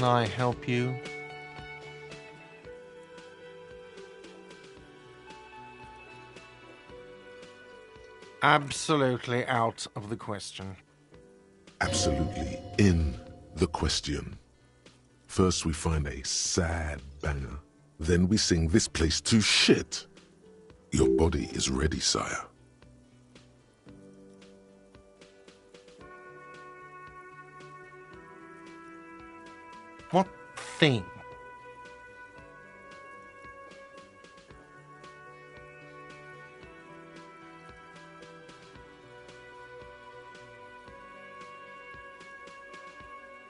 I help you? Absolutely out of the question. Absolutely in the question. First we find a sad banger. Then we sing this place to shit. Your body is ready, sire. What theme?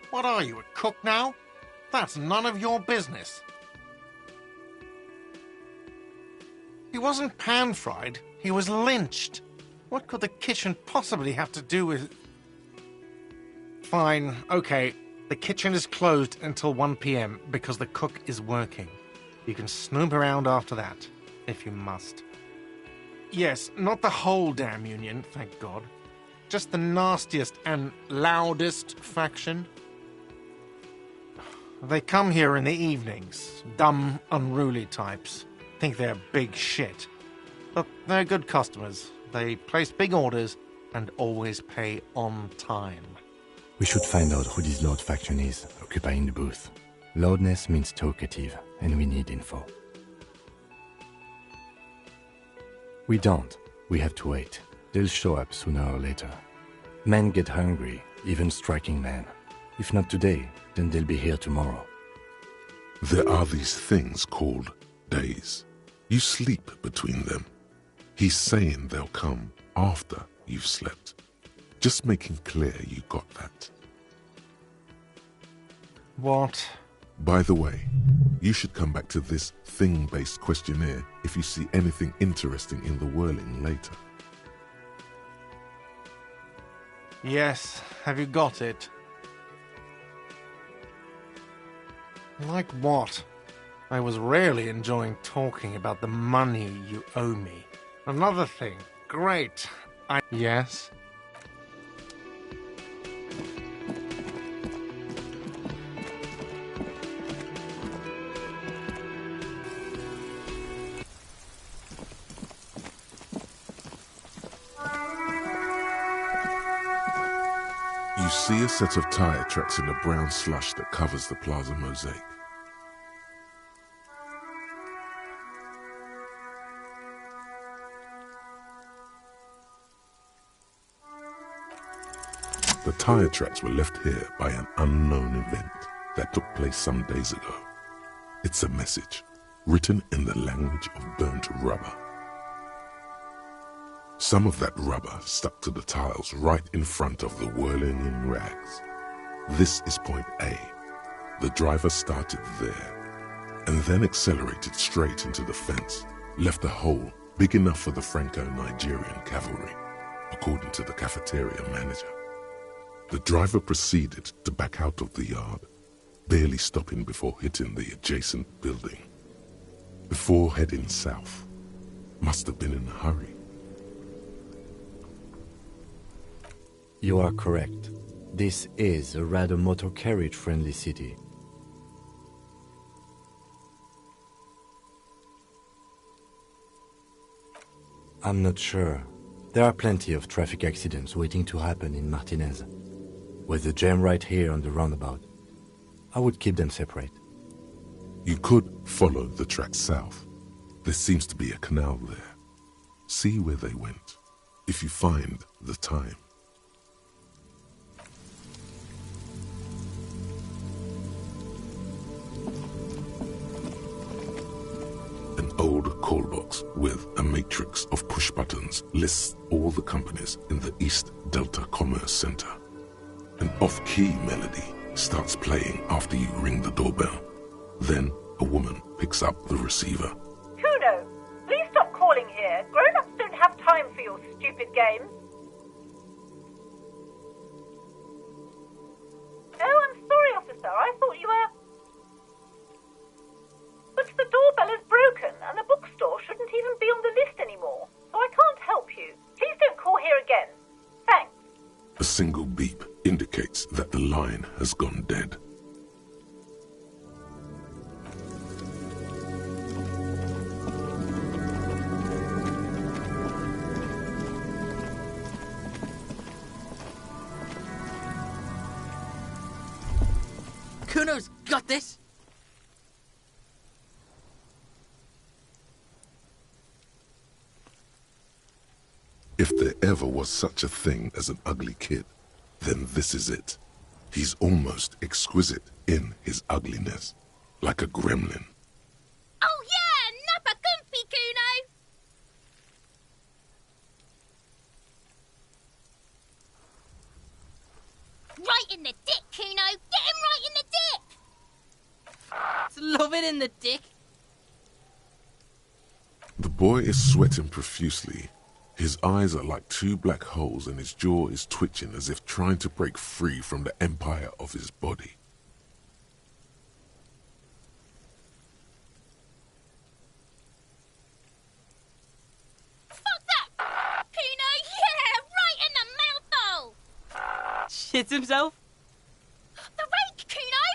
What are you, a cook now? That's none of your business. He wasn't pan-fried, he was lynched. What could the kitchen possibly have to do with... Fine, okay. The kitchen is closed until 1 p.m. because the cook is working. You can snoop around after that, if you must. Yes, not the whole damn union, thank God. Just the nastiest and loudest faction. They come here in the evenings. Dumb, unruly types. Think they're big shit. But they're good customers. They place big orders and always pay on time. We should find out who this Lord faction is, occupying the booth. Loudness means talkative, and we need info. We don't. We have to wait. They'll show up sooner or later. Men get hungry, even striking men. If not today, then they'll be here tomorrow. There are these things called days. You sleep between them. He's saying they'll come after you've slept. Just making clear you got that. What? By the way, you should come back to this thing-based questionnaire if you see anything interesting in the whirling later. Yes, have you got it? Like what? I was really enjoying talking about the money you owe me. Another thing. Great. Yes? You see a set of tire tracks in the brown slush that covers the plaza mosaic. The tire tracks were left here by an unknown event that took place some days ago. It's a message, written in the language of burnt rubber. Some of that rubber stuck to the tiles right in front of the whirling rags. This is point A. The driver started there, and then accelerated straight into the fence, left a hole big enough for the Franco-Nigerian cavalry, according to the cafeteria manager. The driver proceeded to back out of the yard, barely stopping before hitting the adjacent building. Before heading south, must have been in a hurry. You are correct. This is a rather motor carriage-friendly city. I'm not sure. There are plenty of traffic accidents waiting to happen in Martinez. With the jam right here on the roundabout, I would keep them separate. You could follow the track south. There seems to be a canal there. See where they went, if you find the time. An old call box with a matrix of push buttons lists all the companies in the East Delta Commerce Center. An off-key melody starts playing after you ring the doorbell. Then a woman picks up the receiver. Kuno, please stop calling here. Grown-ups don't have time for your stupid games. Oh, I'm sorry, officer. I thought you were... But the doorbell is broken, and the bookstore shouldn't even be on the list anymore, so I can't help you. Please don't call here again. Thanks. A single beep indicates that the line has gone dead. got this. If there ever was such a thing as an ugly kid, then this is it. He's almost exquisite in his ugliness, like a gremlin. Oh yeah, nappa comfy, Kuno! Right in the dick, Kuno! Get him right in the dick! Love it in the dick. The boy is sweating profusely. His eyes are like two black holes and his jaw is twitching as if trying to break free from the empire of his body. Fuck that! Kuno, yeah! Right in the mouthhole! Shits himself. The rake, Kuno!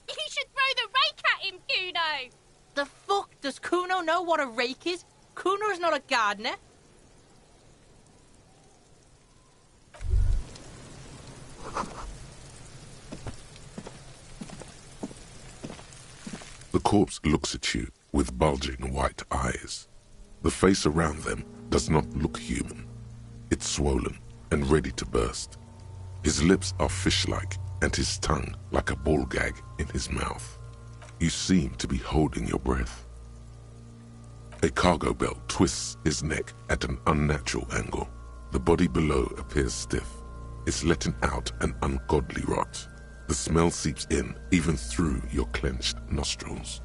You should throw the rake at him, Kuno! The fuck? Does Kuno know what a rake is? Kuno's not a gardener. The corpse looks at you with bulging white eyes. The face around them does not look human. It's swollen and ready to burst. His lips are fish-like and his tongue like a ball gag in his mouth. You seem to be holding your breath. A cargo belt twists his neck at an unnatural angle. The body below appears stiff. It's letting out an ungodly rot. The smell seeps in even through your clenched nostrils.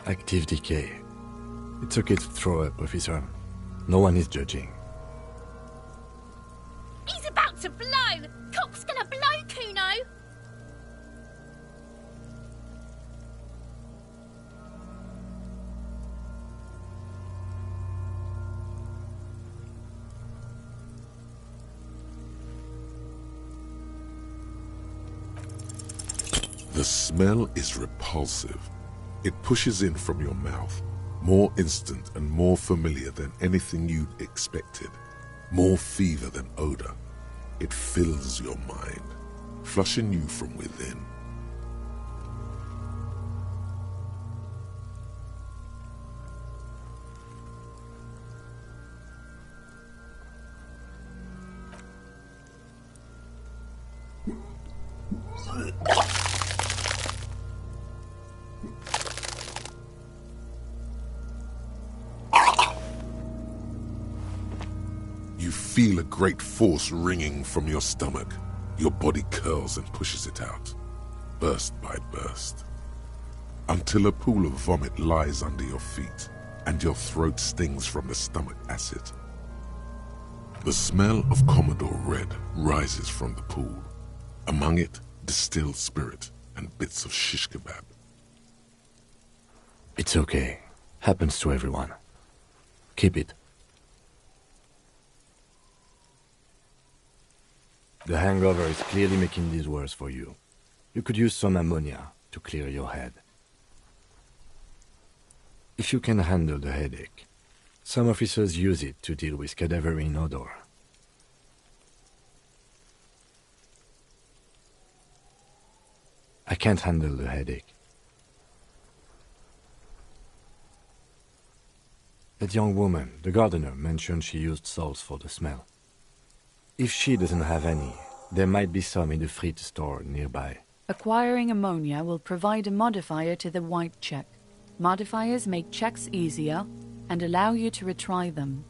Active decay. It's okay to throw up, officer. No one is judging. He's about to blow! Cock's gonna blow, Kuno! The smell is repulsive. It pushes in from your mouth, more instant and more familiar than anything you'd expected, more fever than odor. It fills your mind, flushing you from within. You feel a great force ringing from your stomach. Your body curls and pushes it out, burst by burst, until a pool of vomit lies under your feet and your throat stings from the stomach acid. The smell of Commodore Red rises from the pool. Among it, distilled spirit and bits of shish kebab. It's okay. Happens to everyone. Keep it. The hangover is clearly making this worse for you. You could use some ammonia to clear your head. If you can handle the headache, some officers use it to deal with cadaverine odor. I can't handle the headache. That young woman, the gardener, mentioned she used salts for the smell. If she doesn't have any, there might be some in the frit store nearby. Acquiring ammonia will provide a modifier to the white check. Modifiers make checks easier and allow you to retry them.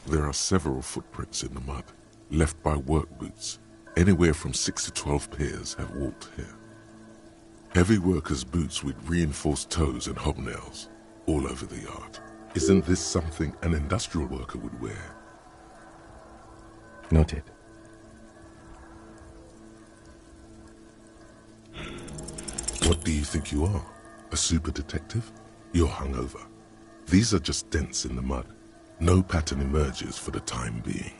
There are several footprints in the mud, left by work boots. Anywhere from 6 to 12 pairs have walked here. Heavy workers' boots with reinforced toes and hobnails all over the yard. Isn't this something an industrial worker would wear? Noted. What do you think you are? A super detective? You're hungover. These are just dents in the mud. No pattern emerges for the time being.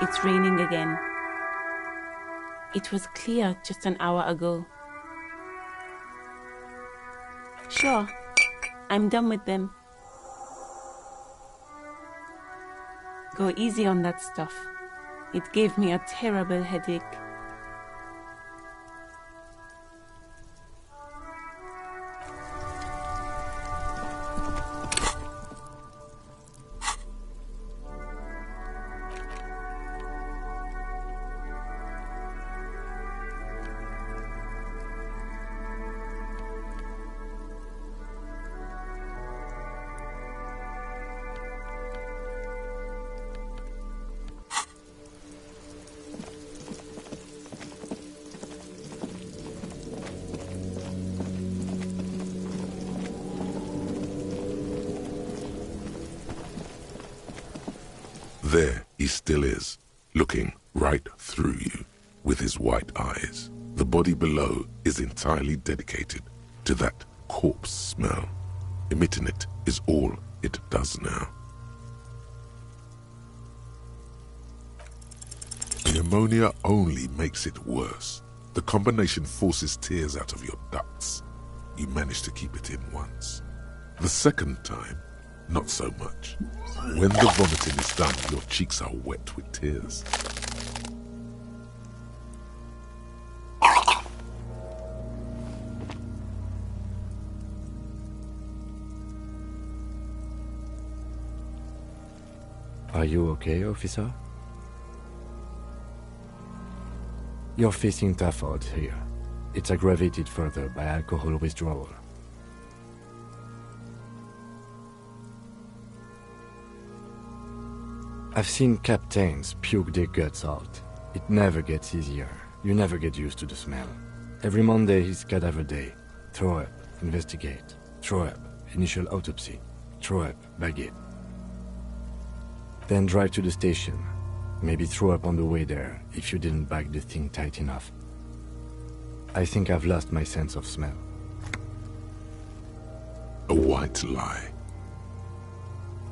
It's raining again. It was clear just an hour ago. Sure, I'm done with them. Go easy on that stuff. It gave me a terrible headache. There he still is, looking right through you with his white eyes. The body below is entirely dedicated to that corpse smell. Emitting it is all it does now. The ammonia only makes it worse. The combination forces tears out of your ducts. You manage to keep it in once. The second time, not so much. When the vomiting is done, your cheeks are wet with tears. Are you okay, officer? You're facing tough odds here. It's aggravated further by alcohol withdrawal. I've seen captains puke their guts out. It never gets easier. You never get used to the smell. Every Monday is cadaver day. Throw up, investigate. Throw up, initial autopsy. Throw up, bag it. Then drive to the station. Maybe throw up on the way there if you didn't bag the thing tight enough. I think I've lost my sense of smell. A white lie.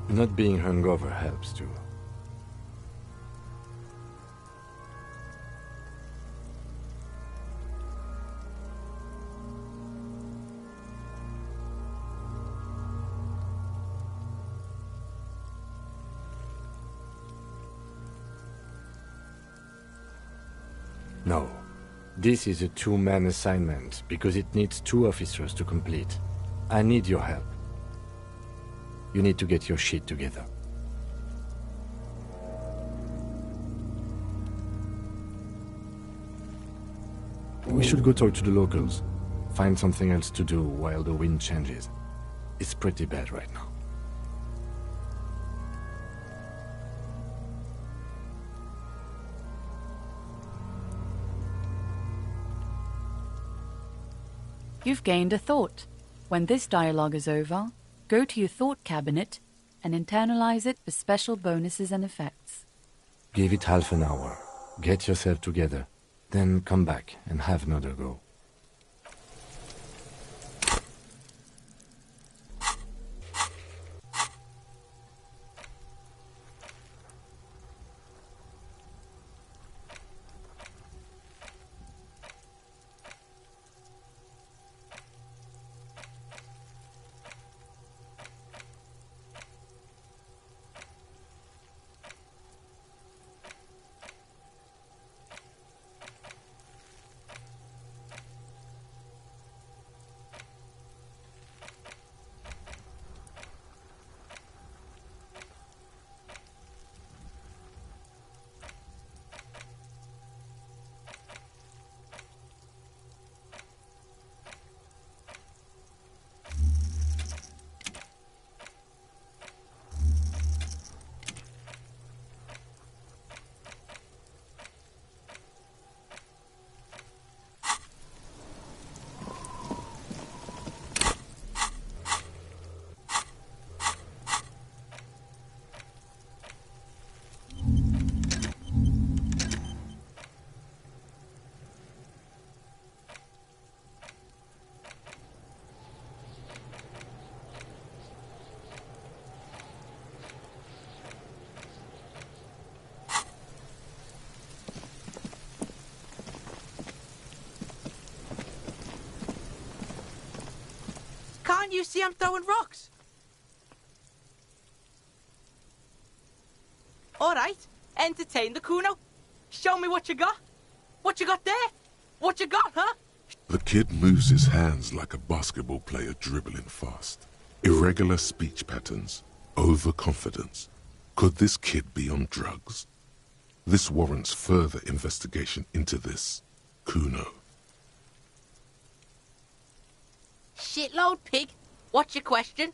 Not being hungover helps too. No. This is a two-man assignment because it needs 2 officers to complete. I need your help. You need to get your shit together. We should go talk to the locals. Find something else to do while the wind changes. It's pretty bad right now. You've gained a thought. When this dialogue is over, go to your thought cabinet and internalize it for special bonuses and effects. Give it half an hour. Get yourself together. Then come back and have another go. Can't you see I'm throwing rocks? All right, entertain the Kuno. Show me what you got. What you got there? What you got, huh? The kid moves his hands like a basketball player dribbling fast. Irregular speech patterns, overconfidence. Could this kid be on drugs? This warrants further investigation into this Kuno. Shitload pig. What's your question?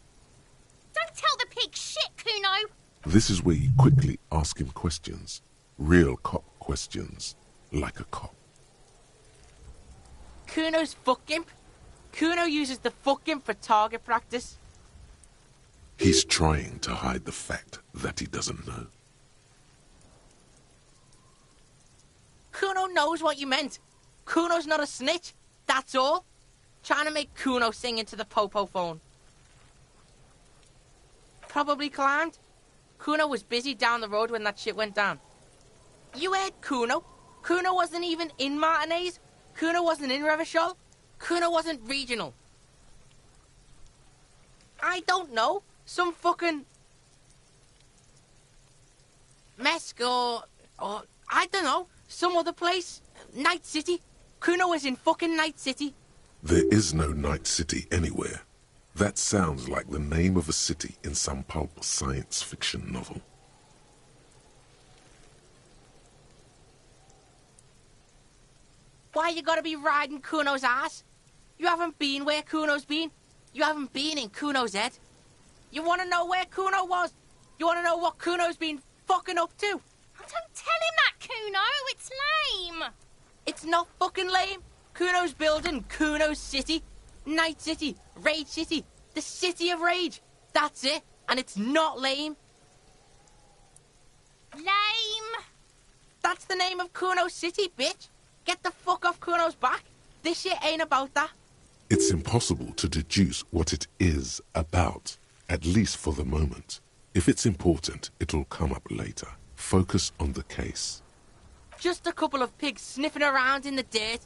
Don't tell the pig shit, Kuno. This is where you quickly ask him questions. Real cop questions. Like a cop. Kuno's fuck gimp. Kuno uses the fuck gimp for target practice. He's trying to hide the fact that he doesn't know. Kuno knows what you meant. Kuno's not a snitch. That's all. Trying to make Kuno sing into the popo phone. Probably climbed. Kuno was busy down the road when that shit went down. You heard Kuno. Kuno wasn't even in Martinez. Kuno wasn't in Revachol. Kuno wasn't regional. I don't know. Some fucking... Mesk or I don't know. Some other place. Night City. Kuno was in fucking Night City. There is no Night City anywhere. That sounds like the name of a city in some pulp science fiction novel. Why you gotta be riding Kuno's ass? You haven't been where Kuno's been. You haven't been in Kuno's head. You wanna know where Kuno was? You wanna know what Kuno's been fucking up to? Oh, don't tell him that, Kuno. It's lame. It's not fucking lame. Kuno's building Kuno's City. Night City. Rage City. The City of Rage. That's it. And it's not lame. Lame. That's the name of Kuno's City, bitch. Get the fuck off Kuno's back. This shit ain't about that. It's impossible to deduce what it is about, at least for the moment. If it's important, it'll come up later. Focus on the case. Just a couple of pigs sniffing around in the dirt.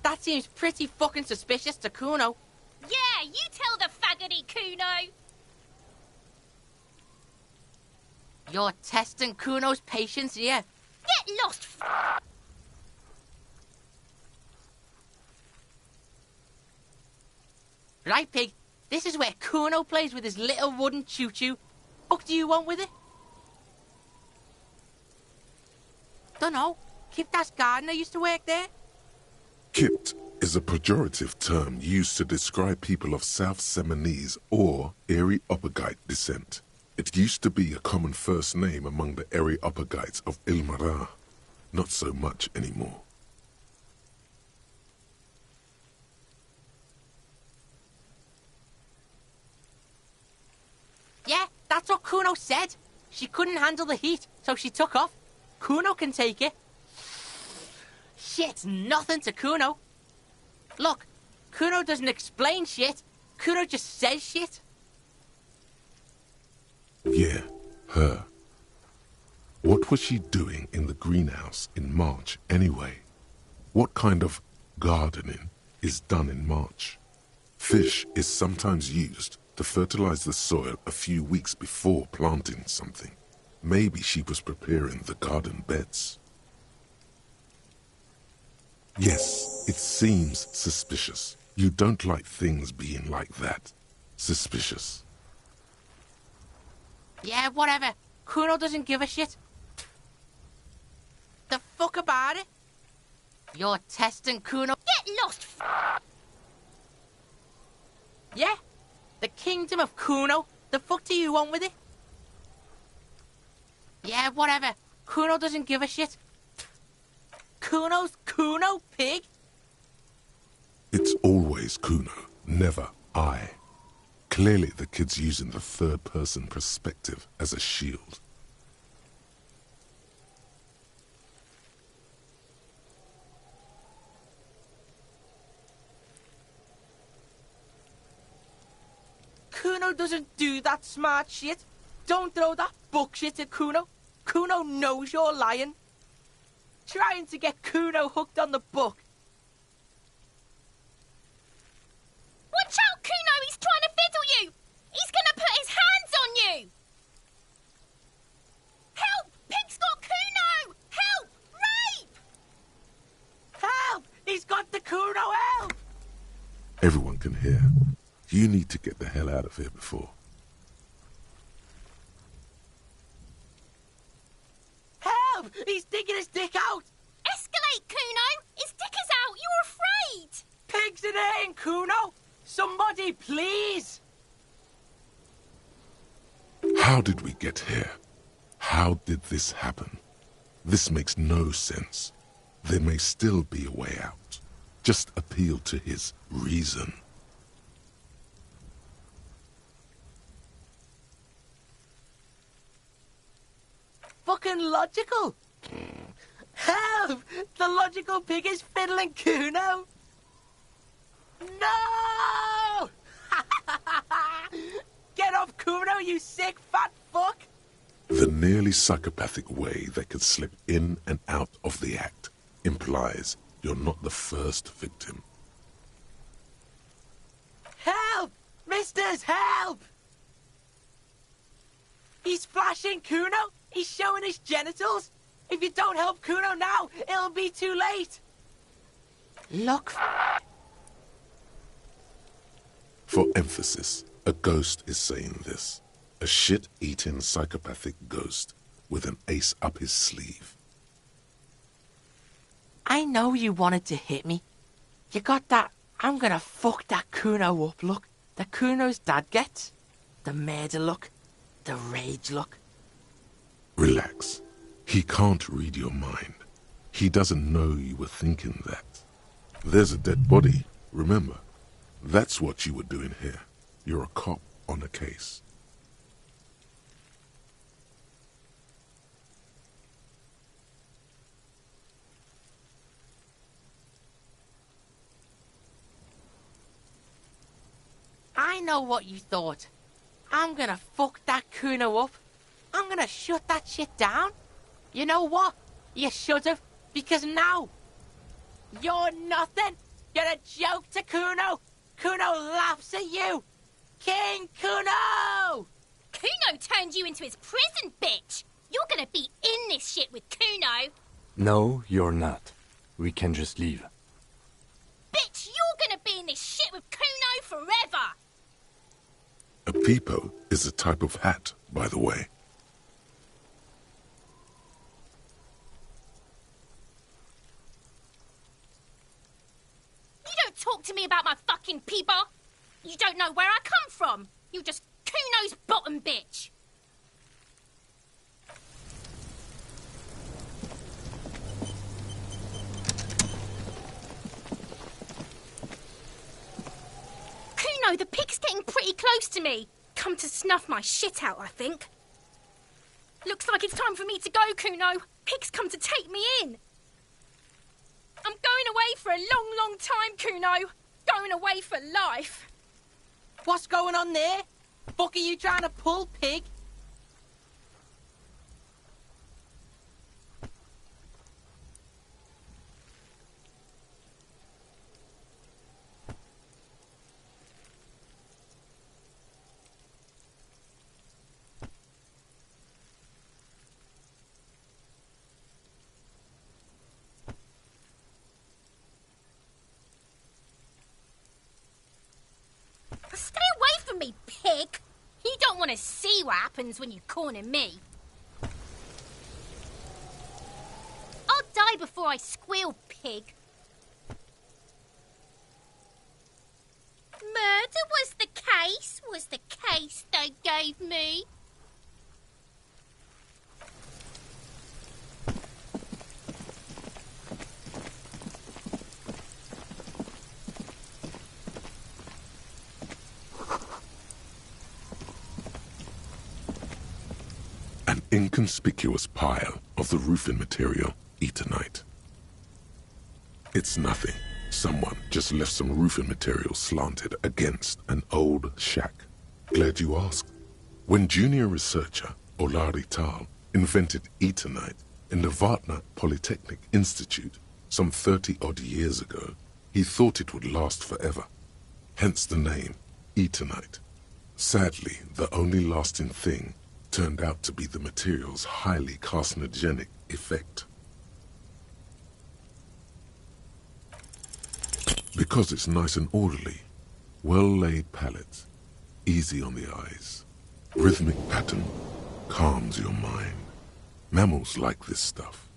That seems pretty fucking suspicious to Kuno. Yeah, you tell the faggoty, Kuno. You're testing Kuno's patience here. Get lost, Right, pig. This is where Kuno plays with his little wooden choo-choo. What do you want with it? Dunno. Kiptas gardener used to work there. Kipt is a pejorative term used to describe people of South Seminese or Areopagite descent. It used to be a common first name among the Areopagites of Ilmara. Not so much anymore. Yeah, that's what Kuno said. She couldn't handle the heat, so she took off. Kuno can take it. Shit's nothing to Kuno. Look, Kuno doesn't explain shit. Kuno just says shit. Yeah, her. What was she doing in the greenhouse in March anyway? What kind of gardening is done in March? Fish is sometimes used to fertilize the soil a few weeks before planting something. Maybe she was preparing the garden beds. Yes, it seems suspicious. You don't like things being like that. Suspicious. Yeah, whatever. Kuno doesn't give a shit. The fuck about it? You're testing Kuno. Get lost, Yeah? The kingdom of Kuno? The fuck do you want with it? Yeah, whatever. Kuno doesn't give a shit. Kuno's Kuno, pig? It's always Kuno, never I. Clearly the kid's using the third-person perspective as a shield. Kuno doesn't do that smart shit. Don't throw that book shit at Kuno. Kuno knows you're lying. Trying to get Kuno hooked on the book. Watch out, Kuno! He's trying to fit Everyone can hear. You need to get the hell out of here before. Help! He's digging his dick out! Escalate, Kuno! His dick is out! You're afraid! Pigs in here, Kuno! Somebody, please! How did we get here? How did this happen? This makes no sense. There may still be a way out. Just appeal to his reason. Fucking logical! Help! The logical pig is fiddling Kuno! No! Get up, Kuno, you sick fat fuck! The nearly psychopathic way they could slip in and out of the act implies you're not the first victim. Help! Misters, help! He's flashing Kuno! He's showing his genitals! If you don't help Kuno now, it'll be too late! Look. For emphasis, a ghost is saying this. A shit-eating psychopathic ghost with an ace up his sleeve. I know you wanted to hit me. You got that I'm gonna fuck that Kuno up look that Kuno's dad gets. The murder look. The rage look. Relax. He can't read your mind. He doesn't know you were thinking that. There's a dead body, remember? That's what you were doing here. You're a cop on a case. I know what you thought. I'm gonna fuck that Kuno up. I'm gonna shut that shit down. You know what? You should've, because now you're nothing. You're a joke to Kuno. Kuno laughs at you. King Kuno! Kuno turned you into his prison, bitch! You're gonna be in this shit with Kuno! No, you're not. We can just leave. Bitch, you're gonna be in this shit with Kuno forever! A peepo is a type of hat, by the way. You don't talk to me about my fucking peeper! You don't know where I come from! You're just Kuno's bottom bitch! Kuno, the pig's getting pretty close to me. Come to snuff my shit out, I think. Looks like it's time for me to go, Kuno. Pig's come to take me in. I'm going away for a long, long time, Kuno. Going away for life. What's going on there? Fuck are you trying to pull, pig? Stay away from me, pig! You don't want to see what happens when you corner me. I'll die before I squeal, pig. Murder was the case they gave me. An inconspicuous pile of the roofing material, Eternite. It's nothing. Someone just left some roofing material slanted against an old shack. Glad you asked. When junior researcher Olari Tal invented Eternite in the Vatna Polytechnic Institute some 30-odd years ago, he thought it would last forever. Hence the name, Eternite. Sadly, the only lasting thing turned out to be the material's highly carcinogenic effect. Because it's nice and orderly, Well-laid palette, easy on the eyes. Rhythmic pattern calms your mind. Mammals like this stuff.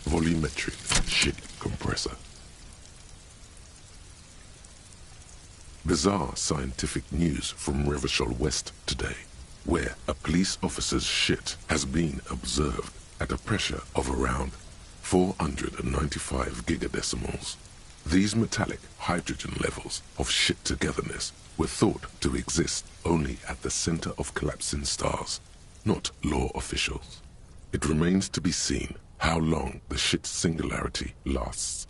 Volumetric shit compressor. Bizarre scientific news from Revachol West today, where a police officer's shit has been observed at a pressure of around 495 gigadecimals. These metallic hydrogen levels of shit togetherness were thought to exist only at the center of collapsing stars, not law officials. It remains to be seen how long the shit singularity lasts.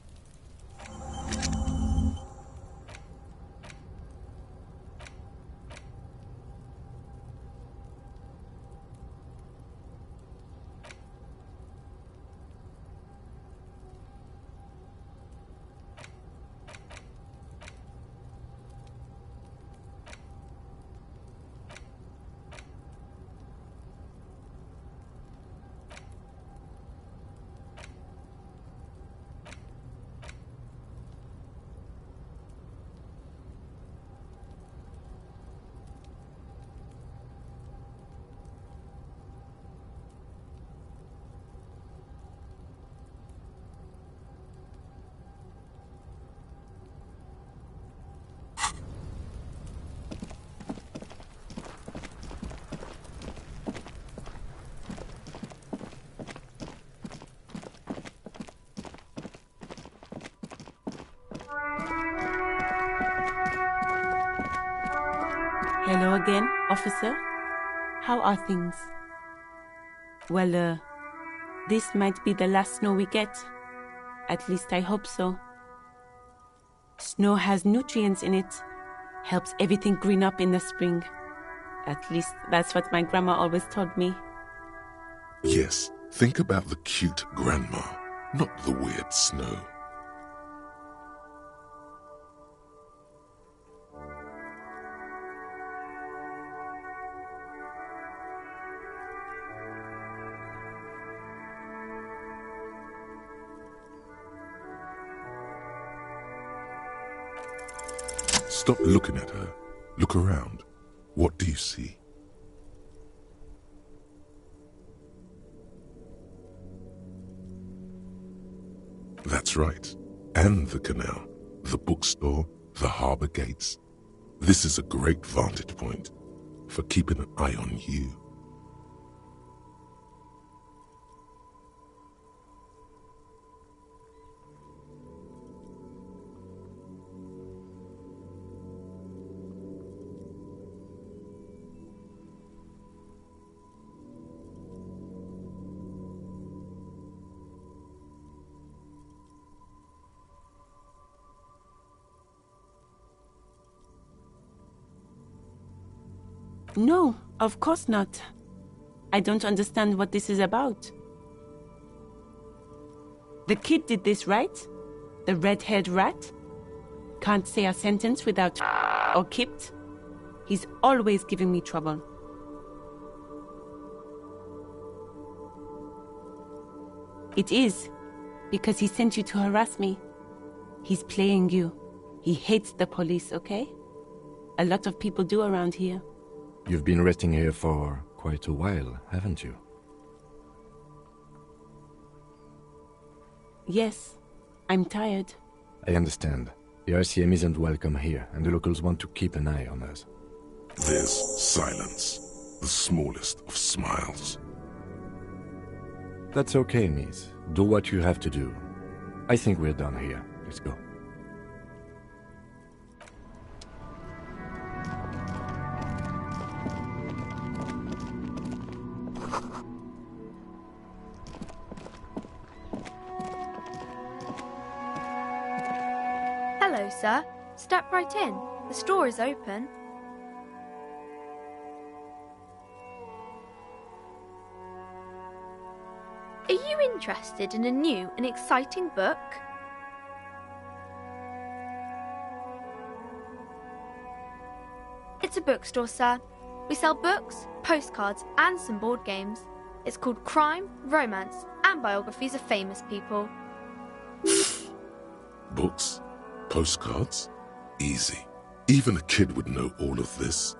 Hello again, officer. How are things? Well, this might be the last snow we get. At least I hope so. Snow has nutrients in it. Helps everything green up in the spring. At least that's what my grandma always told me. Yes, think about the cute grandma, not the weird snow. Stop looking at her. Look around. What do you see? That's right. And the canal, the bookstore, the harbor gates. This is a great vantage point for keeping an eye on you. No, of course not. I don't understand what this is about. The kid did this, right? The red-haired rat? Can't say a sentence without or kipped. He's always giving me trouble. It is, because he sent you to harass me. He's playing you. He hates the police, okay? A lot of people do around here. You've been resting here for quite a while, haven't you? Yes, I'm tired. I understand. The RCM isn't welcome here, and the locals want to keep an eye on us. There's silence, the smallest of smiles. That's okay, miss. Do what you have to do. I think we're done here. Let's go. Hello, sir. Step right in. The store is open. Are you interested in a new and exciting book? It's a bookstore, sir. We sell books, postcards, and some board games. It's called Crime, Romance, and biographies of famous people. Books? Postcards? Easy. Even a kid would know all of this.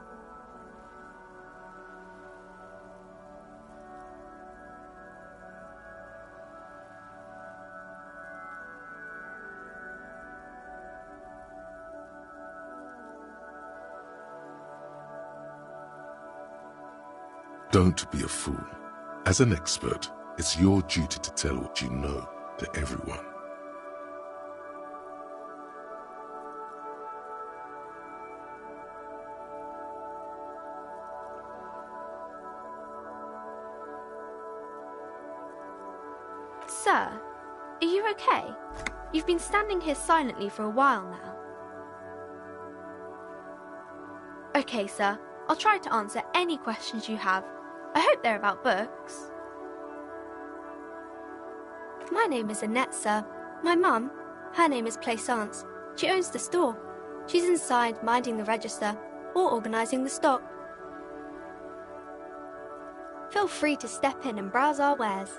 Don't be a fool. As an expert, it's your duty to tell what you know to everyone. Sir, are you okay? You've been standing here silently for a while now. Okay, sir. I'll try to answer any questions you have. I hope they're about books. My name is Annette, sir. My mum, her name is Plaisance. She owns the store. She's inside minding the register or organising the stock. Feel free to step in and browse our wares.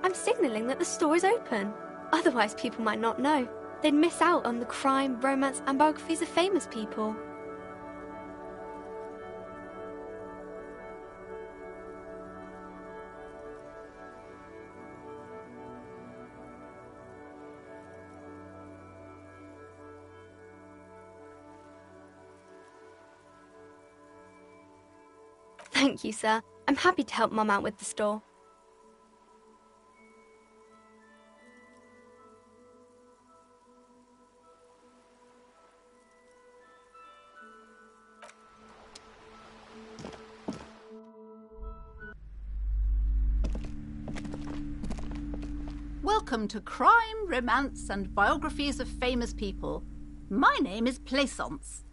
I'm signalling that the store is open. Otherwise people might not know. They'd miss out on the crime, romance and biographies of famous people. Thank you, sir. I'm happy to help Mum out with the store. Welcome to Crime, Romance and Biographies of Famous People. My name is Plaisance.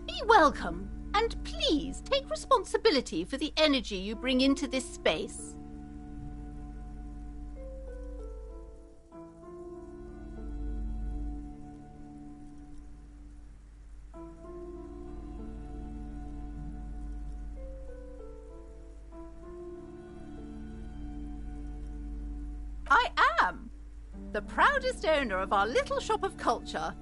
Be welcome, and please take responsibility for the energy you bring into this space. I am the proudest owner of our little shop of culture.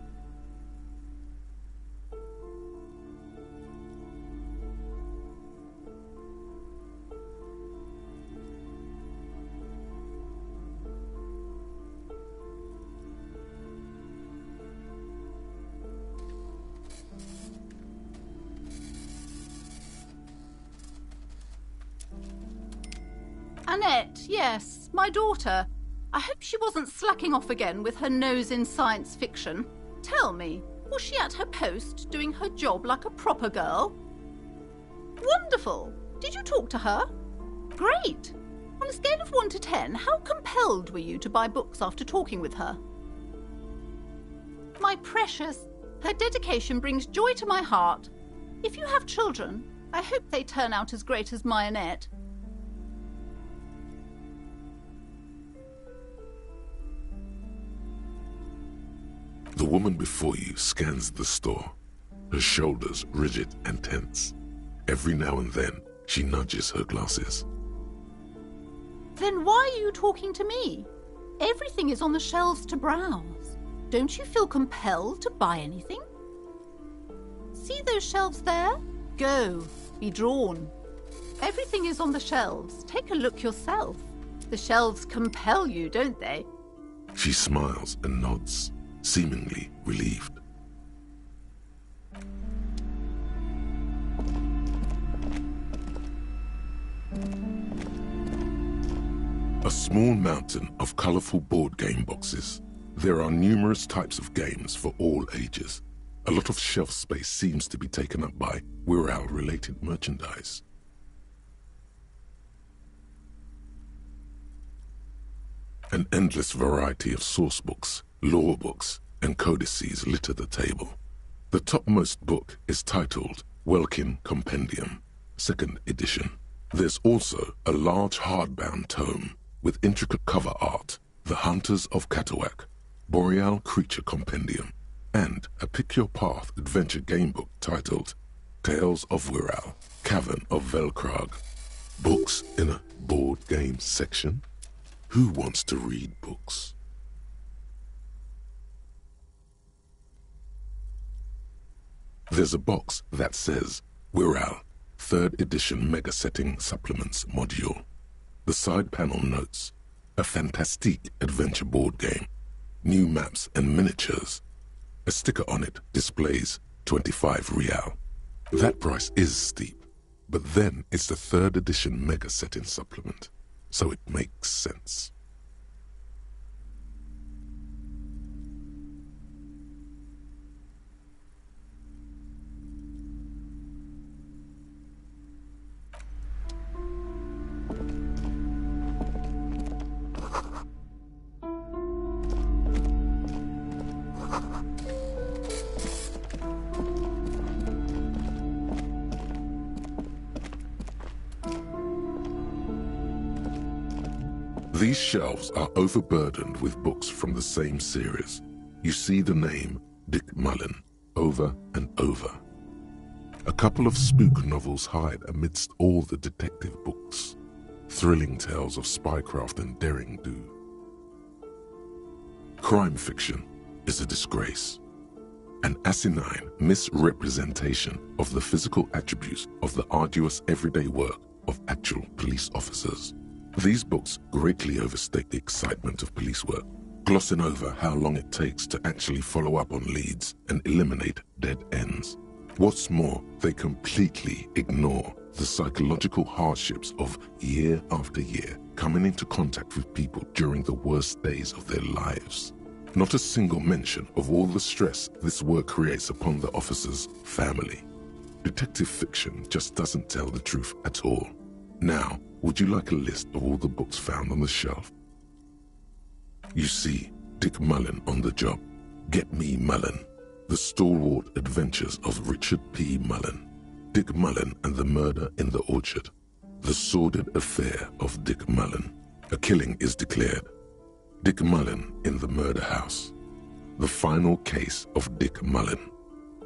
Annette, yes, my daughter. I hope she wasn't slacking off again with her nose in science fiction. Tell me, was she at her post doing her job like a proper girl? Wonderful! Did you talk to her? Great! On a scale of 1 to 10, how compelled were you to buy books after talking with her? My precious, her dedication brings joy to my heart. If you have children, I hope they turn out as great as my Annette. The woman before you scans the store, her shoulders rigid and tense. Every now and then, she nudges her glasses. Then why are you talking to me? Everything is on the shelves to browse. Don't you feel compelled to buy anything? See those shelves there? Go, be drawn. Everything is on the shelves. Take a look yourself. The shelves compel you, don't they? She smiles and nods, seemingly relieved. A small mountain of colorful board game boxes. There are numerous types of games for all ages. A lot of shelf space seems to be taken up by Wirral-related merchandise. An endless variety of source books, law books, and codices litter the table. The topmost book is titled Welkin Compendium, 2nd edition. There's also a large hardbound tome with intricate cover art, The Hunters of Catawak, Boreal Creature Compendium, and a pick-your-path adventure game book titled Tales of Wirral, Cavern of Velkrag. Books in a board game section? Who wants to read books? There's a box that says Wirral, 3rd edition Mega Setting Supplements Module. The side panel notes, a fantastique adventure board game, new maps and miniatures. A sticker on it displays 25 Rial. That price is steep, but then it's the 3rd edition Mega Setting Supplement, so it makes sense. These shelves are overburdened with books from the same series. You see the name Dick Mullen over and over. A couple of spook novels hide amidst all the detective books. Thrilling tales of spycraft and daring-do. Crime fiction is a disgrace. An asinine misrepresentation of the physical attributes of the arduous everyday work of actual police officers. These books greatly overstate the excitement of police work, glossing over how long it takes to actually follow up on leads and eliminate dead ends. What's more, they completely ignore the psychological hardships of year after year coming into contact with people during the worst days of their lives. Not a single mention of all the stress this work creates upon the officer's family. Detective fiction just doesn't tell the truth at all. Now, would you like a list of all the books found on the shelf? You see Dick Mullen on the job. Get Me Mullen. The Stalwart Adventures of Richard P. Mullen. Dick Mullen and the Murder in the Orchard. The Sordid Affair of Dick Mullen. A killing is declared. Dick Mullen in the Murder House. The Final Case of Dick Mullen.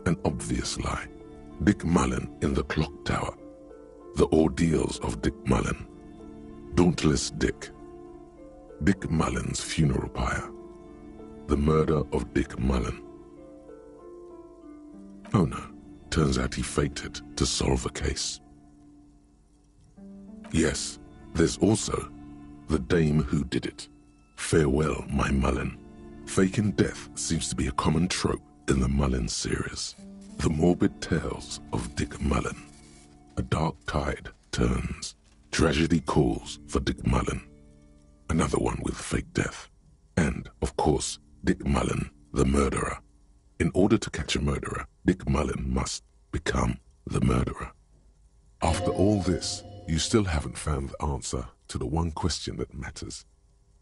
An obvious lie. Dick Mullen in the Clock Tower. The Ordeals of Dick Mullen. Dauntless Dick. Dick Mullen's Funeral Pyre. The Murder of Dick Mullen. Oh no, turns out he faked it to solve a case. Yes, there's also The Dame Who Did It. Farewell, My Mullen. Faking death seems to be a common trope in the Mullen series. The morbid tales of Dick Mullen. A dark tide turns. Tragedy calls for Dick Mullen. Another one with fake death. And, of course, Dick Mullen, the murderer. In order to catch a murderer, Dick Mullen must become the murderer. After all this, you still haven't found the answer to the one question that matters.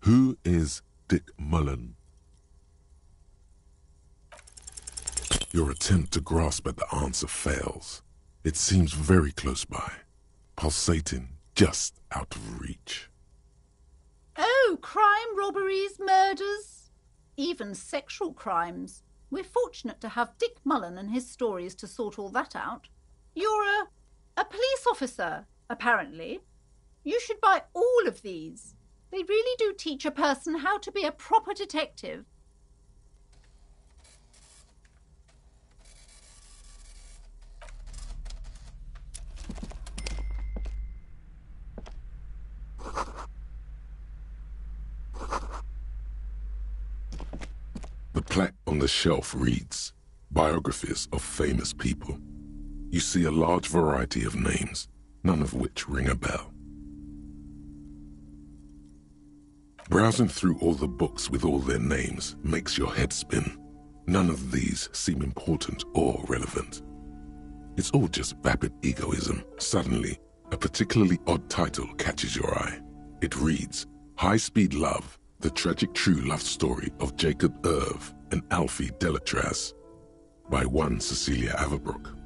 Who is Dick Mullen? Your attempt to grasp at the answer fails. It seems very close by, pulsating just out of reach. Oh, crime, robberies, murders, even sexual crimes. We're fortunate to have Dick Mullen and his stories to sort all that out. You're a police officer, apparently. You should buy all of these. They really do teach a person how to be a proper detective. The plaque on the shelf reads, Biographies of Famous People. You see a large variety of names, none of which ring a bell. Browsing through all the books with all their names makes your head spin. None of these seem important or relevant. It's all just vapid egoism. Suddenly, a particularly odd title catches your eye. It reads, High Speed Love, the tragic true love story of Jacob Irv and Alfie Delatraz, by one Cecilia Averbrook.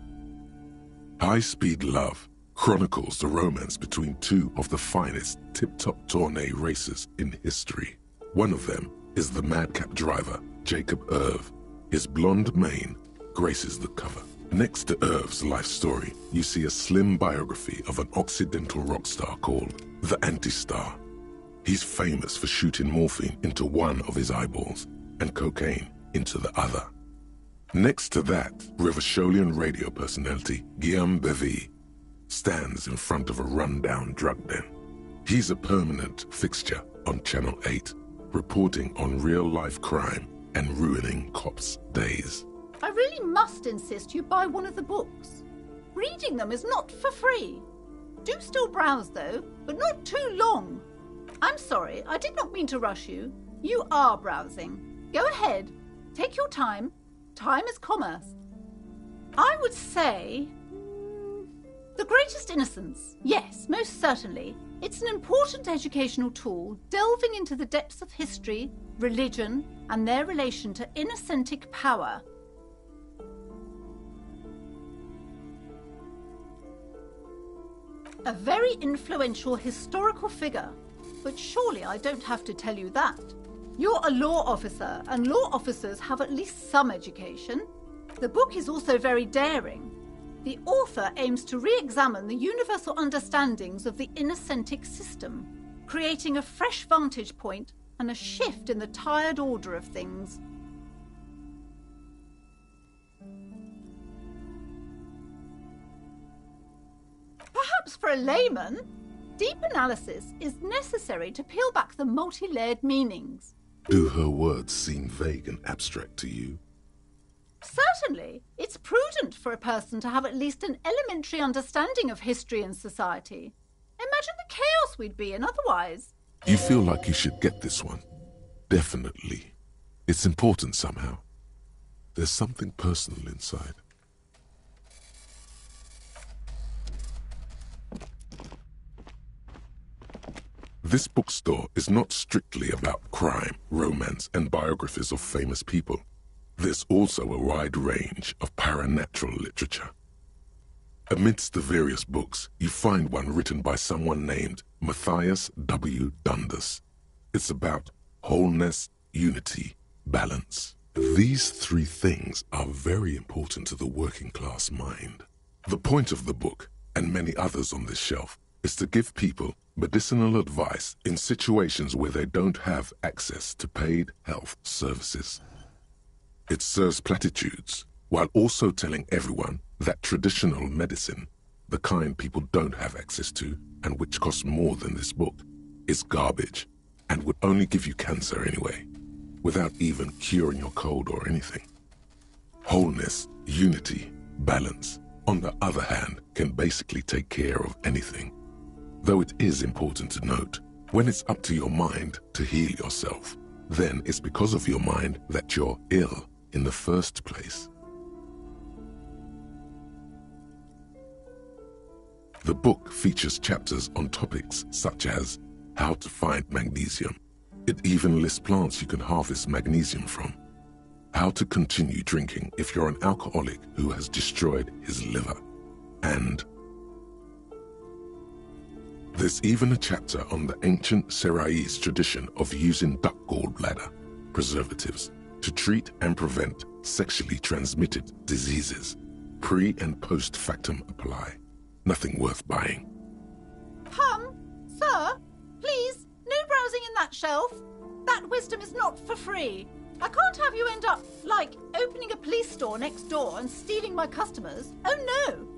High Speed Love chronicles the romance between two of the finest tip-top tourney racers in history. One of them is the madcap driver, Jacob Irv. His blonde mane graces the cover. Next to Irv's life story, you see a slim biography of an Occidental rock star called the Anti-Star. He's famous for shooting morphine into one of his eyeballs and cocaine into the other. Next to that, Revacholian radio personality Guillaume Bevy stands in front of a run-down drug den. He's a permanent fixture on Channel 8, reporting on real-life crime and ruining cops' days. I really must insist you buy one of the books. Reading them is not for free. Do still browse, though, but not too long. I'm sorry, I did not mean to rush you. You are browsing. Go ahead. Take your time. Time is commerce. I would say... The Greatest Innocence. Yes, most certainly. It's an important educational tool, delving into the depths of history, religion, and their relation to innocentic power. A very influential historical figure. But surely I don't have to tell you that. You're a law officer, and law officers have at least some education. The book is also very daring. The author aims to re-examine the universal understandings of the innocentic system, creating a fresh vantage point and a shift in the tired order of things. Perhaps for a layman, deep analysis is necessary to peel back the multi-layered meanings. Do her words seem vague and abstract to you? Certainly. It's prudent for a person to have at least an elementary understanding of history and society. Imagine the chaos we'd be in otherwise. You feel like you should get this one. Definitely. It's important somehow. There's something personal inside. This bookstore is not strictly about crime, romance, and biographies of famous people. There's also a wide range of paranatural literature. Amidst the various books, you find one written by someone named Matthias W. Dundas. It's about wholeness, unity, balance. These three things are very important to the working class mind. The point of the book, and many others on this shelf, is to give people medicinal advice in situations where they don't have access to paid health services. It serves platitudes, while also telling everyone that traditional medicine, the kind people don't have access to and which costs more than this book, is garbage and would only give you cancer anyway, without even curing your cold or anything. Wholeness, unity, balance, on the other hand, can basically take care of anything. Though it is important to note, when it's up to your mind to heal yourself, then it's because of your mind that you're ill in the first place. The book features chapters on topics such as how to find magnesium. It even lists plants you can harvest magnesium from. How to continue drinking if you're an alcoholic who has destroyed his liver. And there's even a chapter on the ancient Seraïs tradition of using duck gallbladder preservatives to treat and prevent sexually transmitted diseases. Pre and post factum apply. Nothing worth buying. Sir, please, no browsing in that shelf. That wisdom is not for free. I can't have you end up, like, opening a police store next door and stealing my customers. Oh no!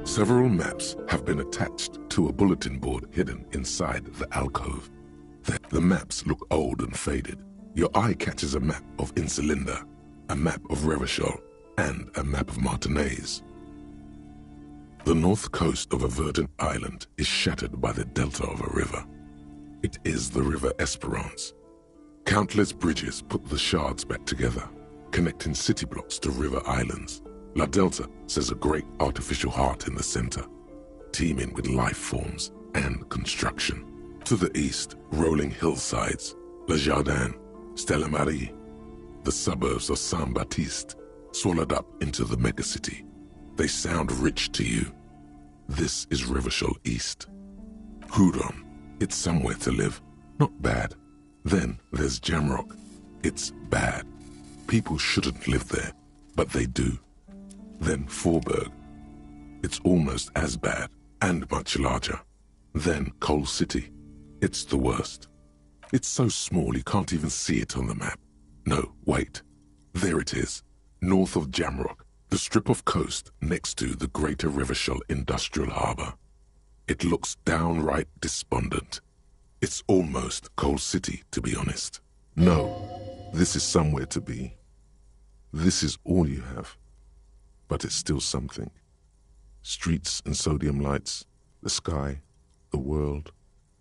Several maps have been attached to a bulletin board hidden inside the alcove. The maps look old and faded. Your eye catches a map of Insulinda, a map of Revachol, and a map of Martinaise. The north coast of a verdant island is shattered by the delta of a river. It is the River Esperance. Countless bridges put the shards back together, connecting city blocks to river islands. La Delta says a great artificial heart in the center, teeming with life forms and construction. To the east, rolling hillsides, Le Jardin, Stella Marie, the suburbs of Saint-Baptiste, swallowed up into the megacity. They sound rich to you. This is Revachol East. Hudon It's somewhere to live. Not bad. Then there's Jamrock. It's bad. People shouldn't live there, but they do. Then Forburg. It's almost as bad, and much larger. Then Coal City. It's the worst. It's so small you can't even see it on the map. No, wait. There it is, north of Jamrock, the strip of coast next to the Greater Revachol Industrial Harbour. It looks downright despondent. It's almost Coal City, to be honest. No, this is somewhere to be. This is all you have. But it's still something. Streets and sodium lights, the sky, the world.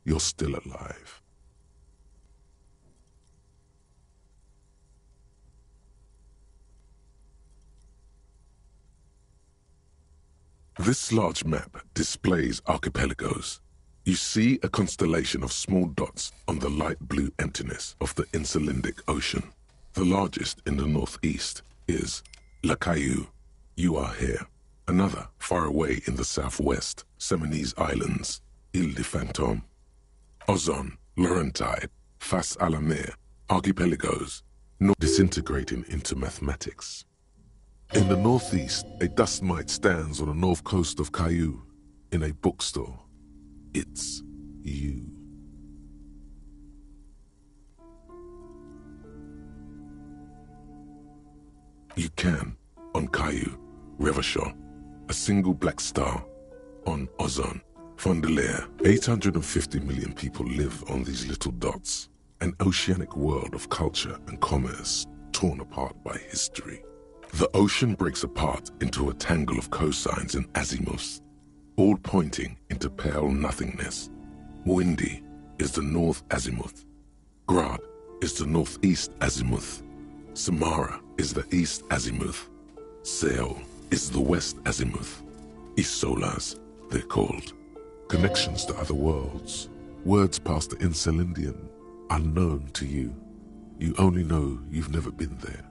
You're still alive. This large map displays archipelagos. You see a constellation of small dots on the light blue emptiness of the Insulindic Ocean. The largest in the northeast is La Caillou. You are here. Another far away in the southwest, Seminese Islands, Ile de Fantôme. Ozon, Laurentide, Face à la Mer, archipelagos, not disintegrating into mathematics. In the northeast, a dust mite stands on the north coast of Caillou, in a bookstore. It's you. You can, on Caillou, Revachol, a single black star, on Ozon, Fondelier. 850 million people live on these little dots, an oceanic world of culture and commerce torn apart by history. The ocean breaks apart into a tangle of cosines and azimuths, all pointing into pale nothingness. Windy is the north azimuth. Grad is the northeast azimuth. Samara is the east azimuth. Seol is the west azimuth. Isolas, they're called. Connections to other worlds. Words past the Insulindian, unknown to you. You only know you've never been there.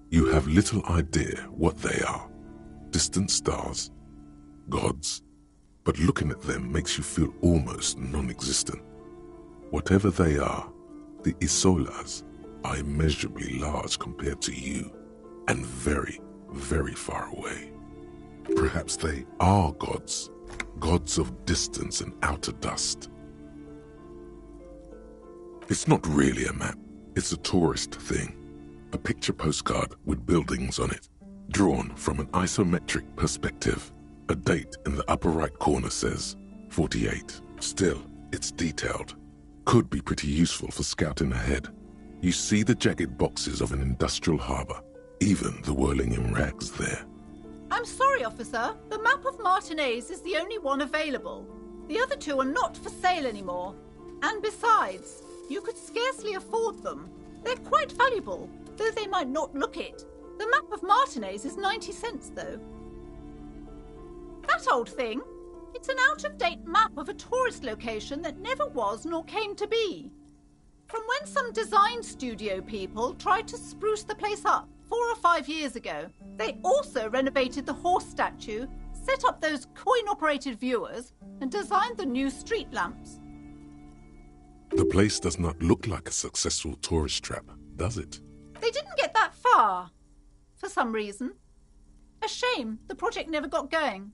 You have little idea what they are. Distant stars, gods, but looking at them makes you feel almost non-existent. Whatever they are, the Isolas are immeasurably large compared to you, and very, very far away. Perhaps they are gods, gods of distance and outer dust. It's not really a map, it's a tourist thing. A picture postcard with buildings on it, drawn from an isometric perspective. A date in the upper right corner says 48. Still, it's detailed. Could be pretty useful for scouting ahead. You see the jagged boxes of an industrial harbour, even the whirling in rags there. I'm sorry, officer. The map of Martinez is the only one available. The other two are not for sale anymore. And besides, you could scarcely afford them. They're quite valuable, though they might not look it. The map of Martinez is 90 cents, though. That old thing? It's an out-of-date map of a tourist location that never was nor came to be. From when some design studio people tried to spruce the place up 4 or 5 years ago. They also renovated the horse statue, set up those coin-operated viewers, and designed the new street lamps. The place does not look like a successful tourist trap, does it? They didn't get that far, for some reason. A shame the project never got going.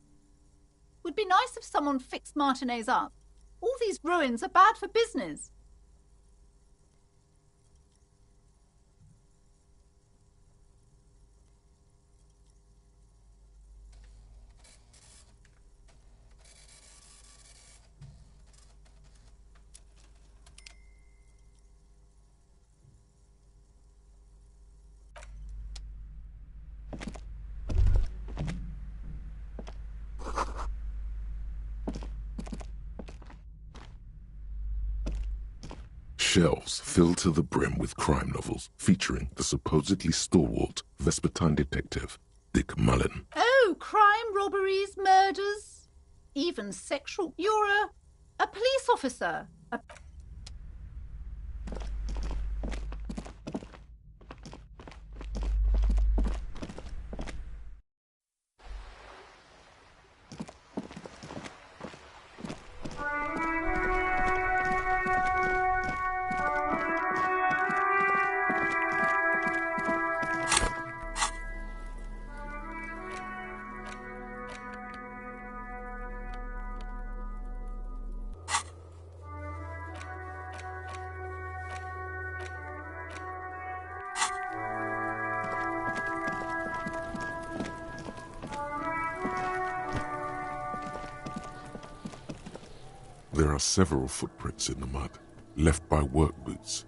Would be nice if someone fixed Martinez up. All these ruins are bad for business. Shelves filled to the brim with crime novels featuring the supposedly stalwart Vespertine detective, Dick Mullen. Oh, crime, robberies, murders, even sexual... You're a police officer. There are several footprints in the mud, left by work boots.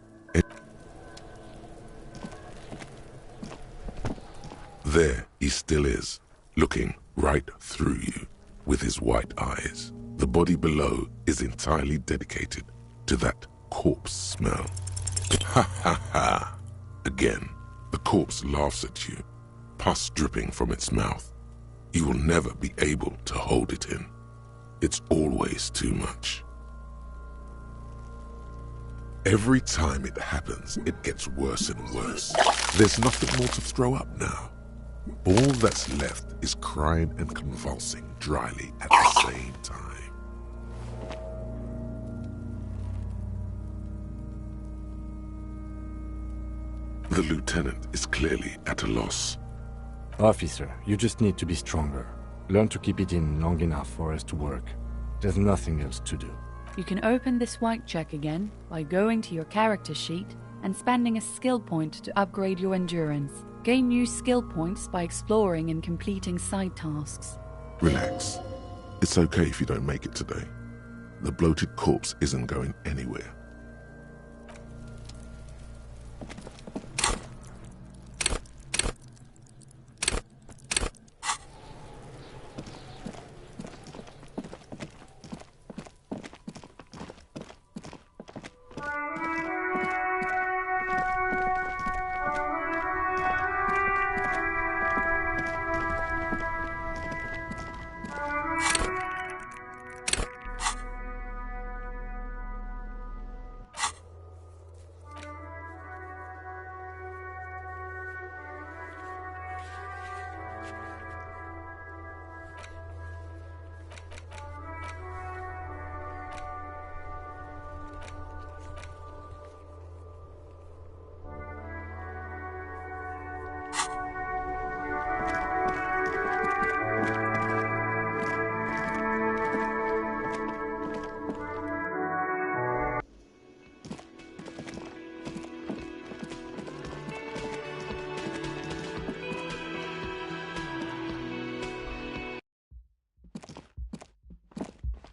There he still is, looking right through you with his white eyes. The body below is entirely dedicated to that corpse smell. Ha ha ha! Again, the corpse laughs at you, pus dripping from its mouth. You will never be able to hold it in. It's always too much. Every time it happens, it gets worse and worse. There's nothing more to throw up now. All that's left is crying and convulsing dryly at the same time. The lieutenant is clearly at a loss. Officer, you just need to be stronger. Learn to keep it in long enough for us to work. There's nothing else to do. You can open this white check again by going to your character sheet and spending a skill point to upgrade your endurance. Gain new skill points by exploring and completing side tasks. Relax. It's okay if you don't make it today. The bloated corpse isn't going anywhere.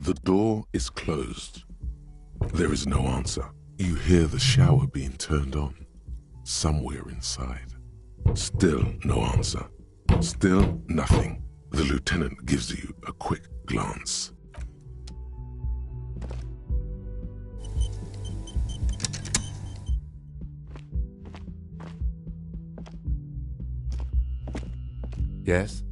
The door is closed. There is no answer. You hear the shower being turned on, somewhere inside. Still no answer. Still nothing. The lieutenant gives you a quick glance. Yes?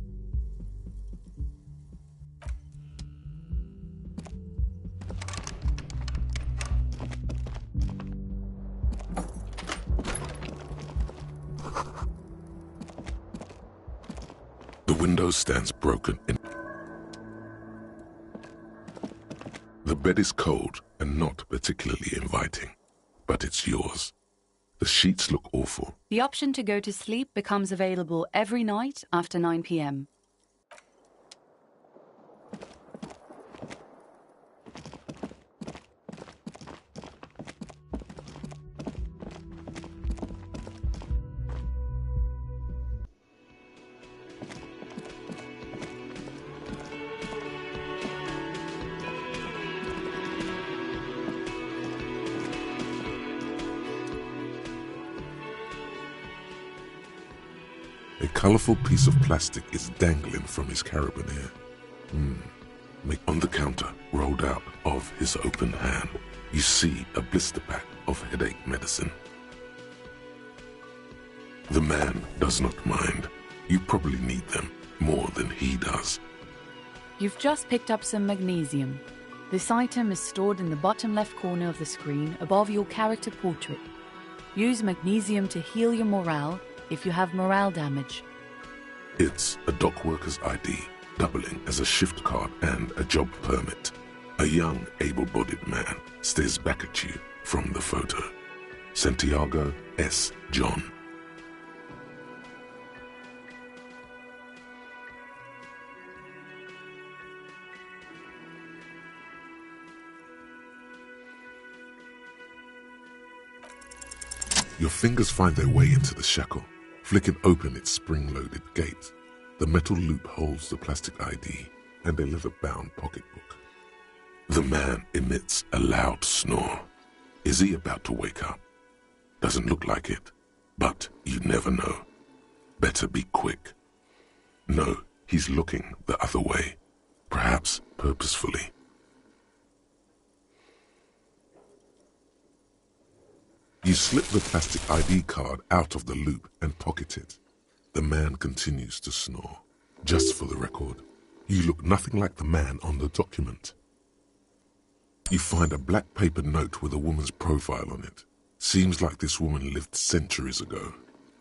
The window stands broken in. The bed is cold and not particularly inviting, but it's yours. The sheets look awful. The option to go to sleep becomes available every night after 9 p.m. A colorful piece of plastic is dangling from his carabiner. On the counter, rolled out of his open hand, you see a blister pack of headache medicine. The man does not mind. You probably need them more than he does. You've just picked up some magnesium. This item is stored in the bottom left corner of the screen above your character portrait. Use magnesium to heal your morale if you have morale damage. It's a dock worker's ID, doubling as a shift card and a job permit. A young, able-bodied man stares back at you from the photo. Santiago S. John. Your fingers find their way into the shackle, flicking open its spring-loaded gate. The metal loop holds the plastic ID and a leather-bound pocketbook. The man emits a loud snore. Is he about to wake up? Doesn't look like it, but you never know. Better be quick. No, he's looking the other way, perhaps purposefully. You slip the plastic ID card out of the loop and pocket it. The man continues to snore. Just for the record, you look nothing like the man on the document. You find a black paper note with a woman's profile on it. Seems like this woman lived centuries ago.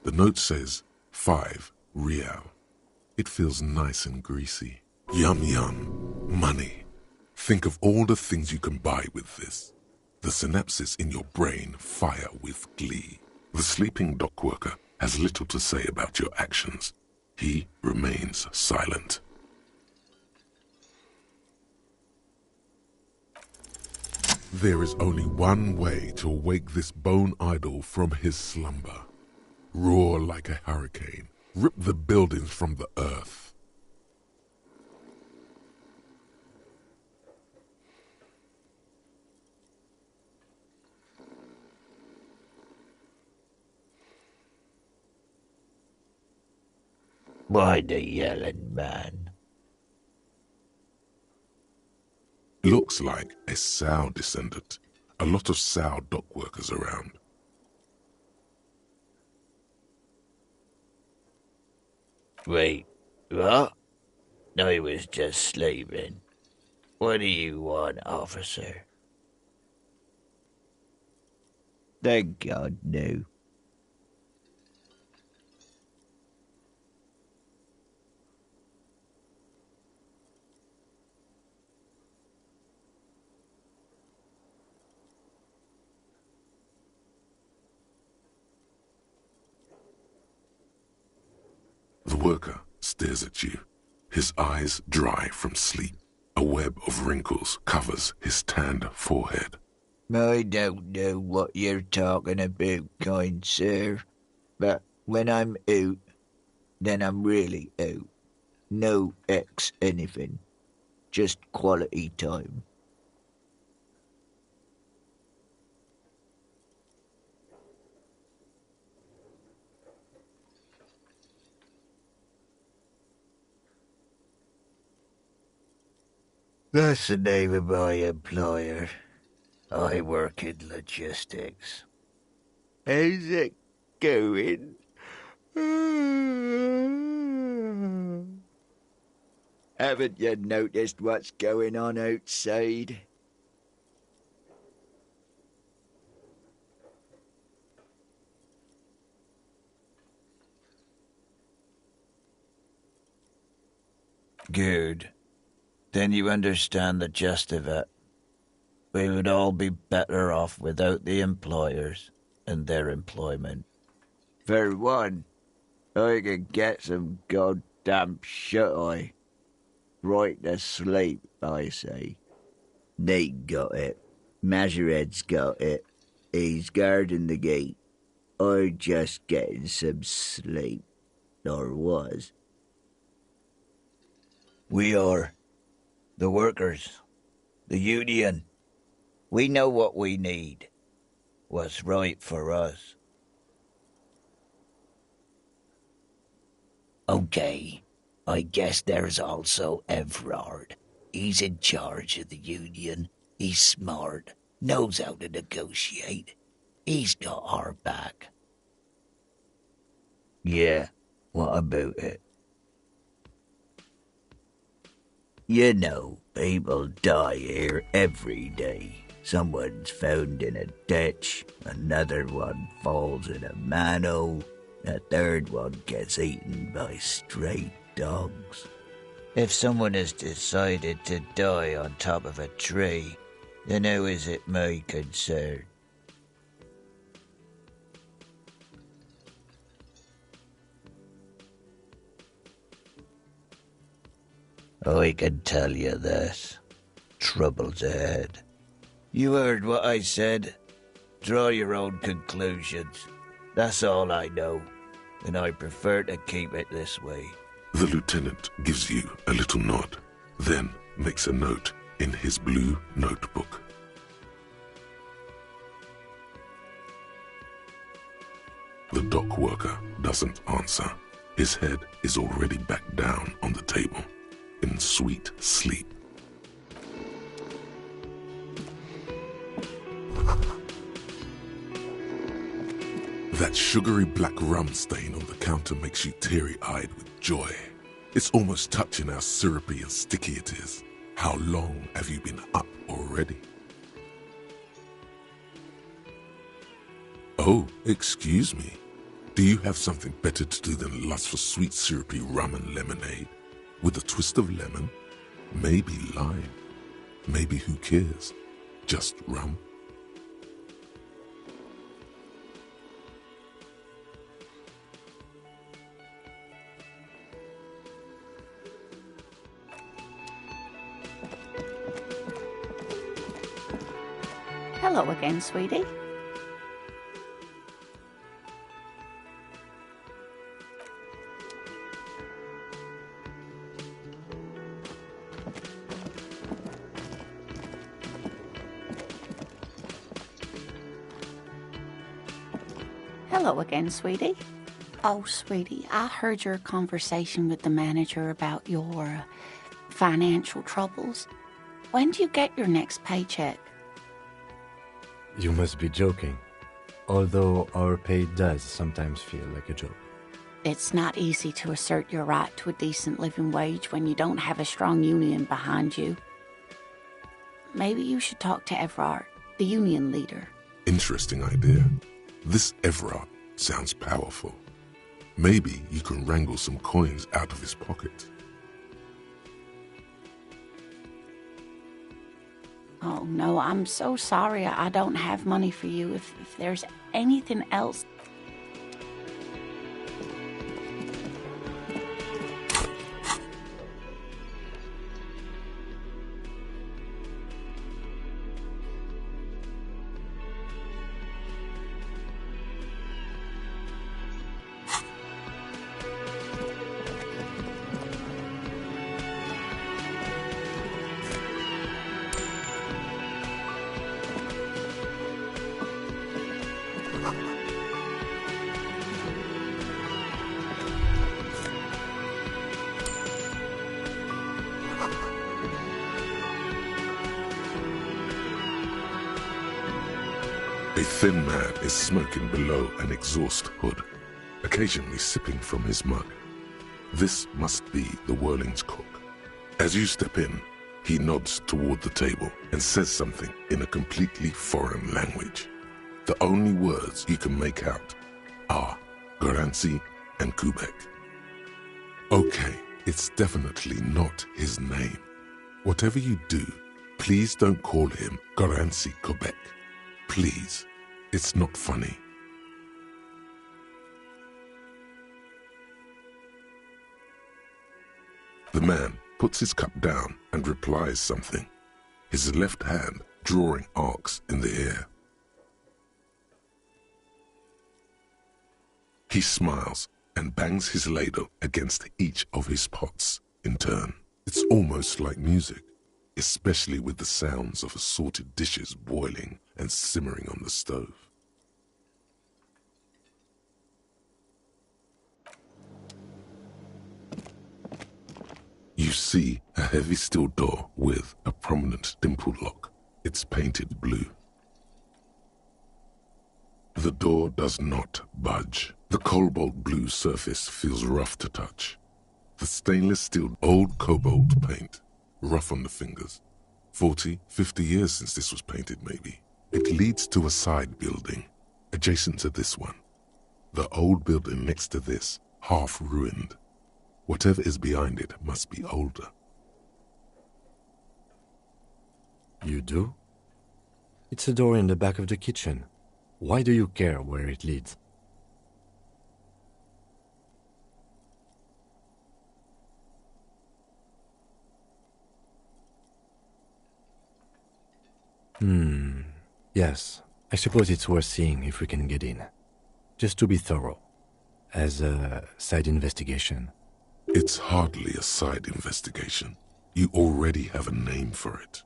The note says, 5 Real. It feels nice and greasy. Yum yum. Money. Think of all the things you can buy with this. The synapses in your brain fire with glee. The sleeping dock worker has little to say about your actions. He remains silent. There is only one way to wake this bone idol from his slumber. Roar like a hurricane. Rip the buildings from the earth. Why the yelling, man? Looks like a Sao descendant. A lot of Sao dock workers around. Wait, what? I was just sleeping. What do you want, officer? Thank God, no. The worker stares at you, his eyes dry from sleep. A web of wrinkles covers his tanned forehead. I don't know what you're talking about, kind sir, but when I'm out, then I'm really out. No X anything. Just quality time. That's the name of my employer. I work in logistics. How's it going? Haven't you noticed what's going on outside? Good. Then you understand the gist of it. We would all be better off without the employers and their employment. For one, I can get some goddamn shut-eye. Right to sleep, I say. Nate got it. Majoret's got it. He's guarding the gate. I'm just getting some sleep. Or was. We are. The workers. The union. We know what we need. What's right for us. Okay. I guess there's also Everard. He's in charge of the union. He's smart. Knows how to negotiate. He's got our back. Yeah, what about it? You know, people die here every day. Someone's found in a ditch, another one falls in a manhole, a third one gets eaten by stray dogs. If someone has decided to die on top of a tree, then how is it my concern? I can tell you this. Trouble's ahead. You heard what I said. Draw your own conclusions. That's all I know, and I prefer to keep it this way. The lieutenant gives you a little nod, then makes a note in his blue notebook. The dock worker doesn't answer. His head is already back down on the table, in sweet sleep. That sugary black rum stain on the counter makes you teary-eyed with joy. It's almost touching how syrupy and sticky it is. How long have you been up already? Oh, excuse me. Do you have something better to do than lust for sweet syrupy rum and lemonade? With a twist of lemon? Maybe lime. Maybe who cares? Just rum. Hello again, sweetie. Hello again, sweetie. Oh, sweetie, I heard your conversation with the manager about your financial troubles. When do you get your next paycheck? You must be joking. Although our pay does sometimes feel like a joke. It's not easy to assert your right to a decent living wage when you don't have a strong union behind you. Maybe you should talk to Everard, the union leader. Interesting idea. This Everard sounds powerful. Maybe you can wrangle some coins out of his pocket. Oh, no, I'm so sorry I don't have money for you. If there's anything else... A thin man is smoking below an exhaust hood, occasionally sipping from his mug. This must be the Whirling's cook. As you step in, he nods toward the table and says something in a completely foreign language. The only words you can make out are Garancy and Quebec. Okay, it's definitely not his name. Whatever you do, please don't call him Garancy Quebec. Please, it's not funny. The man puts his cup down and replies something, his left hand drawing arcs in the air. He smiles and bangs his ladle against each of his pots in turn. It's almost like music, especially with the sounds of assorted dishes boiling and simmering on the stove. You see a heavy steel door with a prominent dimple lock. It's painted blue. The door does not budge. The cobalt blue surface feels rough to touch. The stainless steel old cobalt paint, rough on the fingers. 40, 50 years since this was painted, maybe. It leads to a side building, adjacent to this one. The old building next to this, half ruined. Whatever is behind it must be older. You do? It's a door in the back of the kitchen. Why do you care where it leads? Yes, I suppose it's worth seeing if we can get in. Just to be thorough. As a side investigation. It's hardly a side investigation. You already have a name for it.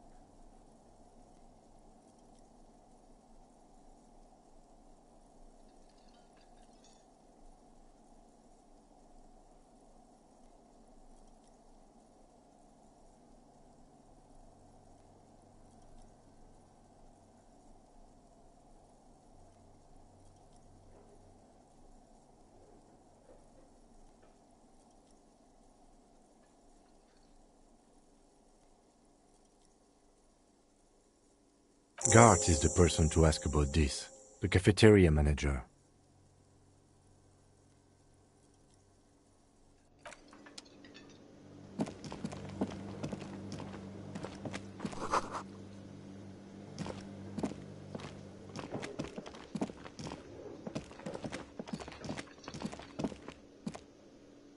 Gart is the person to ask about this. The cafeteria manager.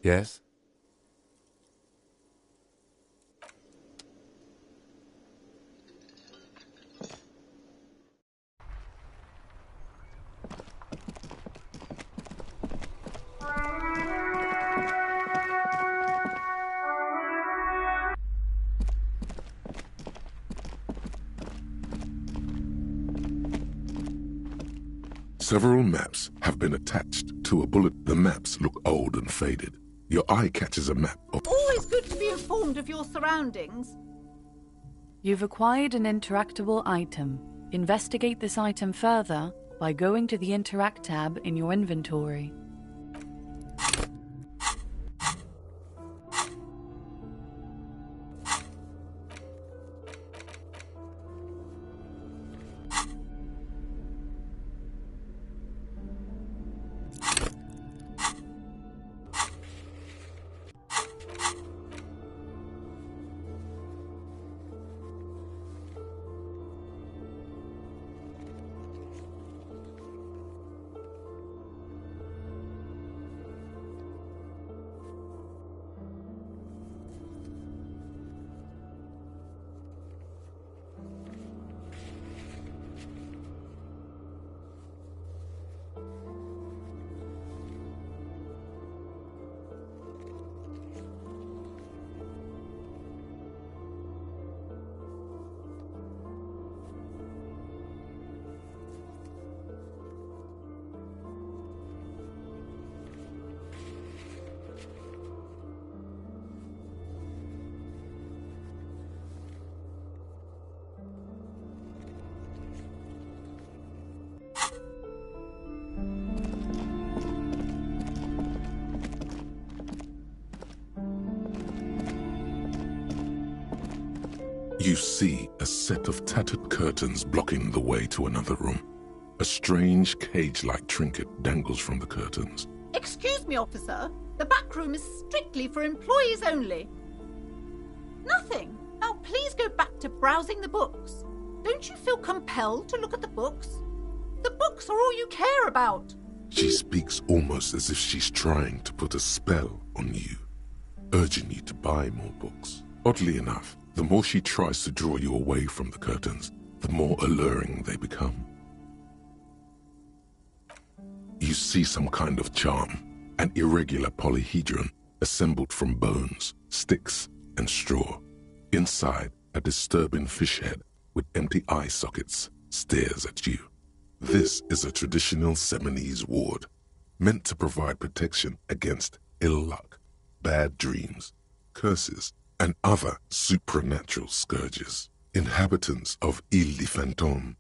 Yes? Several maps have been attached to a bullet. The maps look old and faded. Your eye catches a map of... Always good to be informed of your surroundings. You've acquired an interactable item. Investigate this item further by going to the Interact tab in your inventory. You see a set of tattered curtains blocking the way to another room. A strange cage-like trinket dangles from the curtains. Excuse me, officer. The back room is strictly for employees only. Nothing. Now please go back to browsing the books. Don't you feel compelled to look at the books? The books are all you care about. She speaks almost as if she's trying to put a spell on you, urging you to buy more books. Oddly enough, the more she tries to draw you away from the curtains, the more alluring they become. You see some kind of charm, an irregular polyhedron assembled from bones, sticks, and straw. Inside, a disturbing fish head with empty eye sockets stares at you. This is a traditional Seminese ward, meant to provide protection against ill luck, bad dreams, curses, and other supernatural scourges. Inhabitants of Ile de Fantôme,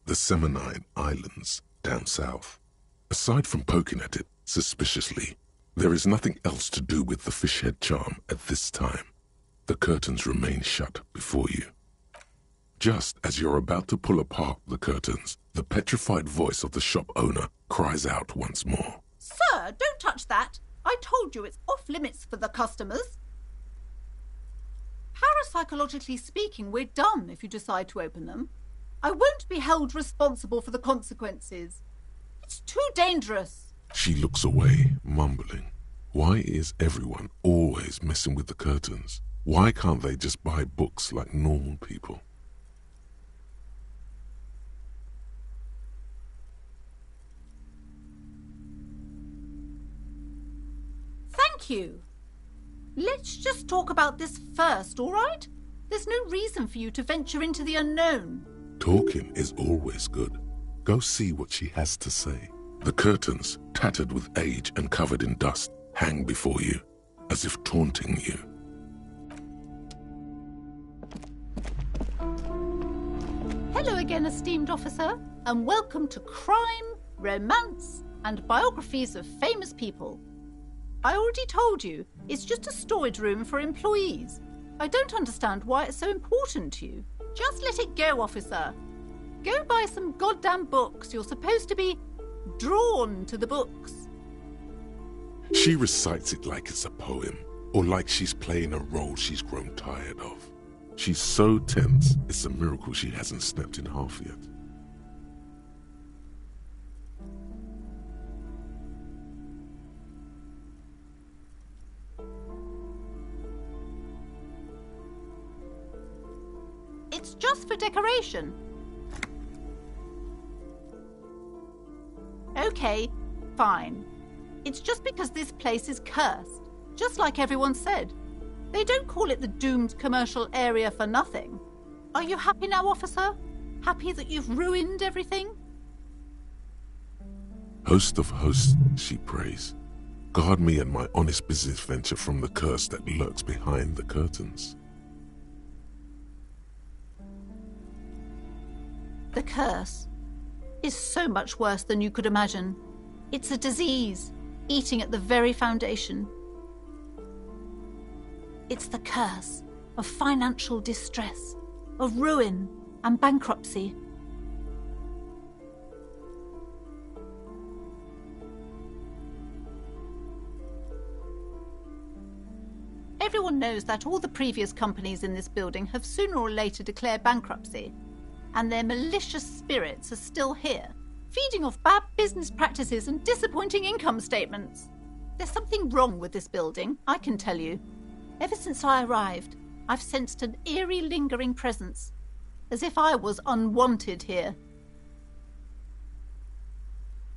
the Seminine Islands down south. Aside from poking at it suspiciously, there is nothing else to do with the fish head charm at this time. The curtains remain shut before you. Just as you're about to pull apart the curtains, the petrified voice of the shop owner cries out once more. Sir, don't touch that. I told you it's off limits for the customers. Parapsychologically speaking, we're done if you decide to open them. I won't be held responsible for the consequences. It's too dangerous. She looks away, mumbling. Why is everyone always messing with the curtains? Why can't they just buy books like normal people? Thank you. Let's just talk about this first, all right? There's no reason for you to venture into the unknown. Talking is always good. Go see what she has to say. The curtains, tattered with age and covered in dust, hang before you, as if taunting you. Hello again, esteemed officer, and welcome to Crime, Romance, and Biographies of Famous People. I already told you, it's just a storage room for employees. I don't understand why it's so important to you. Just let it go, officer. Go buy some goddamn books. You're supposed to be drawn to the books. She recites it like it's a poem, or like she's playing a role she's grown tired of. She's so tense, it's a miracle she hasn't stepped in half yet. It's just for decoration. Okay, fine. It's just because this place is cursed, just like everyone said. They don't call it the doomed commercial area for nothing. Are you happy now, officer? Happy that you've ruined everything? Host of hosts, she prays. Guard me and my honest business venture from the curse that lurks behind the curtains. The curse is so much worse than you could imagine. It's a disease, eating at the very foundation. It's the curse of financial distress, of ruin and bankruptcy. Everyone knows that all the previous companies in this building have sooner or later declared bankruptcy, and their malicious spirits are still here, feeding off bad business practices and disappointing income statements. There's something wrong with this building, I can tell you. Ever since I arrived, I've sensed an eerie, lingering presence, as if I was unwanted here.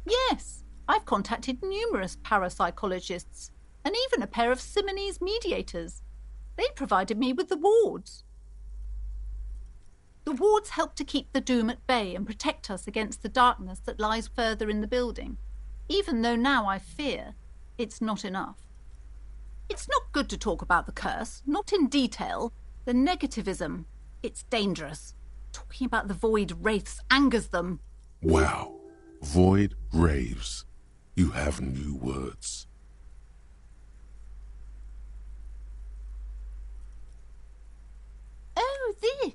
Yes, I've contacted numerous parapsychologists, and even a pair of Simonese mediators. They provided me with the wards. The wards help to keep the doom at bay and protect us against the darkness that lies further in the building, even though now I fear it's not enough. It's not good to talk about the curse, not in detail. The negativism, it's dangerous. Talking about the void wraiths angers them. Wow, void raves. You have new words. Oh, this?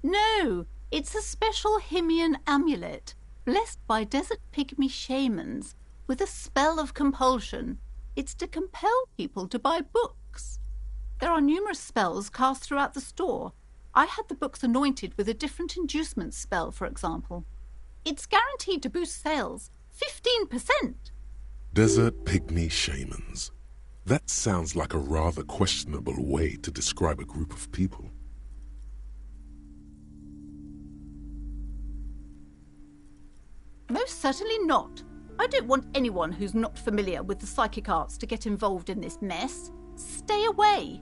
No, it's a special Himian amulet, blessed by desert pygmy shamans, with a spell of compulsion. It's to compel people to buy books. There are numerous spells cast throughout the store. I had the books anointed with a different inducement spell, for example. It's guaranteed to boost sales 15%. Desert pygmy shamans. That sounds like a rather questionable way to describe a group of people. Most certainly not. I don't want anyone who's not familiar with the psychic arts to get involved in this mess. Stay away.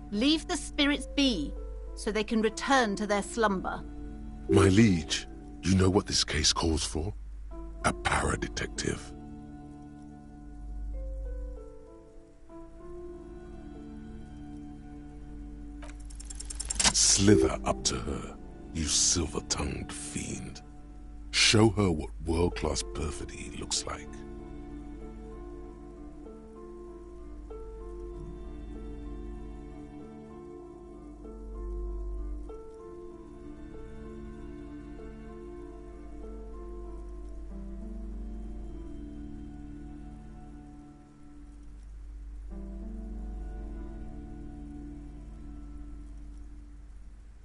Leave the spirits be, so they can return to their slumber. My liege, you know what this case calls for? A para-detective. Slither up to her, you silver-tongued fiend. Show her what world-class perfidy looks like.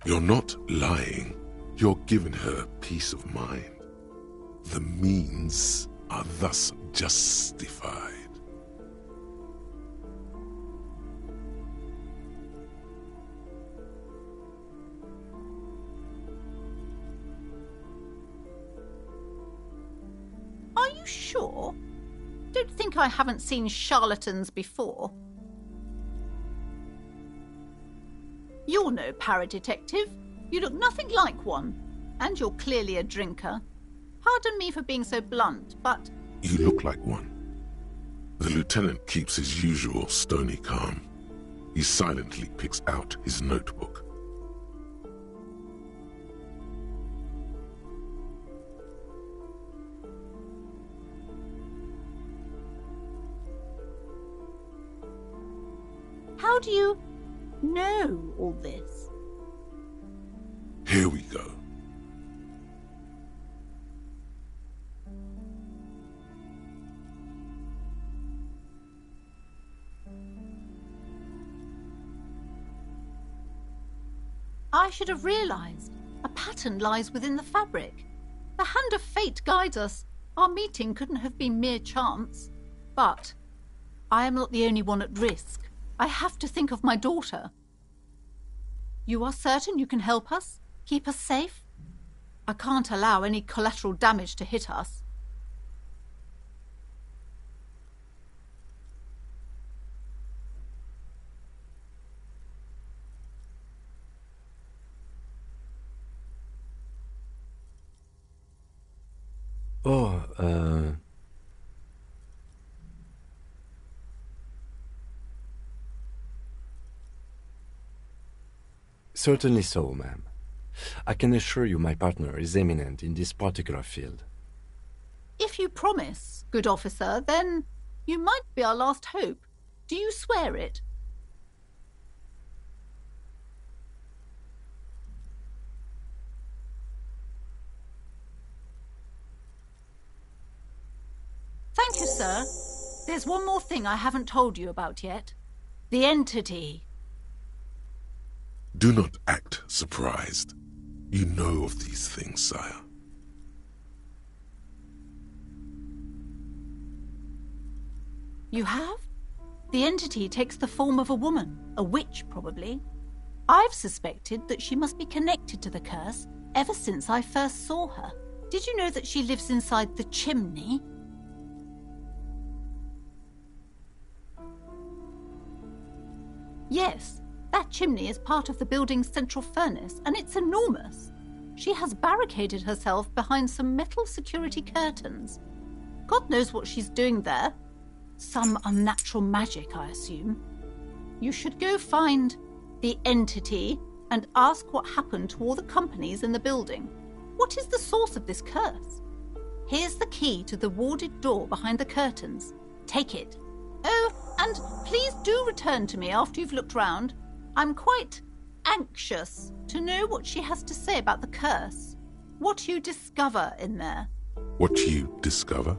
You're not lying. You're giving her peace of mind. The means are thus justified. Are you sure? Don't think I haven't seen charlatans before. You're no paradetective. You look nothing like one. And you're clearly a drinker. Pardon me for being so blunt, but... You look like one. The lieutenant keeps his usual stony calm. He silently picks out his notebook. How do you know all this? Here we go. I should have realized. A pattern lies within the fabric. The hand of fate guides us. Our meeting couldn't have been mere chance. But I am not the only one at risk. I have to think of my daughter. You are certain you can help us? Keep us safe? I can't allow any collateral damage to hit us. Certainly so, ma'am. I can assure you my partner is eminent in this particular field. If you promise, good officer, then you might be our last hope. Do you swear it? Thank you, sir. There's one more thing I haven't told you about yet. The entity. Do not act surprised. You know of these things, sire. You have? The entity takes the form of a woman, a witch probably. I've suspected that she must be connected to the curse ever since I first saw her. Did you know that she lives inside the chimney? Yes, that chimney is part of the building's central furnace, and it's enormous. She has barricaded herself behind some metal security curtains. God knows what she's doing there. Some unnatural magic, I assume. You should go find the entity and ask what happened to all the companies in the building. What is the source of this curse? Here's the key to the warded door behind the curtains. Take it. Oh, and please do return to me after you've looked round. I'm quite anxious to know what she has to say about the curse. What you discover in there. What you discover?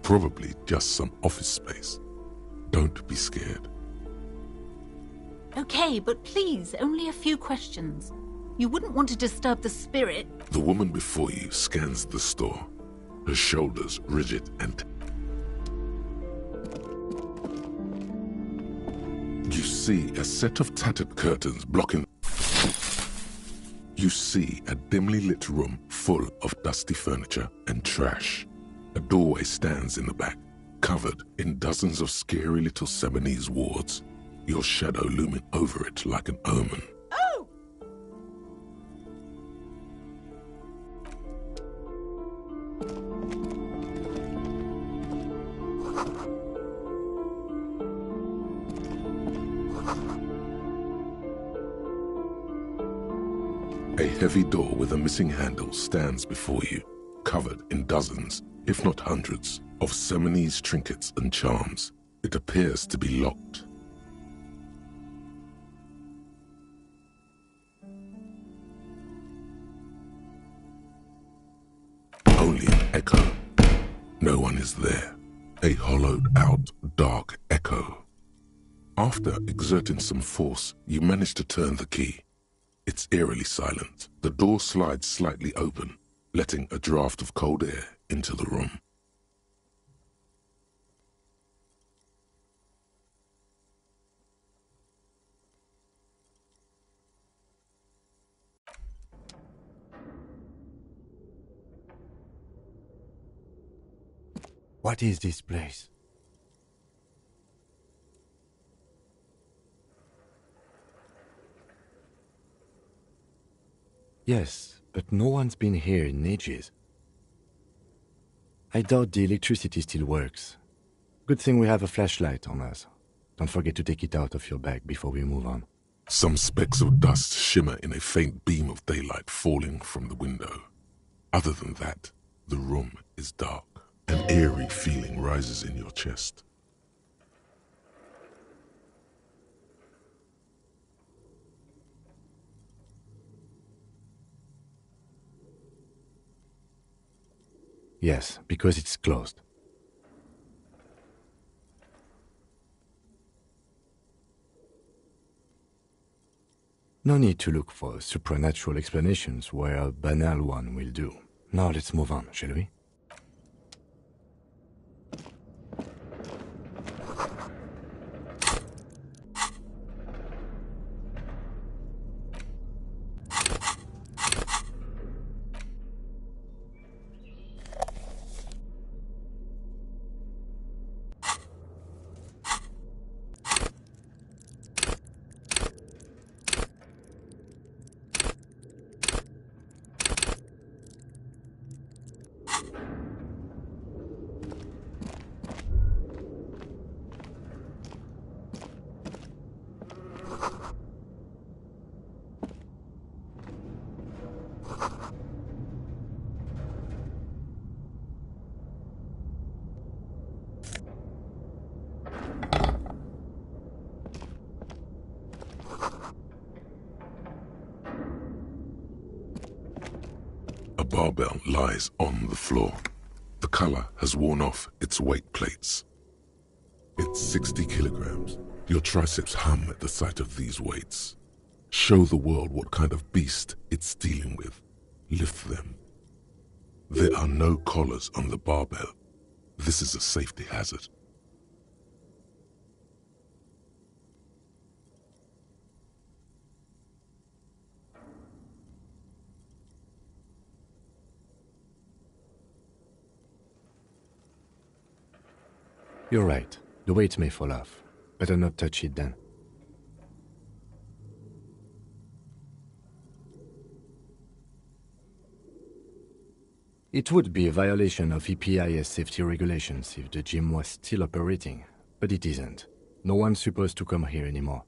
Probably just some office space. Don't be scared. Okay, but please, only a few questions. You wouldn't want to disturb the spirit. The woman before you scans the store, her shoulders rigid and... You see a set of tattered curtains blocking... You see a dimly lit room full of dusty furniture and trash. A doorway stands in the back, covered in dozens of scary little Seminese wards, your shadow looming over it like an omen. Oh! A heavy door with a missing handle stands before you, covered in dozens, if not hundreds, of Seminese trinkets and charms. It appears to be locked. Only an echo. No one is there. A hollowed-out, dark echo. After exerting some force, you manage to turn the key. It's eerily silent. The door slides slightly open, letting a draft of cold air into the room. What is this place? Yes, but no one's been here in ages. I doubt the electricity still works. Good thing we have a flashlight on us. Don't forget to take it out of your bag before we move on. Some specks of dust shimmer in a faint beam of daylight falling from the window. Other than that, the room is dark. An eerie feeling rises in your chest. Yes, because it's closed. No need to look for supernatural explanations where a banal one will do. Now let's move on, shall we? A barbell lies on the floor. The color has worn off its weight plates. It's 60 kilograms. Your triceps hum at the sight of these weights. Show the world what kind of beast it's dealing with. Lift them. There are no collars on the barbell. This is a safety hazard. You're right. The weight may fall off. Better not touch it then. It would be a violation of EPIS safety regulations if the gym was still operating, but it isn't. No one's supposed to come here anymore.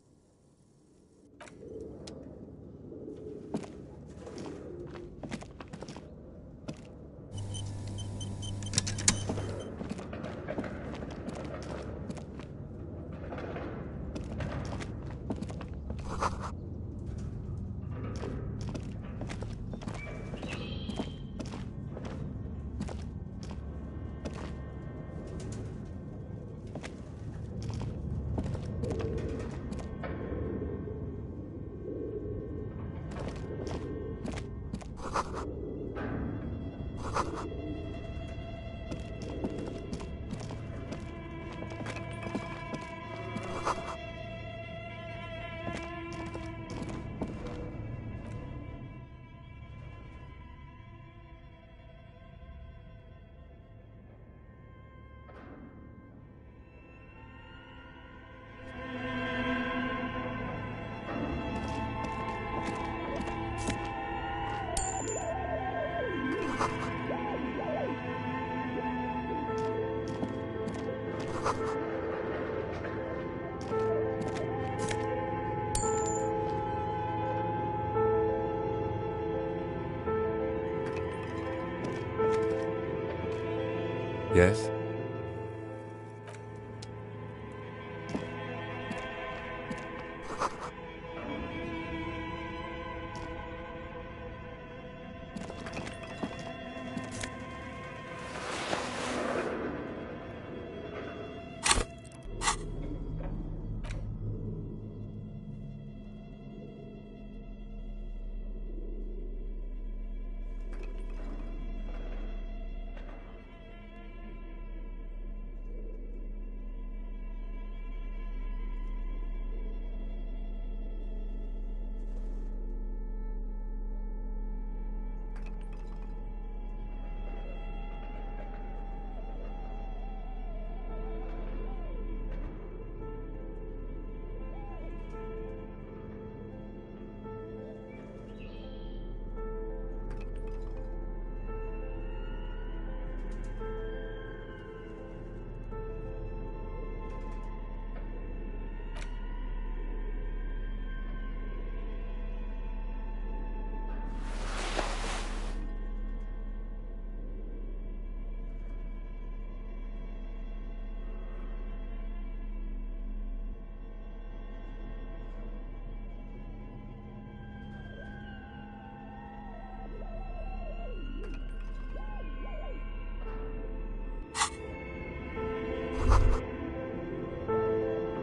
Yes?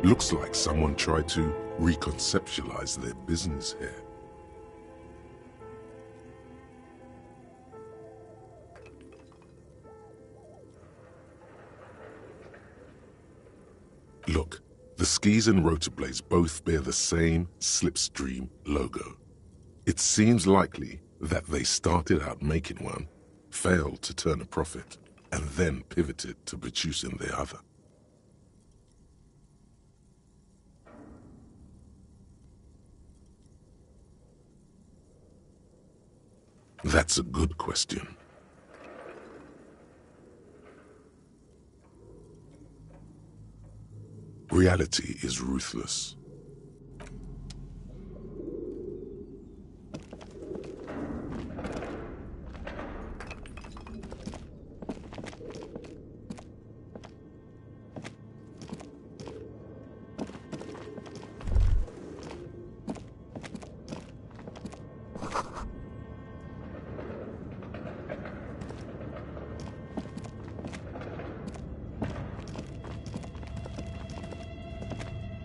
Looks like someone tried to reconceptualize their business here. Look, the skis and rotor blades both bear the same Slipstream logo. It seems likely that they started out making one, failed to turn a profit, and then pivoted to producing the other. That's a good question. Reality is ruthless.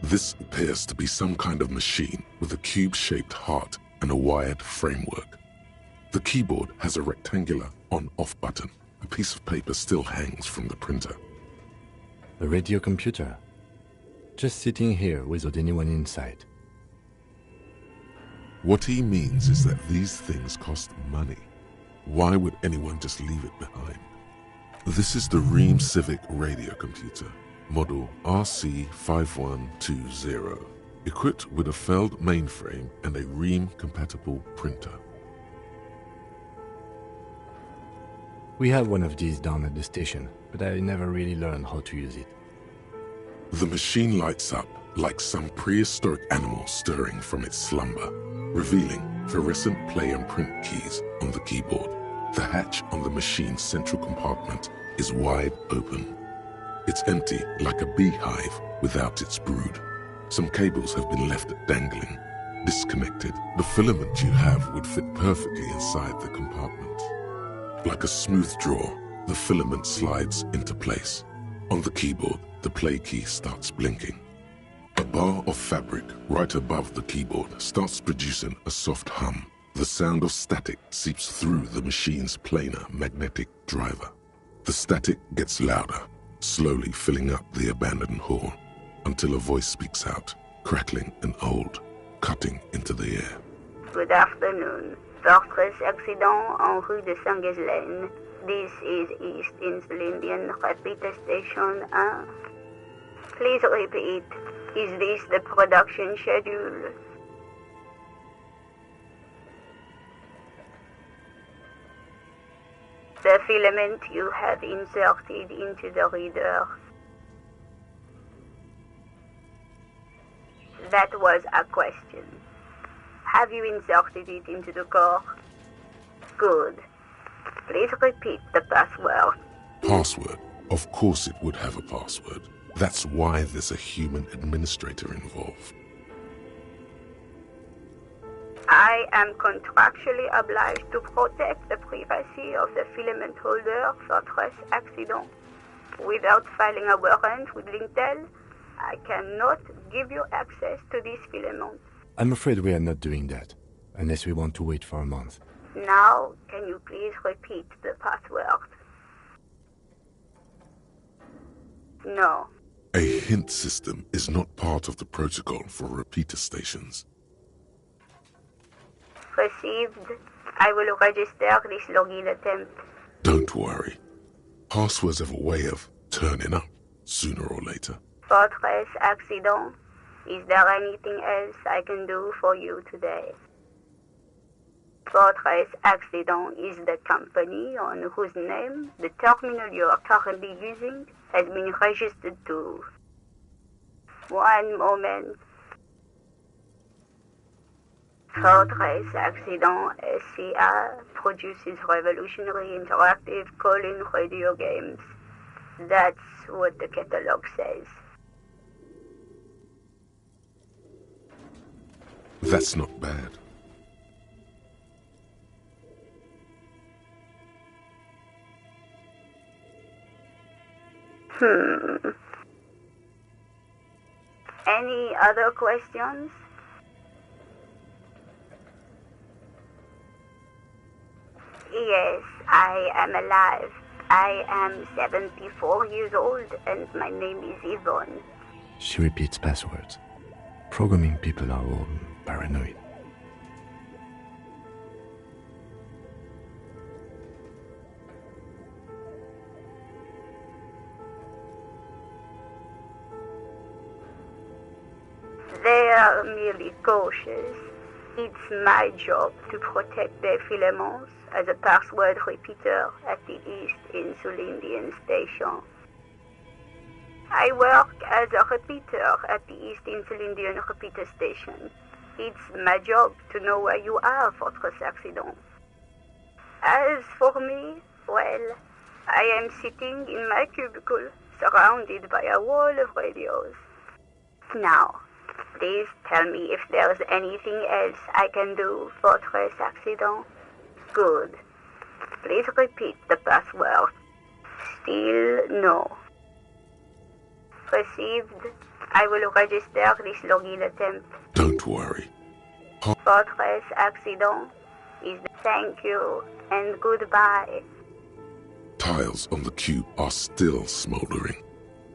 This appears to be some kind of machine with a cube-shaped heart and a wired framework. The keyboard has a rectangular on-off button. A piece of paper still hangs from the printer. A radio computer. Just sitting here without anyone inside. What he means is that these things cost money. Why would anyone just leave it behind? This is the Ream Civic radio computer, model RC5120, equipped with a Feld mainframe and a Ream-compatible printer. We have one of these down at the station, but I never really learned how to use it. The machine lights up like some prehistoric animal stirring from its slumber, revealing fluorescent play and print keys on the keyboard. The hatch on the machine's central compartment is wide open. It's empty like a beehive without its brood. Some cables have been left dangling. Disconnected, the filament you have would fit perfectly inside the compartment. Like a smooth draw, the filament slides into place. On the keyboard, the play key starts blinking. A bar of fabric right above the keyboard starts producing a soft hum. The sound of static seeps through the machine's planar magnetic driver. The static gets louder, slowly filling up the abandoned hall, until a voice speaks out, crackling and old, cutting into the air. Good afternoon. Fortress accident en rue de Saint-Ghislaine. This is East Indian Repeater Station 1. Please repeat. Is this the production schedule? The filament you have inserted into the reader. That was a question. Have you inserted it into the core? Good. Please repeat the password. Password? Of course it would have a password. That's why there's a human administrator involved. I am contractually obliged to protect the privacy of the filament holder Fortress accident. Without filing a warrant with Lintel, I cannot give you access to this filament. I'm afraid we are not doing that, unless we want to wait for a month. Now, can you please repeat the password? No. A hint system is not part of the protocol for repeater stations. Received. I will register this login attempt. Don't worry. Passwords have a way of turning up sooner or later. Fortress accident. Is there anything else I can do for you today? Fortress accident is the company on whose name the terminal you are currently using has been registered to. One moment. Fortress Accident SCA produces revolutionary interactive call-in radio games. That's what the catalog says. That's not bad. Any other questions? Yes, I am alive. I am 74 years old and my name is Yvonne. She repeats passwords. Programming people are all paranoid. They are merely cautious. It's my job to protect their filaments as a password repeater at the East Insulindian Station. I work as a repeater at the East Insulindian Repeater Station. It's my job to know where you are, Fortress Accident. As for me, well, I am sitting in my cubicle, surrounded by a wall of radios. Now, please tell me if there's anything else I can do, Fortress Accident. Good. Please repeat the password. Still no. Received. I will register this login attempt. Don't worry. Fortress Accident is thank you and goodbye. Tiles on the cube are still smoldering,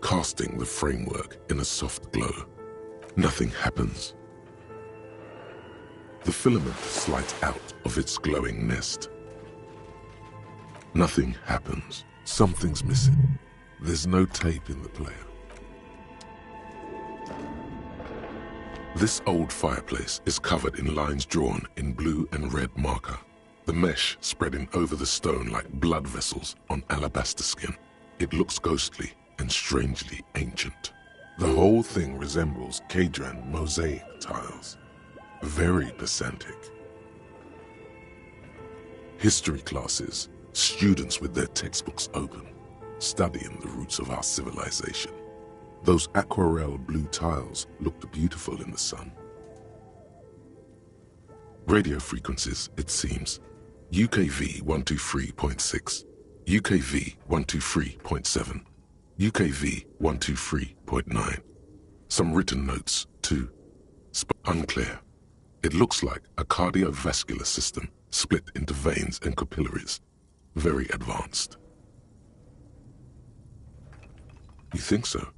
casting the framework in a soft glow. Nothing happens. The filament slides out of its glowing nest. Nothing happens. Something's missing. There's no tape in the player. This old fireplace is covered in lines drawn in blue and red marker, the mesh spreading over the stone like blood vessels on alabaster skin. It looks ghostly and strangely ancient. The whole thing resembles Kadran mosaic tiles. Very pedantic. History classes, students with their textbooks open, studying the roots of our civilization. Those aquarelle blue tiles looked beautiful in the sun. Radio frequencies, it seems. UKV 123.6, UKV 123.7, UKV 123.9. Some written notes, too. Unclear. It looks like a cardiovascular system split into veins and capillaries. Very advanced. You think so?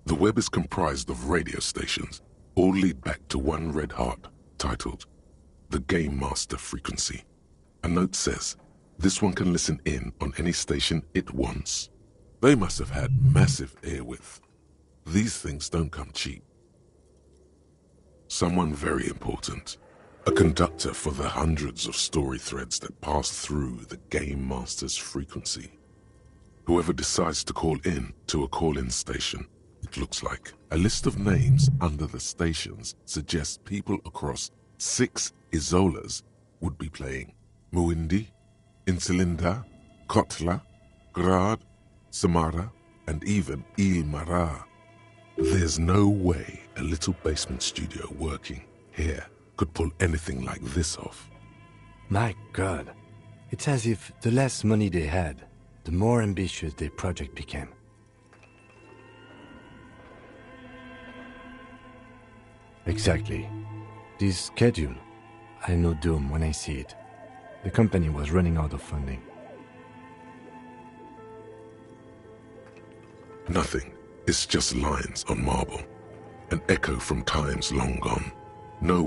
The web is comprised of radio stations, all lead back to one red heart, titled the Game Master Frequency. A note says, this one can listen in on any station it wants. They must have had massive airwidth. These things don't come cheap. Someone very important. A conductor for the hundreds of story threads that pass through the Game Master's frequency. Whoever decides to call in to a call-in station, it looks like. A list of names under the stations suggests people across 6 Isolas would be playing. Muindi, Insulinda, Kotla, Grad, Samara, and even Ilmara. There's no way a little basement studio working here could pull anything like this off. My God, it's as if the less money they had, the more ambitious their project became. Exactly. This schedule, I know doom when I see it. The company was running out of funding. Nothing. It's just lines on marble. An echo from times long gone. No.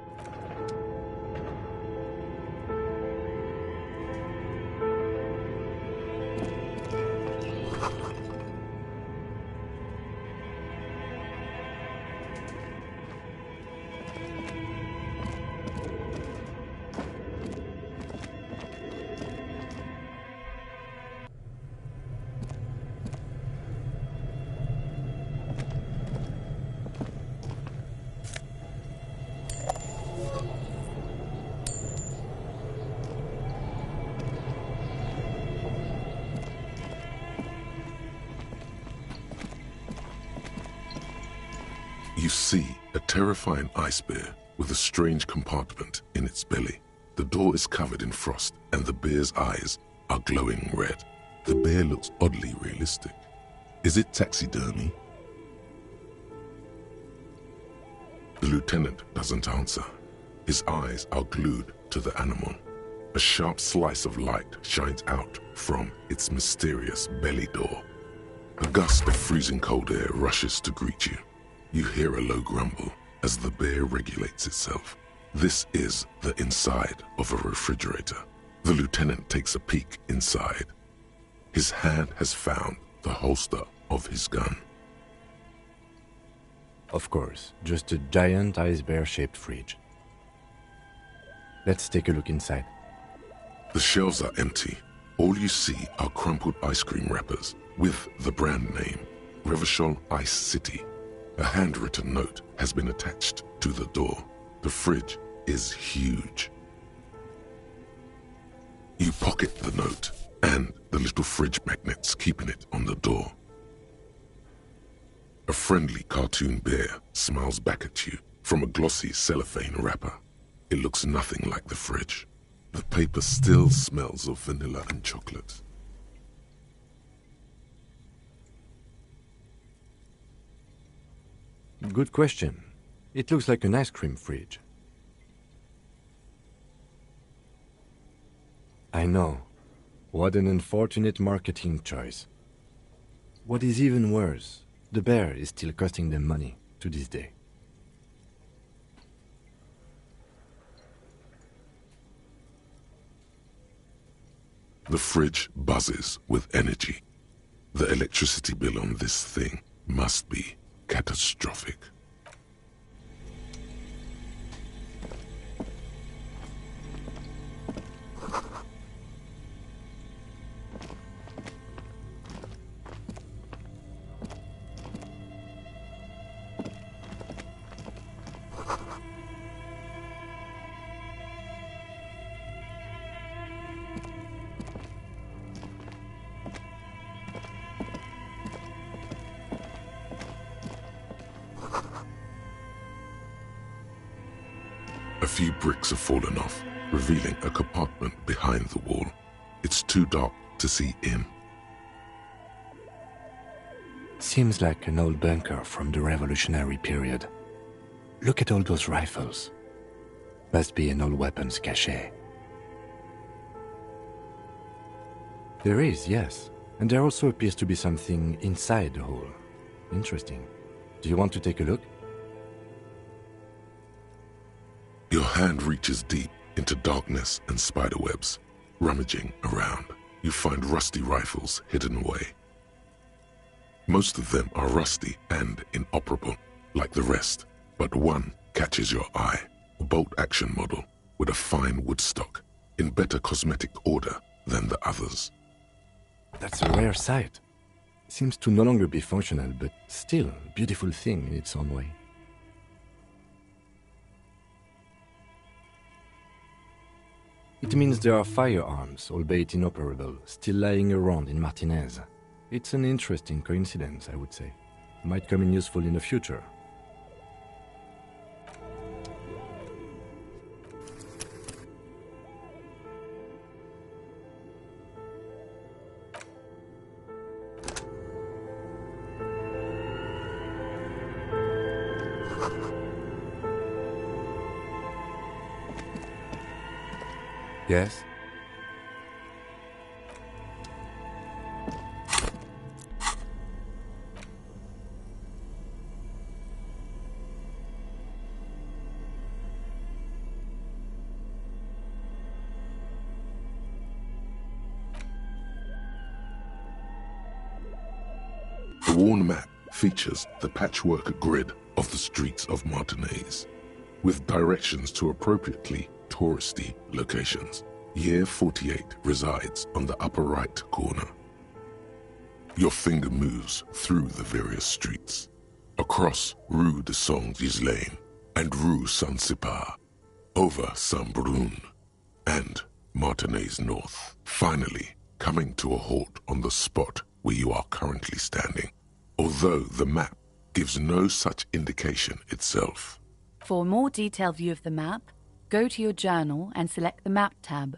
You see a terrifying ice bear with a strange compartment in its belly. The door is covered in frost and the bear's eyes are glowing red. The bear looks oddly realistic. Is it taxidermy? The lieutenant doesn't answer. His eyes are glued to the animal. A sharp slice of light shines out from its mysterious belly door. A gust of freezing cold air rushes to greet you. You hear a low grumble as the bear regulates itself. This is the inside of a refrigerator. The lieutenant takes a peek inside. His hand has found the holster of his gun. Of course, just a giant ice bear-shaped fridge. Let's take a look inside. The shelves are empty. All you see are crumpled ice cream wrappers with the brand name, Revachol Ice City. A handwritten note has been attached to the door. The fridge is huge. You pocket the note and the little fridge magnets keeping it on the door. A friendly cartoon bear smiles back at you from a glossy cellophane wrapper. It looks nothing like the fridge. The paper still smells of vanilla and chocolate. Good question. It looks like an ice cream fridge. I know. What an unfortunate marketing choice. What is even worse, the bear is still costing them money to this day. The fridge buzzes with energy. The electricity bill on this thing must be catastrophic. A few bricks have fallen off, revealing a compartment behind the wall. It's too dark to see in. Seems like an old bunker from the revolutionary period. Look at all those rifles. Must be an old weapons cache. There is, yes. And there also appears to be something inside the hole. Interesting. Do you want to take a look? Your hand reaches deep into darkness and spiderwebs. Rummaging around, you find rusty rifles hidden away. Most of them are rusty and inoperable, like the rest, but one catches your eye, a bolt-action model with a fine wood stock, in better cosmetic order than the others. That's a rare sight. Seems to no longer be functional, but still a beautiful thing in its own way. It means there are firearms, albeit inoperable, still lying around in Martinez. It's an interesting coincidence, I would say. Might come in useful in the future. Yes? The worn map features the patchwork grid of the streets of Martinez, with directions to appropriately touristy locations. Year 48 resides on the upper right corner. Your finger moves through the various streets, across Rue de Saint-Ghislain and Rue Saint-Sipar, over Saint-Brun and Martinez North, finally coming to a halt on the spot where you are currently standing, although the map gives no such indication itself. For a more detailed view of the map, go to your journal and select the Map tab.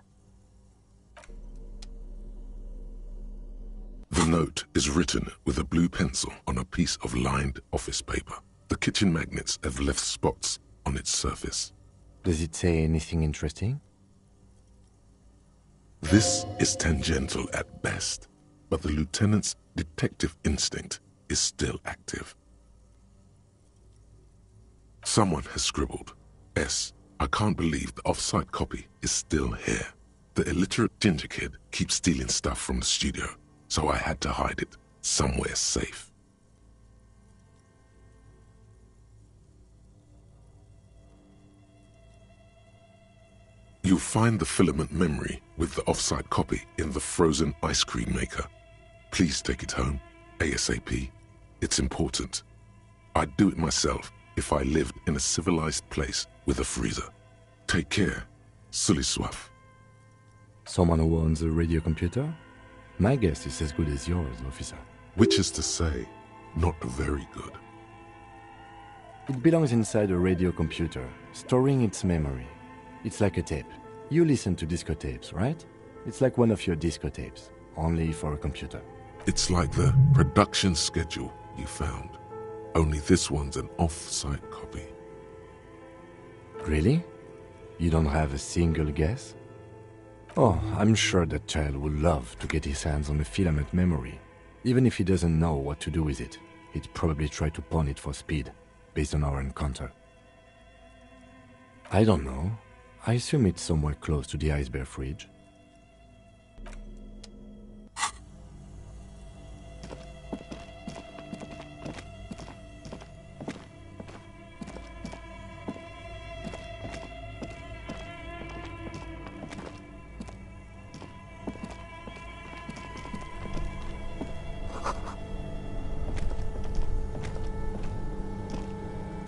The note is written with a blue pencil on a piece of lined office paper. The kitchen magnets have left spots on its surface. Does it say anything interesting? This is tangential at best, but the lieutenant's detective instinct is still active. Someone has scribbled, S. I can't believe the off-site copy is still here. The illiterate ginger kid keeps stealing stuff from the studio, so I had to hide it somewhere safe. You'll find the filament memory with the off-site copy in the frozen ice cream maker. Please take it home, ASAP. It's important. I'd do it myself if I lived in a civilized place with a freezer. Take care, Suliswaf. Someone who owns a radio computer? My guess is as good as yours, officer. Which is to say, not very good. It belongs inside a radio computer, storing its memory. It's like a tape. You listen to disco tapes, right? It's like one of your disco tapes, only for a computer. It's like the production schedule you found. Only this one's an off-site copy. Really? You don't have a single guess? Oh, I'm sure that child would love to get his hands on a filament memory. Even if he doesn't know what to do with it, he'd probably try to pawn it for speed, based on our encounter. I don't know. I assume it's somewhere close to the Ice Bear fridge.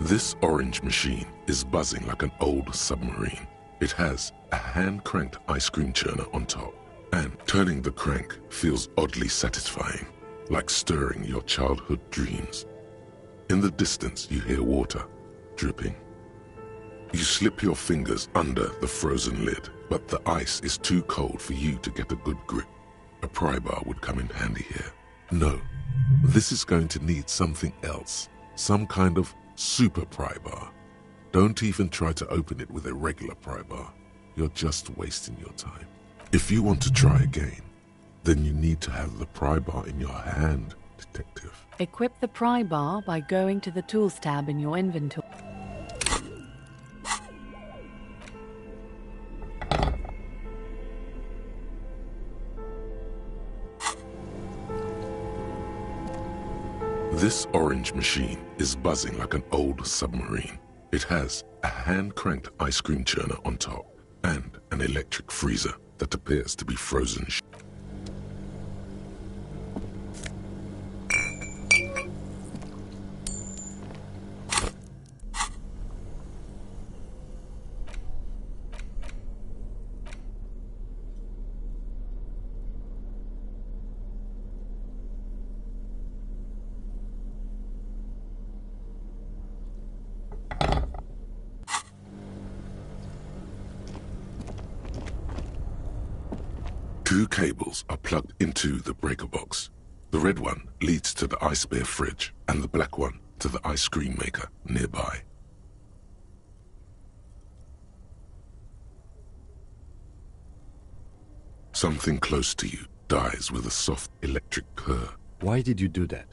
This orange machine is buzzing like an old submarine. It has a hand-cranked ice cream churner on top, and turning the crank feels oddly satisfying, like stirring your childhood dreams. In the distance, you hear water dripping. You slip your fingers under the frozen lid, but the ice is too cold for you to get a good grip. A pry bar would come in handy here. No, this is going to need something else, some kind of super pry bar. Don't even try to open it with a regular pry bar. You're just wasting your time. If you want to try again, then you need to have the pry bar in your hand, detective. Equip the pry bar by going to the Tools tab in your inventory. This orange machine is buzzing like an old submarine. It has a hand-cranked ice cream churner on top and an electric freezer that appears to be frozen. Two cables are plugged into the breaker box. The red one leads to the Ice Bear fridge, and the black one to the ice cream maker nearby. Something close to you dies with a soft electric purr. Why did you do that?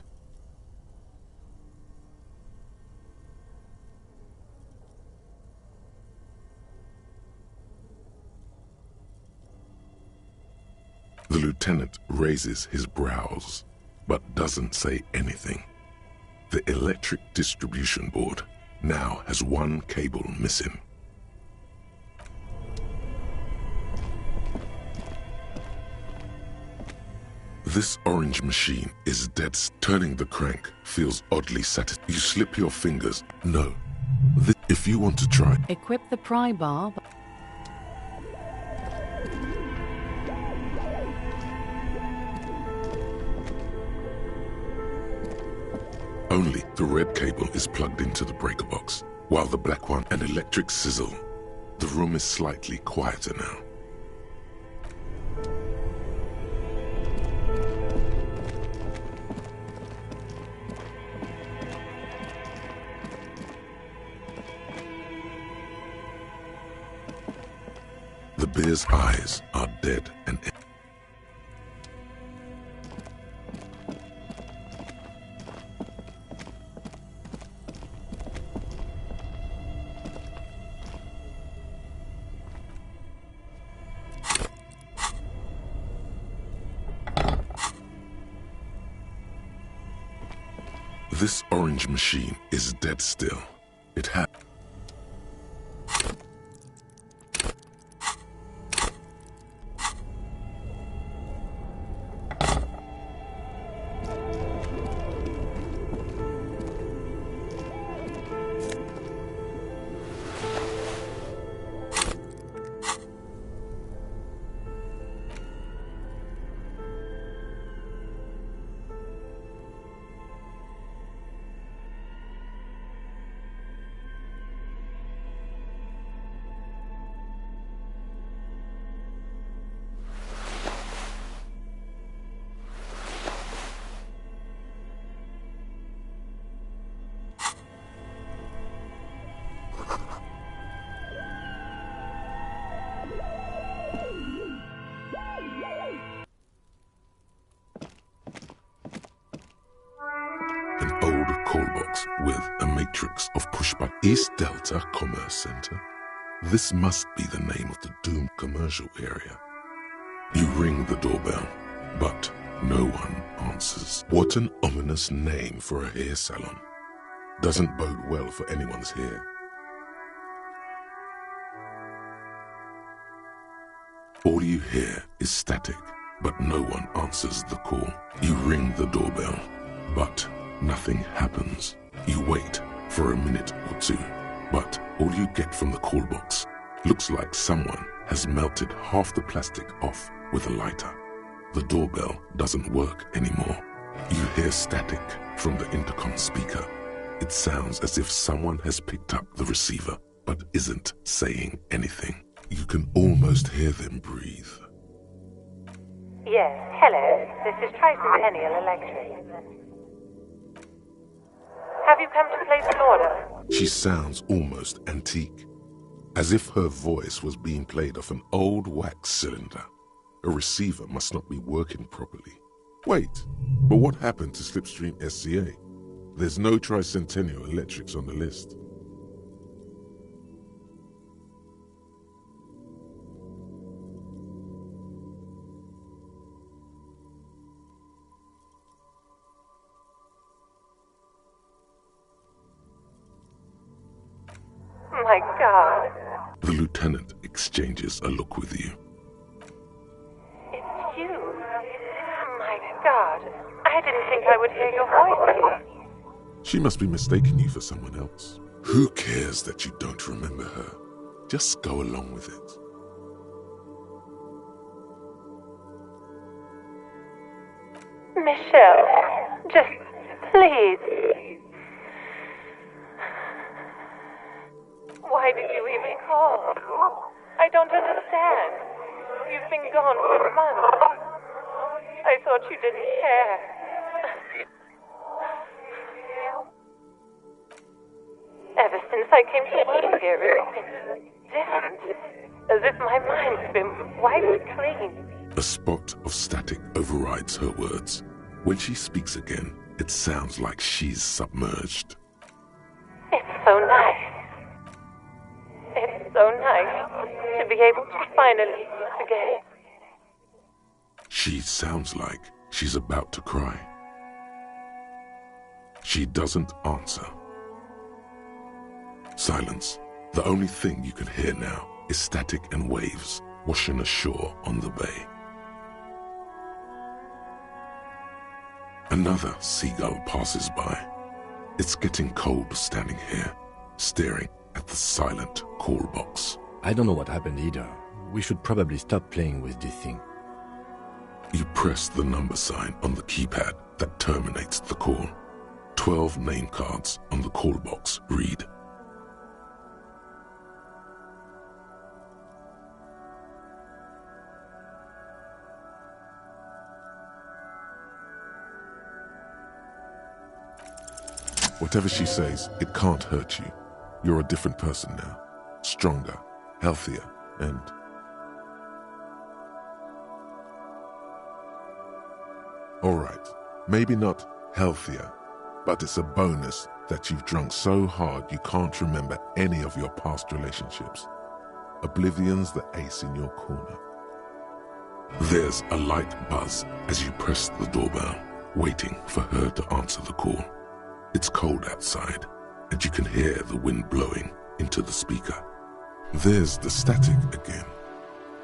The lieutenant raises his brows, but doesn't say anything. The electric distribution board now has one cable missing. This orange machine is dead. Turning the crank feels oddly satisfying. You slip your fingers. No. If you want to try. Equip the pry bar. Only the red cable is plugged into the breaker box, while the black one an electric sizzle. The room is slightly quieter now. The bear's eyes are dead and empty. This orange machine is dead still. It has... An old call box with a matrix of push-button. East Delta Commerce Center. This must be the name of the doomed commercial area. You ring the doorbell, but no one answers. What an ominous name for a hair salon. Doesn't bode well for anyone's hair. All you hear is static, but no one answers the call. You ring the doorbell, but nothing happens. You wait for a minute or two, but all you get from the call box looks like someone has melted half the plastic off with a lighter. The doorbell doesn't work anymore. You hear static from the intercom speaker. It sounds as if someone has picked up the receiver, but isn't saying anything. You can almost hear them breathe. Yes, hello. This is Tricentennial Electric. Have you come to place an order? She sounds almost antique, as if her voice was being played off an old wax cylinder. A receiver must not be working properly. Wait, but what happened to Slipstream SCA? There's no Tricentennial Electrics on the list. My God. The lieutenant exchanges a look with you. It's you. My God. I didn't think I would hear your voice. She must be mistaking you for someone else. Who cares that you don't remember her? Just go along with it. Michelle, just please. Why did you even call? I don't understand. You've been gone for months. I thought you didn't care. Ever since I came to live here, it's been different. As if my mind's been wiped clean. A spot of static overrides her words. When she speaks again, it sounds like she's submerged. It's so nice. It's so nice to be able to finally meet again. She sounds like she's about to cry. She doesn't answer. Silence. The only thing you can hear now is static and waves washing ashore on the bay. Another seagull passes by. It's getting cold standing here, staring at the silent call box. I don't know what happened either. We should probably stop playing with this thing. You press the number sign on the keypad that terminates the call. 12 name cards on the call box read. Whatever she says, it can't hurt you. You're a different person now. Stronger, healthier, and Alright, maybe not healthier, but it's a bonus that you've drunk so hard you can't remember any of your past relationships. Oblivion's the ace in your corner. There's a light buzz as you press the doorbell, waiting for her to answer the call. It's cold outside, and you can hear the wind blowing into the speaker. There's the static again,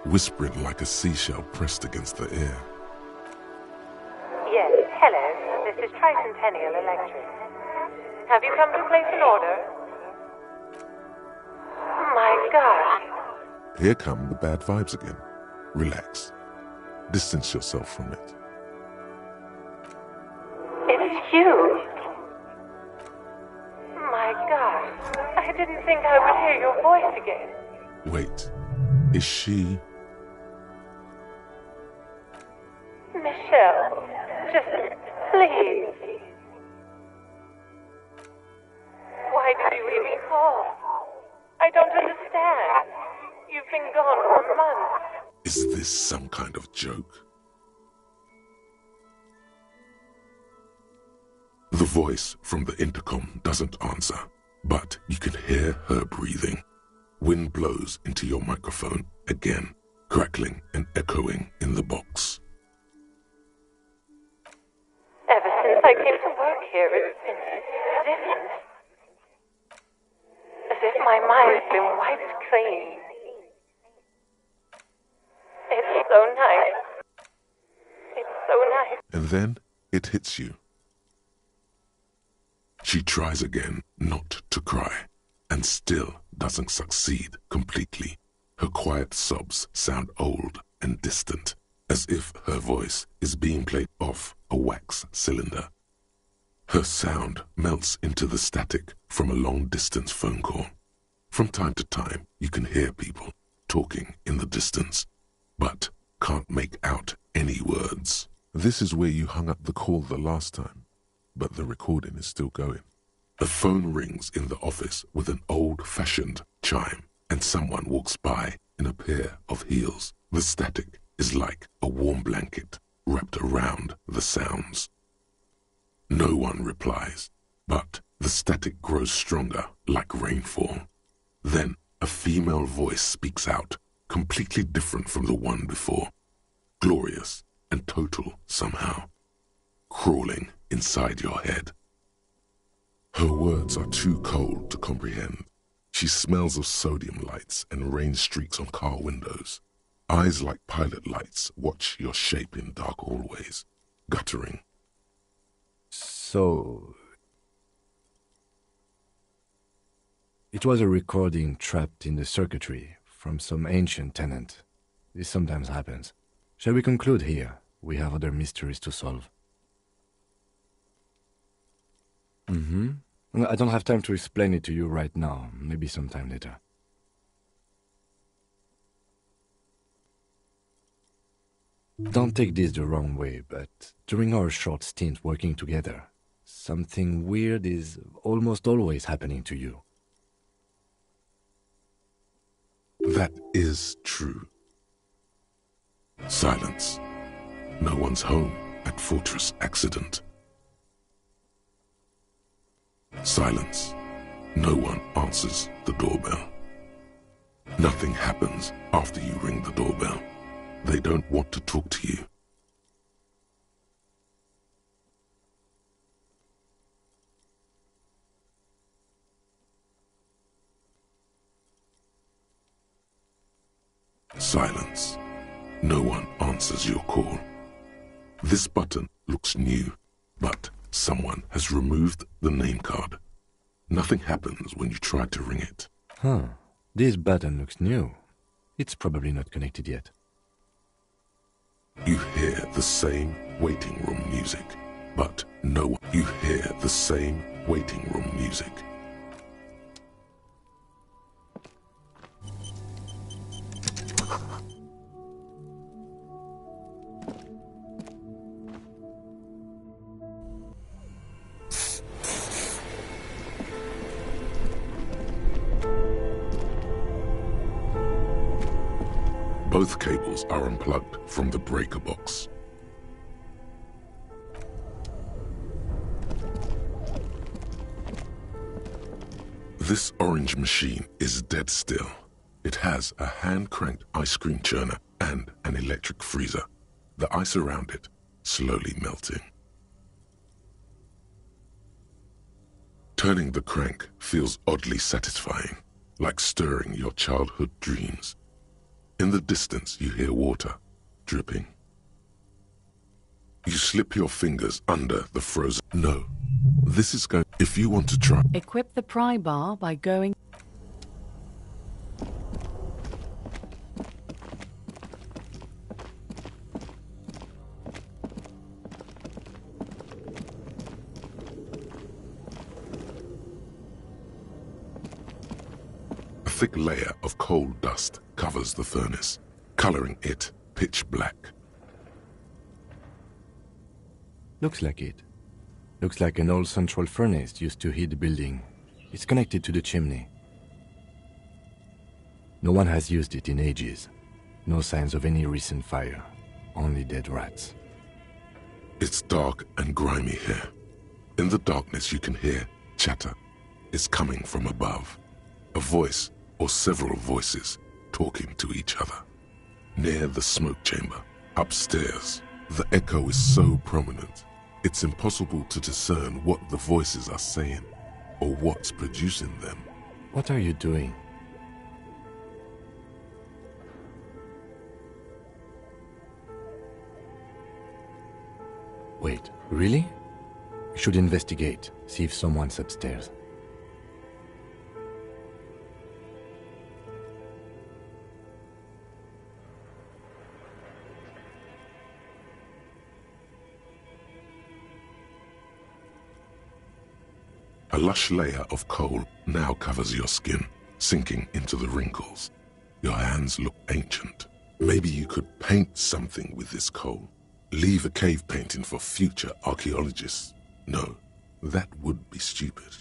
whispering like a seashell pressed against the ear. Yes, hello. This is Tricentennial Electric. Have you come to place an order? My God. Here come the bad vibes again. Relax. Distance yourself from it. It's you. My God. I didn't think I would hear your voice again. Wait, is she... Michelle, just please. Why did you even call? I don't understand. You've been gone for months. Is this some kind of joke? The voice from the intercom doesn't answer, but you can hear her breathing. Wind blows into your microphone again, crackling and echoing in the box. Ever since I came to work here, it's been different. As if my mind's been wiped clean. It's so nice. It's so nice. And then it hits you. She tries again not to cry, and still doesn't succeed completely. Her quiet sobs sound old and distant, as if her voice is being played off a wax cylinder. Her sound melts into the static from a long-distance phone call. From time to time, you can hear people talking in the distance, but can't make out any words. This is where you hung up the call the last time, but the recording is still going. The phone rings in the office with an old-fashioned chime, and someone walks by in a pair of heels. The static is like a warm blanket wrapped around the sounds. No one replies, but the static grows stronger like rainfall. Then a female voice speaks out, completely different from the one before, glorious and total somehow, crawling inside your head. Her words are too cold to comprehend. She smells of sodium lights and rain streaks on car windows. Eyes like pilot lights watch your shape in dark hallways, guttering. So... it was a recording trapped in the circuitry from some ancient tenant. This sometimes happens. Shall we conclude here? We have other mysteries to solve. I don't have time to explain it to you right now. Maybe sometime later. Don't take this the wrong way, but during our short stint working together, something weird is almost always happening to you. That is true. Silence. No one's home at Fortress Accident. Silence. No one answers the doorbell. Nothing happens after you ring the doorbell. They don't want to talk to you. Silence. No one answers your call. This button looks new, but someone has removed the name card. Nothing happens when you try to ring it. This button looks new. It's probably not connected yet. You hear the same waiting room music, but no one. You hear the same waiting room music. Both cables are unplugged from the breaker box. This orange machine is dead still. It has a hand-cranked ice cream churner and an electric freezer. The ice around it slowly melting. Turning the crank feels oddly satisfying, like stirring your childhood dreams. In the distance, you hear water dripping. You slip your fingers under the frozen... No, this is going... If you want to try... Equip the pry bar by going... A thick layer of coal dust covers the furnace, coloring it pitch black. Looks like it. Looks like an old central furnace used to heat the building. It's connected to the chimney. No one has used it in ages. No signs of any recent fire. Only dead rats. It's dark and grimy here. In the darkness you can hear chatter. It's coming from above. A voice or several voices talking to each other. Near the smoke chamber, upstairs, the echo is so prominent, it's impossible to discern what the voices are saying or what's producing them. What are you doing? Wait, really? We should investigate, see if someone's upstairs. A lush layer of coal now covers your skin, sinking into the wrinkles. Your hands look ancient. Maybe you could paint something with this coal. Leave a cave painting for future archaeologists. No, that would be stupid.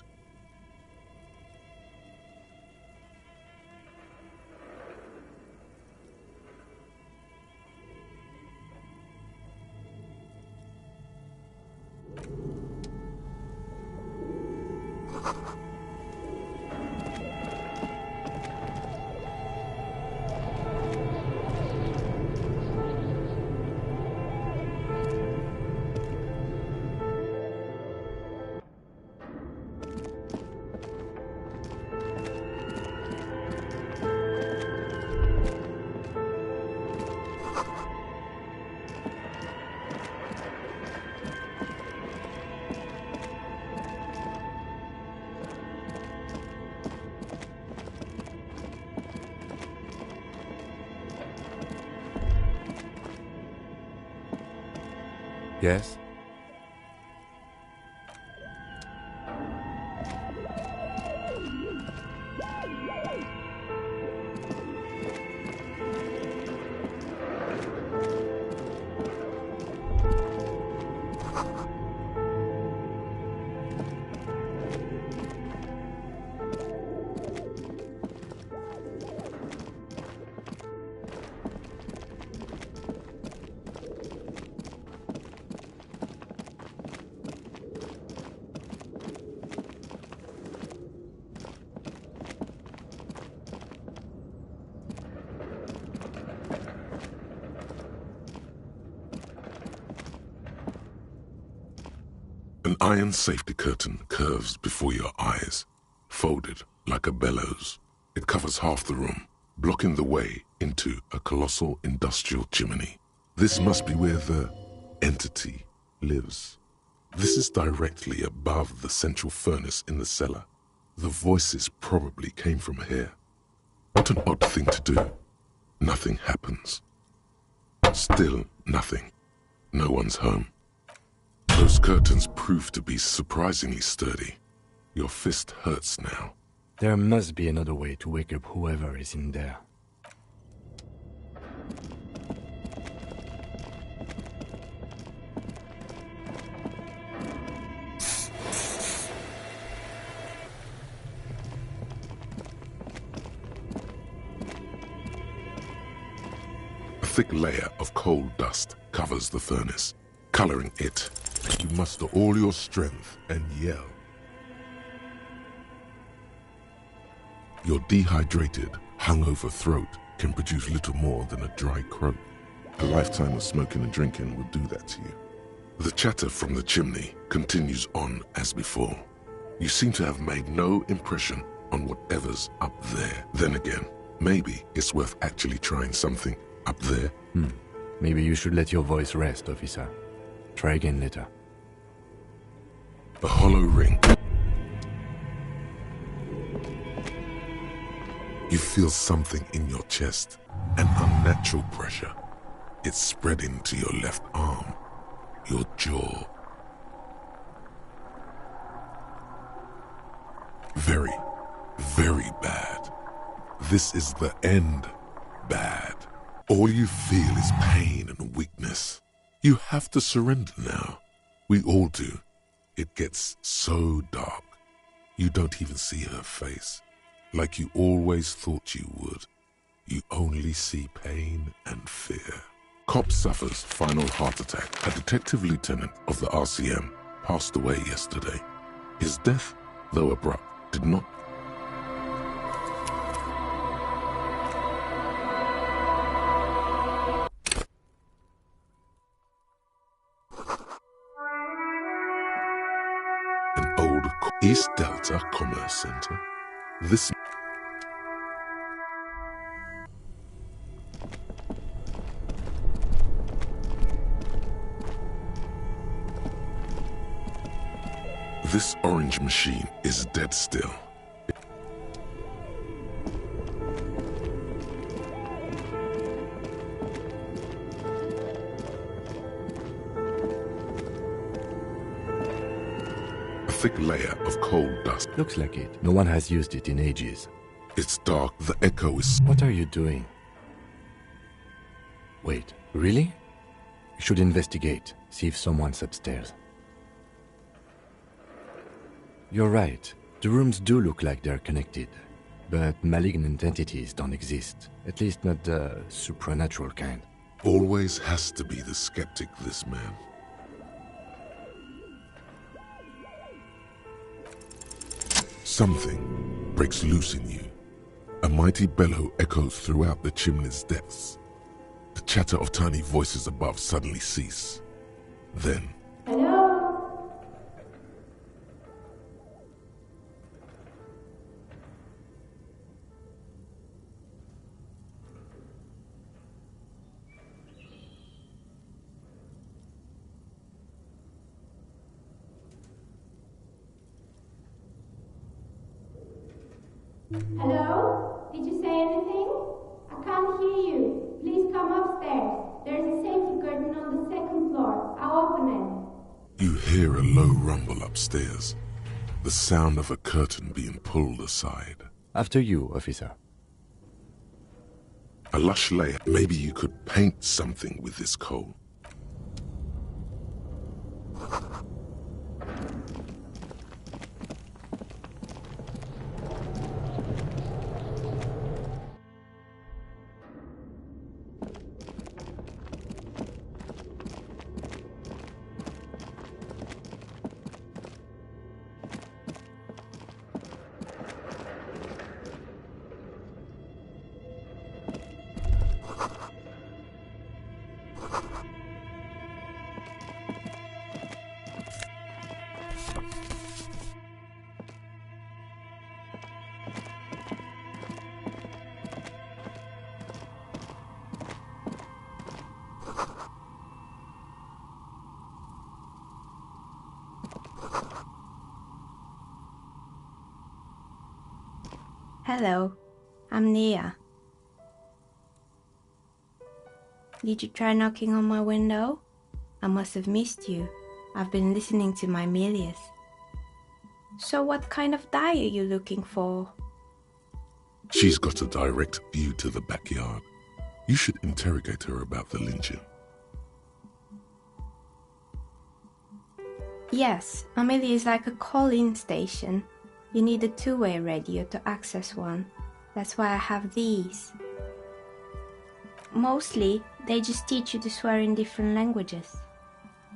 Yes? An iron safety curtain curves before your eyes, folded like a bellows. It covers half the room, blocking the way into a colossal industrial chimney. This must be where the entity lives. This is directly above the central furnace in the cellar. The voices probably came from here. What an odd thing to do. Nothing happens. Still nothing. No one's home. Those curtains prove to be surprisingly sturdy. Your fist hurts now. There must be another way to wake up whoever is in there. A thick layer of coal dust covers the furnace, coloring it. You muster all your strength and yell. Your dehydrated, hungover throat can produce little more than a dry croak. A lifetime of smoking and drinking will do that to you. The chatter from the chimney continues on as before. You seem to have made no impression on whatever's up there. Then again, maybe it's worth actually trying something up there. Maybe you should let your voice rest, officer. Try again later. A hollow ring. You feel something in your chest, an unnatural pressure. It's spreading to your left arm, your jaw. Very, very bad. This is the end bad. All you feel is pain and weakness. You have to surrender now. We all do. It gets so dark. You don't even see her face. Like you always thought you would. You only see pain and fear. Cop suffers final heart attack. A detective lieutenant of the RCM passed away yesterday. His death, though abrupt, did not East Delta Commerce Center. This orange machine is dead still. Thick layer of coal dust. Looks like it. No one has used it in ages. It's dark. The echo is... What are you doing? Wait, really? You should investigate. See if someone's upstairs. You're right. The rooms do look like they're connected. But malignant entities don't exist. At least not the supernatural kind. Always has to be the skeptic, this man. Something breaks loose in you. A mighty bellow echoes throughout the chimney's depths. The chatter of tiny voices above suddenly cease. Then... Hello? Hello? Did you say anything? I can't hear you. Please come upstairs. There's a safety curtain on the second floor. I'll open it. You hear a low rumble upstairs. The sound of a curtain being pulled aside. After you, officer. A lush layer. Maybe you could paint something with this coal. Hello, I'm Nia. Did you try knocking on my window? I must have missed you. I've been listening to my Milius. So what kind of dye are you looking for? She's got a direct view to the backyard. You should interrogate her about the lynching. Yes, Amelia is like a call-in station. You need a two-way radio to access one. That's why I have these. Mostly, they just teach you to swear in different languages.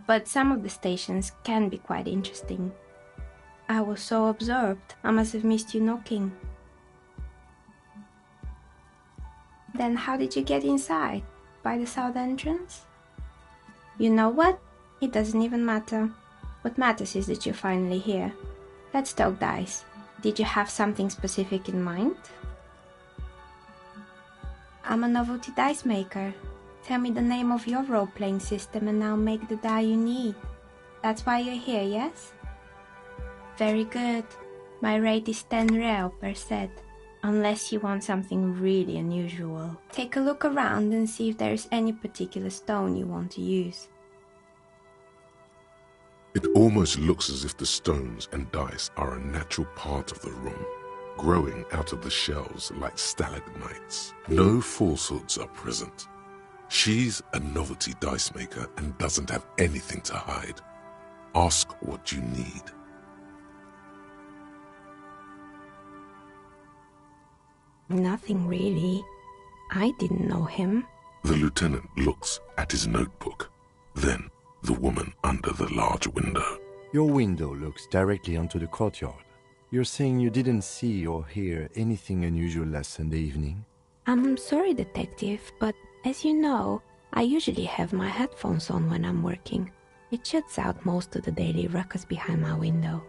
But some of the stations can be quite interesting. I was so absorbed, I must have missed you knocking. Then how did you get inside? By the south entrance? You know what? It doesn't even matter. What matters is that you're finally here. Let's talk dice. Did you have something specific in mind? I'm a novelty dice maker. Tell me the name of your role-playing system and I'll make the die you need. That's why you're here, yes? Very good. My rate is 10 real per set, unless you want something really unusual. Take a look around and see if there is any particular stone you want to use. It almost looks as if the stones and dice are a natural part of the room, growing out of the shelves like stalagmites. No falsehoods are present. She's a novelty dice maker and doesn't have anything to hide. Ask what you need. Nothing really. I didn't know him. The lieutenant looks at his notebook, then the woman under the large window. Your window looks directly onto the courtyard. You're saying you didn't see or hear anything unusual last Sunday evening? I'm sorry, detective, but as you know, I usually have my headphones on when I'm working. It shuts out most of the daily ruckus behind my window.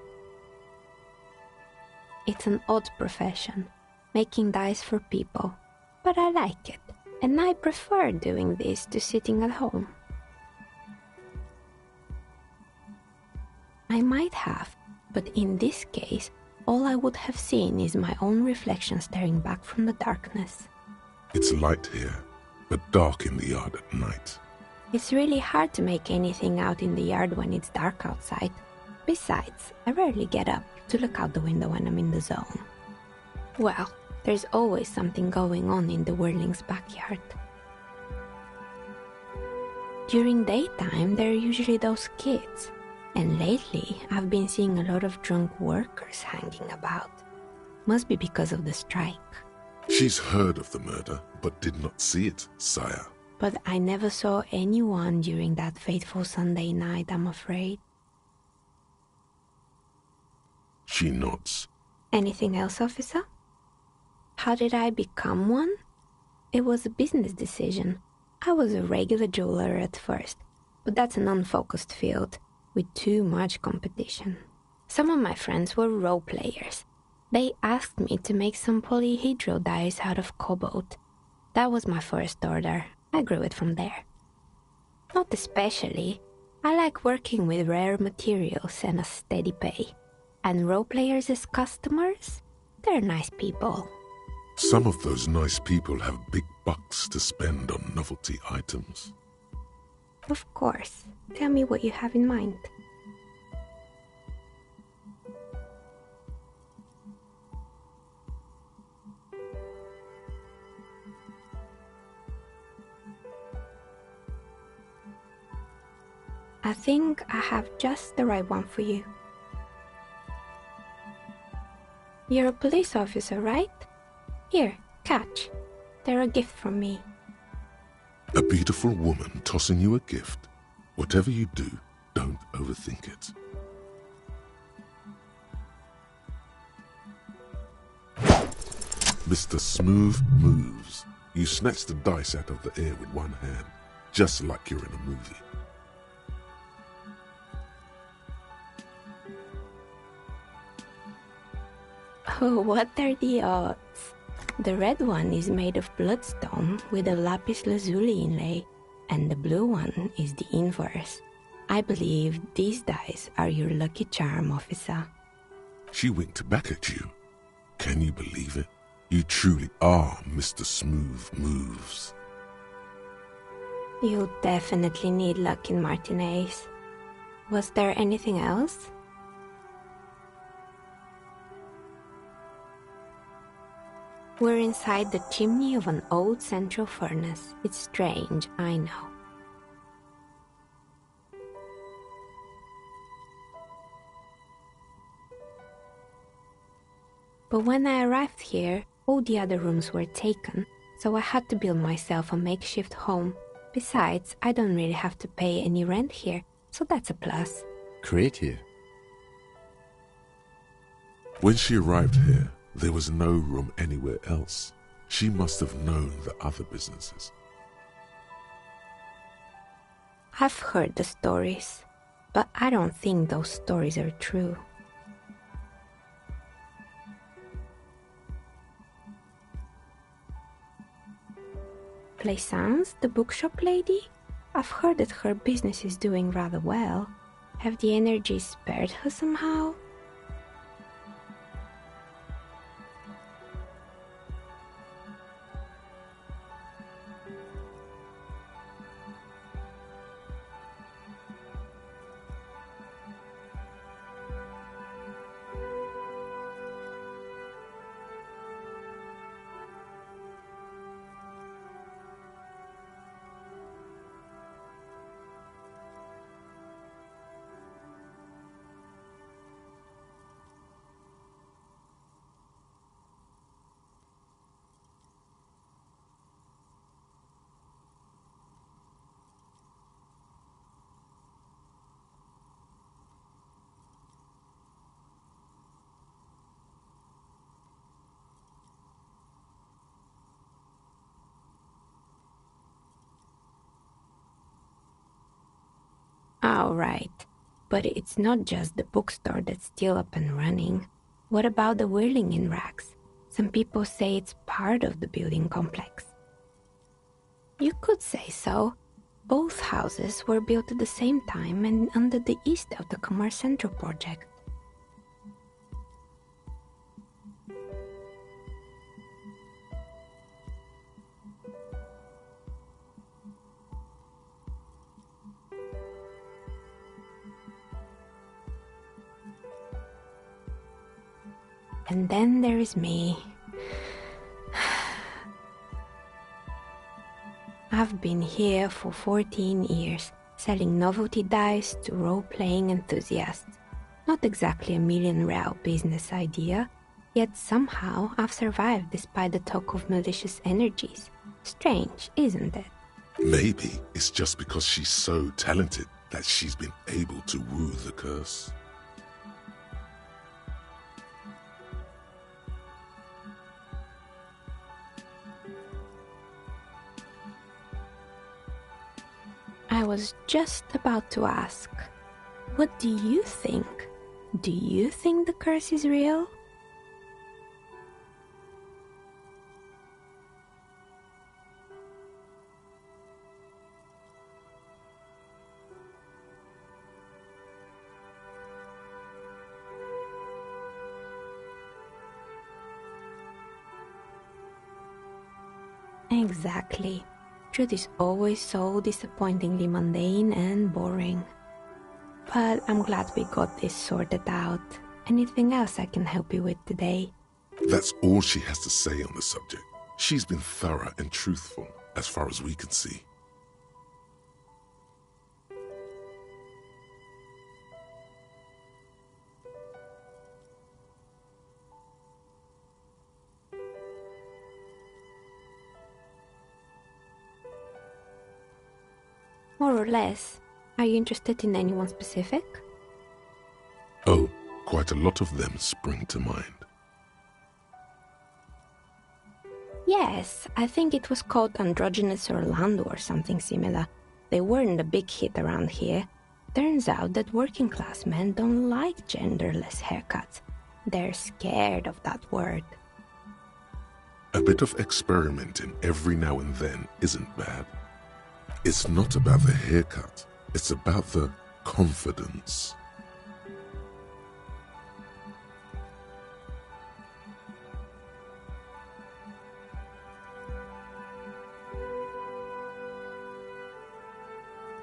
It's an odd profession, making dice for people, but I like it, and I prefer doing this to sitting at home. I might have, but in this case, all I would have seen is my own reflection staring back from the darkness. It's light here, but dark in the yard at night. It's really hard to make anything out in the yard when it's dark outside. Besides, I rarely get up to look out the window when I'm in the zone. Well, there's always something going on in the Whirling's backyard. During daytime, there are usually those kids. And lately, I've been seeing a lot of drunk workers hanging about. Must be because of the strike. She's heard of the murder, but did not see it, sire. But I never saw anyone during that fateful Sunday night, I'm afraid. She nods. Anything else, officer? How did I become one? It was a business decision. I was a regular jeweler at first, but that's an unfocused field with too much competition. Some of my friends were role players. They asked me to make some polyhedral dice out of cobalt. That was my first order. I grew it from there. Not especially. I like working with rare materials and a steady pay. And role players as customers? They're nice people. Some of those nice people have big bucks to spend on novelty items. Of course. Tell me what you have in mind. I think I have just the right one for you. You're a police officer, right? Here, catch. They're a gift from me. A beautiful woman tossing you a gift. Whatever you do, don't overthink it. Mr. Smooth moves. You snatch the dice out of the air with one hand, just like you're in a movie. Oh, what are the odds? The red one is made of bloodstone with a lapis lazuli inlay, and the blue one is the inverse. I believe these dice are your lucky charm, officer. She winked back at you. Can you believe it? You truly are Mr. Smooth Moves. You definitely need luck in Martinez. Was there anything else? We're inside the chimney of an old central furnace. It's strange, I know. But when I arrived here, all the other rooms were taken, so I had to build myself a makeshift home. Besides, I don't really have to pay any rent here, so that's a plus. Creative. When she arrived here, there was no room anywhere else. She must have known the other businesses. I've heard the stories, but I don't think those stories are true. Plaisance, the bookshop lady? I've heard that her business is doing rather well. Have the energies spared her somehow? All right, but it's not just the bookstore that's still up and running. What about the whirling in rags? Some people say it's part of the building complex. You could say so. Both houses were built at the same time and under the east of the Commerce Central project. And then there is me. I've been here for 14 years, selling novelty dice to role-playing enthusiasts. Not exactly a million-real business idea, yet somehow I've survived despite the talk of malicious energies. Strange, isn't it? Maybe it's just because she's so talented that she's been able to woo the curse. I was just about to ask, what do you think? Do you think the curse is real? Exactly. Truth is always so disappointingly mundane and boring. But I'm glad we got this sorted out. Anything else I can help you with today? That's all she has to say on the subject. She's been thorough and truthful, as far as we can see. More or less. Are you interested in anyone specific? Oh, quite a lot of them spring to mind. Yes, I think it was called Androgynous Orlando or something similar. They weren't a big hit around here. Turns out that working class men don't like genderless haircuts. They're scared of that word. A bit of experimenting every now and then isn't bad. It's not about the haircut, it's about the confidence.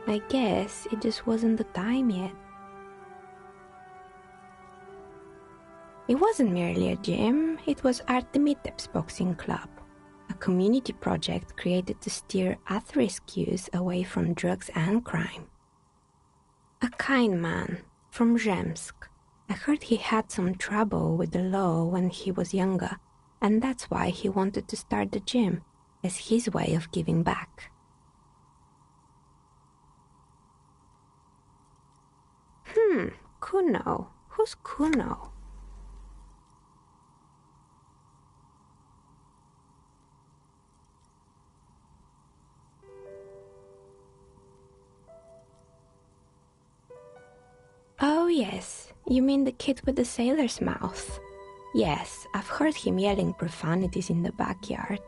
I guess it just wasn't the time yet. It wasn't merely a gym, it was Artemiteps Boxing Club, a community project created to steer at-risk youth away from drugs and crime. A kind man from Zemsk. I heard he had some trouble with the law when he was younger, and that's why he wanted to start the gym, as his way of giving back. Kuno. Who's Kuno? yes, you mean the kid with the sailor's mouth. Yes, I've heard him yelling profanities in the backyard.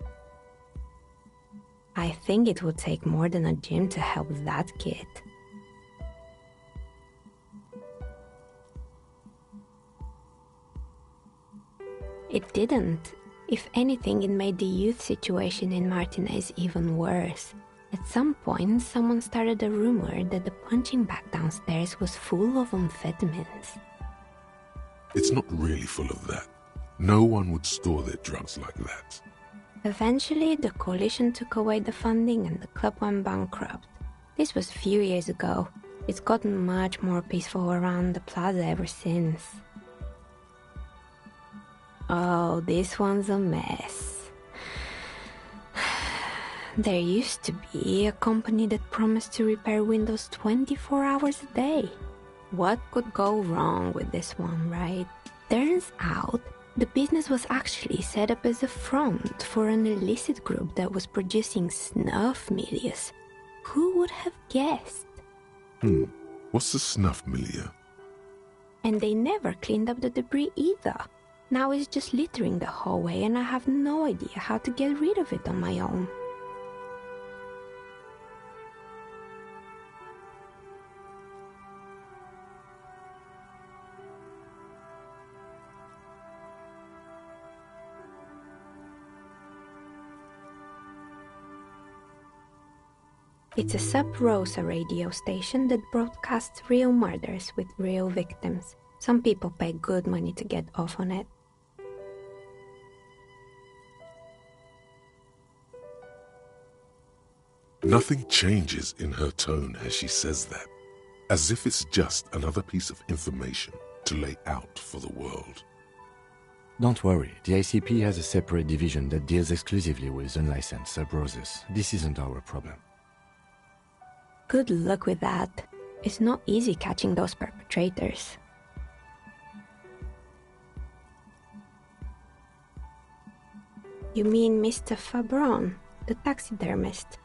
I think it would take more than a gym to help that kid. It didn't. If anything, it made the youth situation in Martinez even worse. At some point, someone started a rumor that the punching bag downstairs was full of amphetamines. It's not really full of that. No one would store their drugs like that. Eventually, the coalition took away the funding and the club went bankrupt. This was a few years ago. It's gotten much more peaceful around the plaza ever since. Oh, this one's a mess. There used to be a company that promised to repair windows 24 hours a day. What could go wrong with this one, right? Turns out, the business was actually set up as a front for an illicit group that was producing snuff milieu. Who would have guessed? What's a snuff milieu? And they never cleaned up the debris either. Now it's just littering the hallway and I have no idea how to get rid of it on my own. It's a Sub Rosa radio station that broadcasts real murders with real victims. Some people pay good money to get off on it. Nothing changes in her tone as she says that, as if it's just another piece of information to lay out for the world. Don't worry, the ICP has a separate division that deals exclusively with unlicensed sub-roses. This isn't our problem. Good luck with that. It's not easy catching those perpetrators. You mean Mr. Fabron, the taxidermist?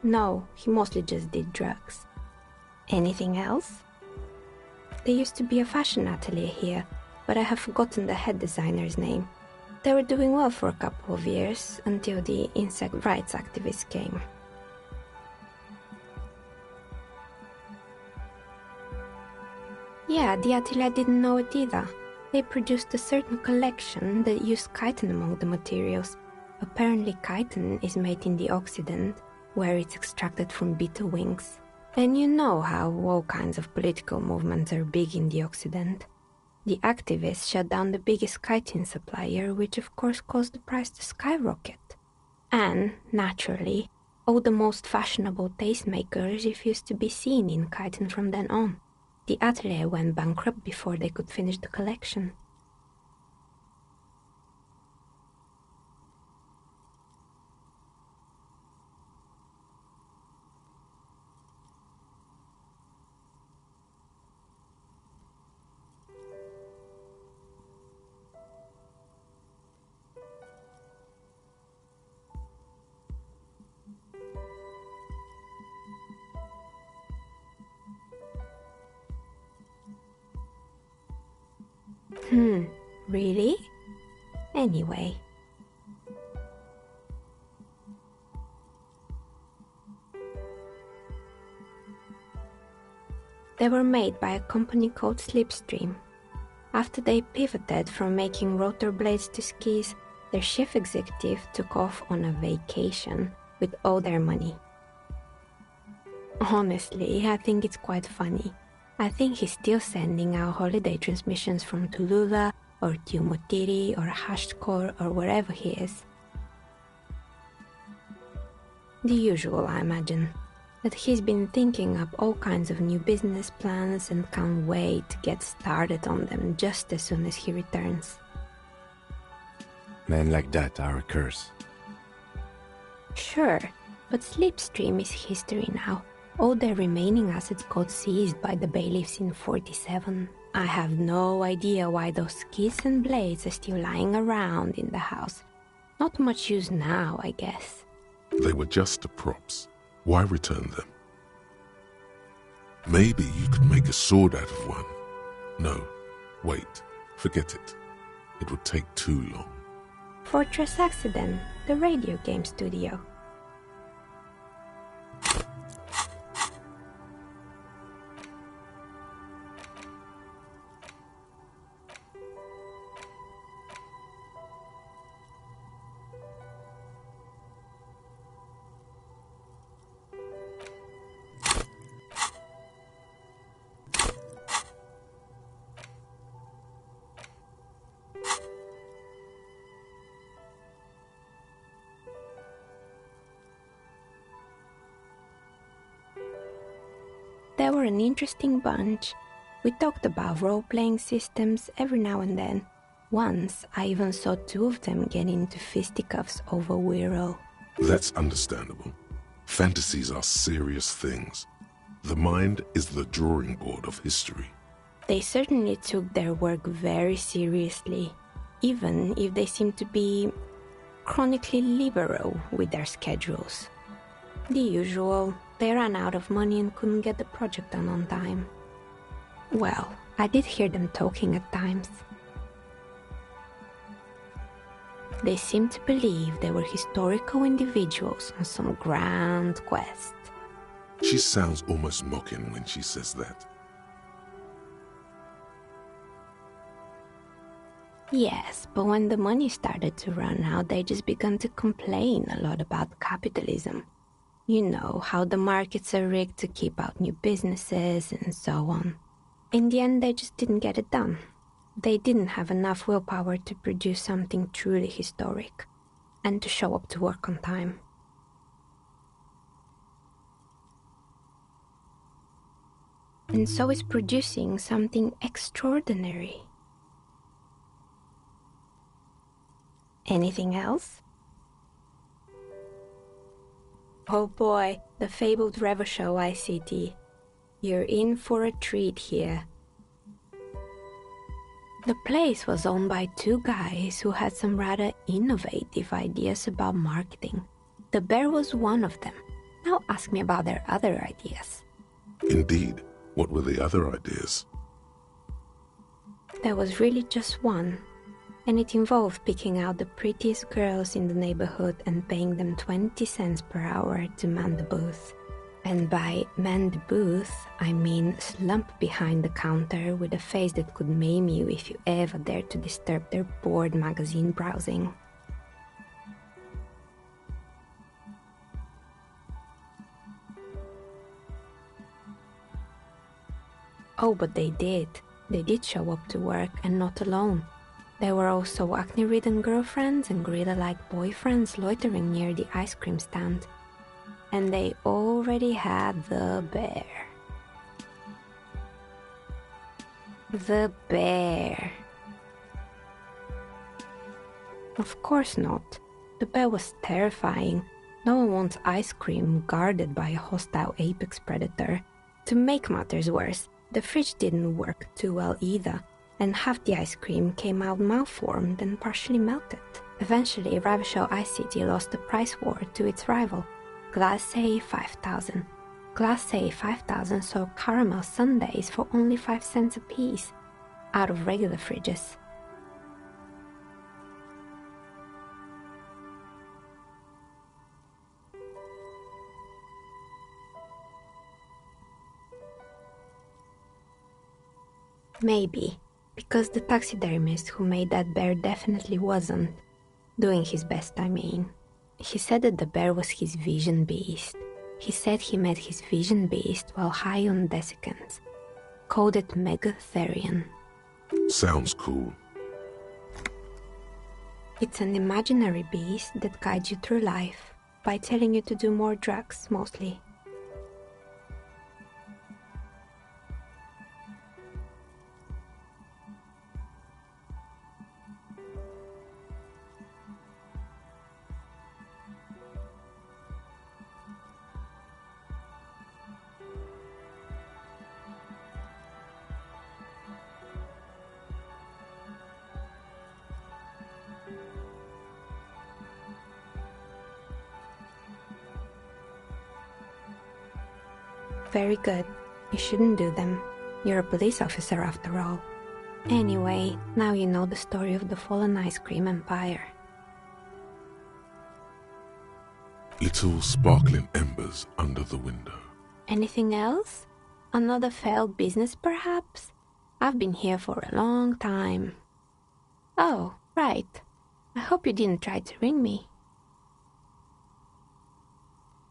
No, he mostly just did drugs. Anything else? There used to be a fashion atelier here, but I have forgotten the head designer's name. They were doing well for a couple of years, until the insect rights activists came. Yeah, the atelier didn't know it either. They produced a certain collection that used chitin among the materials. Apparently chitin is made in the Occident, where it's extracted from beetle wings. And you know how all kinds of political movements are big in the Occident. The activists shut down the biggest chitin supplier, which of course caused the price to skyrocket. And, naturally, all the most fashionable tastemakers refused to be seen in chitin from then on. The atelier went bankrupt before they could finish the collection. Really? Anyway. They were made by a company called Slipstream. After they pivoted from making rotor blades to skis, their chief executive took off on a vacation with all their money. Honestly, I think it's quite funny. I think he's still sending out holiday transmissions from Tulula or Tiumotiri or Hashtkor or wherever he is. The usual, I imagine. That he's been thinking up all kinds of new business plans and can't wait to get started on them just as soon as he returns. Men like that are a curse. Sure, but Slipstream is history now. All their remaining assets got seized by the bailiffs in 47. I have no idea why those skis and blades are still lying around in the house. Not much use now, I guess. They were just the props. Why return them? Maybe you could make a sword out of one. No, wait, forget it. It would take too long. Fortress Accident, the radio game studio. They were an interesting bunch. We talked about role-playing systems every now and then. Once, I even saw two of them get into fisticuffs over Wiro. That's understandable. Fantasies are serious things. The mind is the drawing board of history. They certainly took their work very seriously, even if they seemed to be chronically liberal with their schedules. The usual, they ran out of money and couldn't get the project done on time. Well, I did hear them talking at times. They seemed to believe they were historical individuals on some grand quest. She sounds almost mocking when she says that. Yes, but when the money started to run out, they just began to complain a lot about capitalism. You know, how the markets are rigged to keep out new businesses and so on. In the end, they just didn't get it done. They didn't have enough willpower to produce something truly historic, and to show up to work on time. And so is producing something extraordinary. Anything else? Oh boy, the fabled Revachol ICT. You're in for a treat here. The place was owned by two guys who had some rather innovative ideas about marketing. The bear was one of them. Now ask me about their other ideas. Indeed. What were the other ideas? There was really just one, and it involved picking out the prettiest girls in the neighborhood and paying them 20 cents per hour to man the booth. And by man the booth, I mean slump behind the counter with a face that could maim you if you ever dared to disturb their bored magazine browsing. Oh, but they did. They did show up to work, and not alone. There were also acne-ridden girlfriends and gorilla-like boyfriends loitering near the ice cream stand. And they already had the bear. The bear. Of course not. The bear was terrifying. No one wants ice cream guarded by a hostile apex predator. To make matters worse, the fridge didn't work too well either, and half the ice cream came out malformed and partially melted. Eventually, Revachol ICT lost the price war to its rival, Glacé 5000. Glacé 5000 sold caramel sundaes for only 5 cents a piece, out of regular fridges. Maybe, because the taxidermist who made that bear definitely wasn't. Doing his best, I mean. He said that the bear was his vision beast. He said he met his vision beast while high on desiccants. Called it Megatherion. Sounds cool. It's an imaginary beast that guides you through life by telling you to do more drugs, mostly. Very good. You shouldn't do them. You're a police officer after all. Anyway, now you know the story of the fallen ice cream empire. Little sparkling embers under the window. Anything else? Another failed business, perhaps? I've been here for a long time. Oh, right. I hope you didn't try to ring me.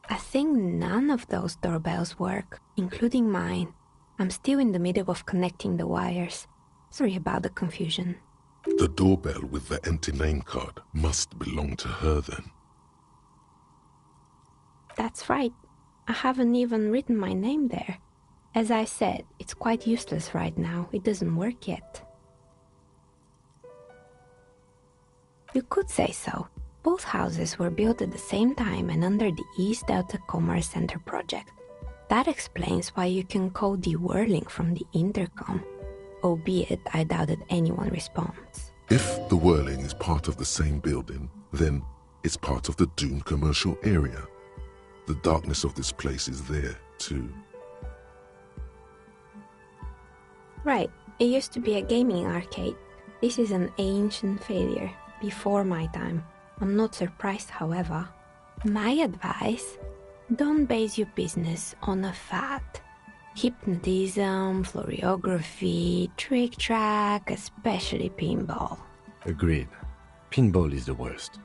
I think none of those doorbells work, including mine. I'm still in the middle of connecting the wires. Sorry about the confusion. The doorbell with the empty name card must belong to her then. That's right. I haven't even written my name there. As I said, it's quite useless right now. It doesn't work yet. You could say so. Both houses were built at the same time and under the East Delta Commerce Center project. That explains why you can call the whirling from the intercom, albeit I doubt that anyone responds. If the whirling is part of the same building, then it's part of the Dune commercial area. The darkness of this place is there, too. Right. It used to be a gaming arcade. This is an ancient failure, before my time. I'm not surprised, however. My advice? Don't base your business on a fad. Hypnotism, fluorography, trick-track, especially pinball. Agreed. Pinball is the worst.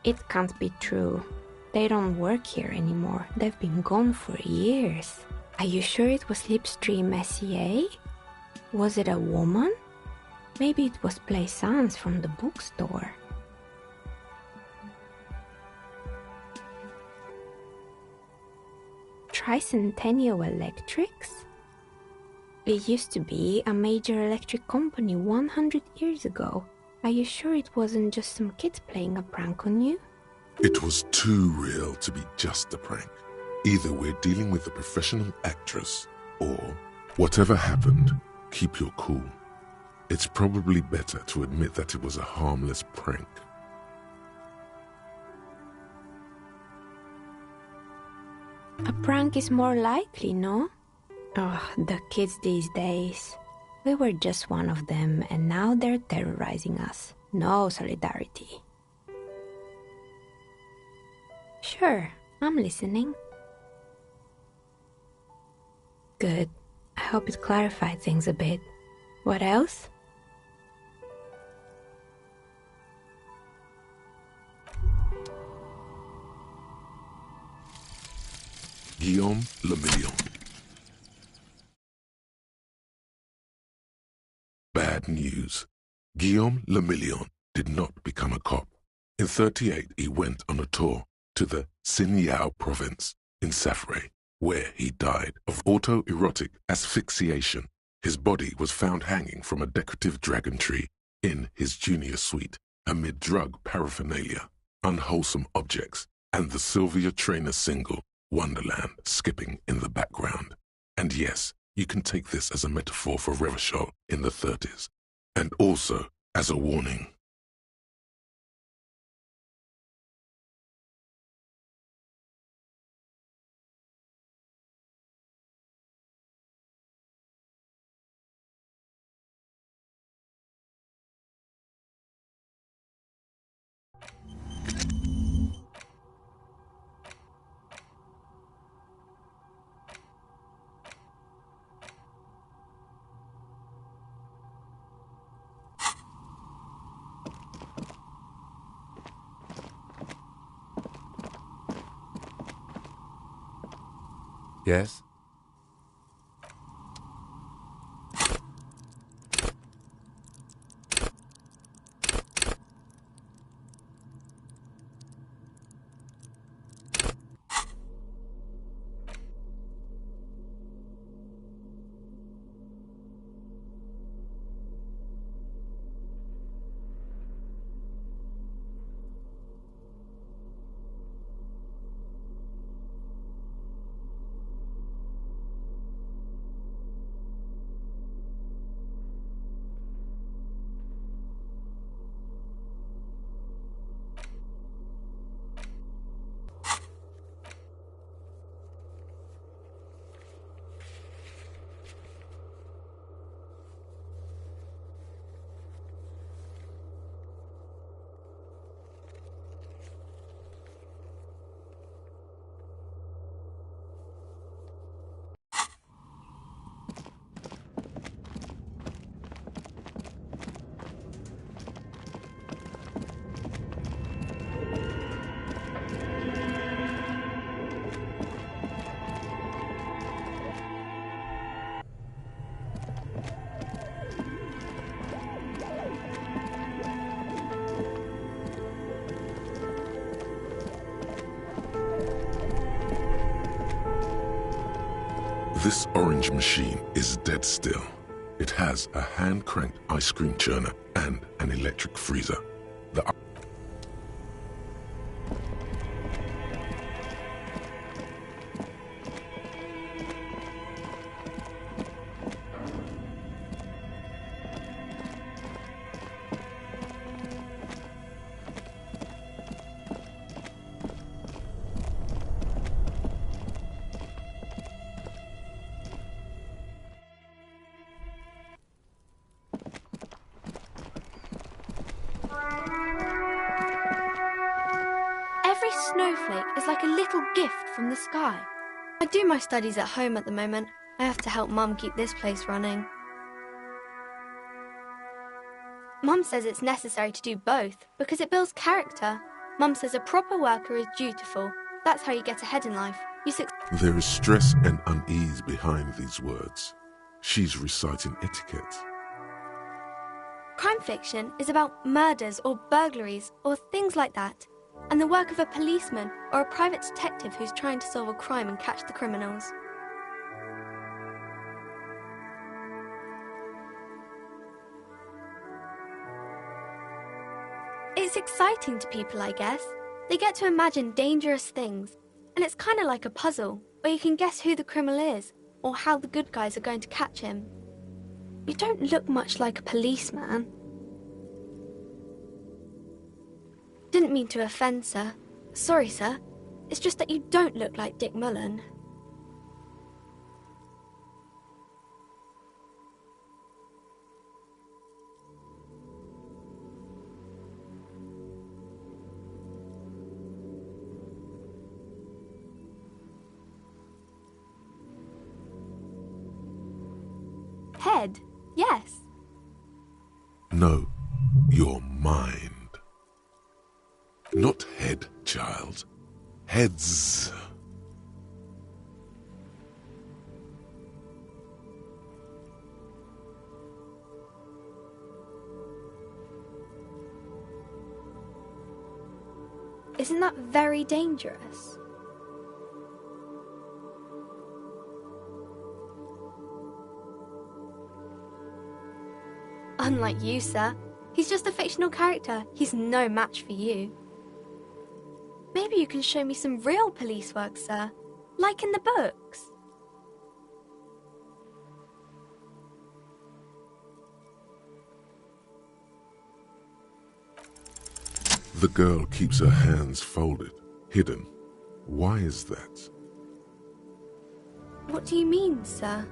It can't be true. They don't work here anymore. They've been gone for years. Are you sure it was Slipstream SEA? Was it a woman? Maybe it was Plaisance from the bookstore. Tricentennial Electrics? It used to be a major electric company 100 years ago. Are you sure it wasn't just some kids playing a prank on you? It was too real to be just a prank. Either we're dealing with a professional actress, or whatever happened, keep your cool. It's probably better to admit that it was a harmless prank. A prank is more likely, no? Oh, the kids these days. We were just one of them, and now they're terrorizing us. No solidarity. Sure, I'm listening. Good. I hope it clarified things a bit. What else? Guillaume Lemillion. Bad news. Guillaume Lemillion did not become a cop. In 1938, he went on a tour to the Sinyao province in Safrey, where he died of autoerotic asphyxiation. His body was found hanging from a decorative dragon tree in his junior suite amid drug paraphernalia, unwholesome objects, and the Sylvia Trainer single, Wonderland, skipping in the background. And yes, you can take this as a metaphor for Revachol in the 30s, and also as a warning. Yes? This orange machine is dead still. It has a hand-cranked ice cream churner and an electric freezer. The Every snowflake is like a little gift from the sky. I do my studies at home at the moment. I have to help Mum keep this place running. Mum says it's necessary to do both because it builds character. Mum says a proper worker is dutiful. That's how you get ahead in life. There is stress and unease behind these words. She's reciting etiquette. Crime fiction is about murders or burglaries or things like that, and the work of a policeman or a private detective who's trying to solve a crime and catch the criminals. It's exciting to people, I guess. They get to imagine dangerous things, and it's kind of like a puzzle, where you can guess who the criminal is, or how the good guys are going to catch him. You don't look much like a policeman. Didn't mean to offend, sir. Sorry, sir. It's just that you don't look like Dick Mullen. Head, yes. No, your mind. Not head, child. Heads. Isn't that very dangerous? Unlike you, sir. He's just a fictional character. He's no match for you. Maybe you can show me some real police work, sir. Like in the books. The girl keeps her hands folded, hidden. Why is that? What do you mean, sir?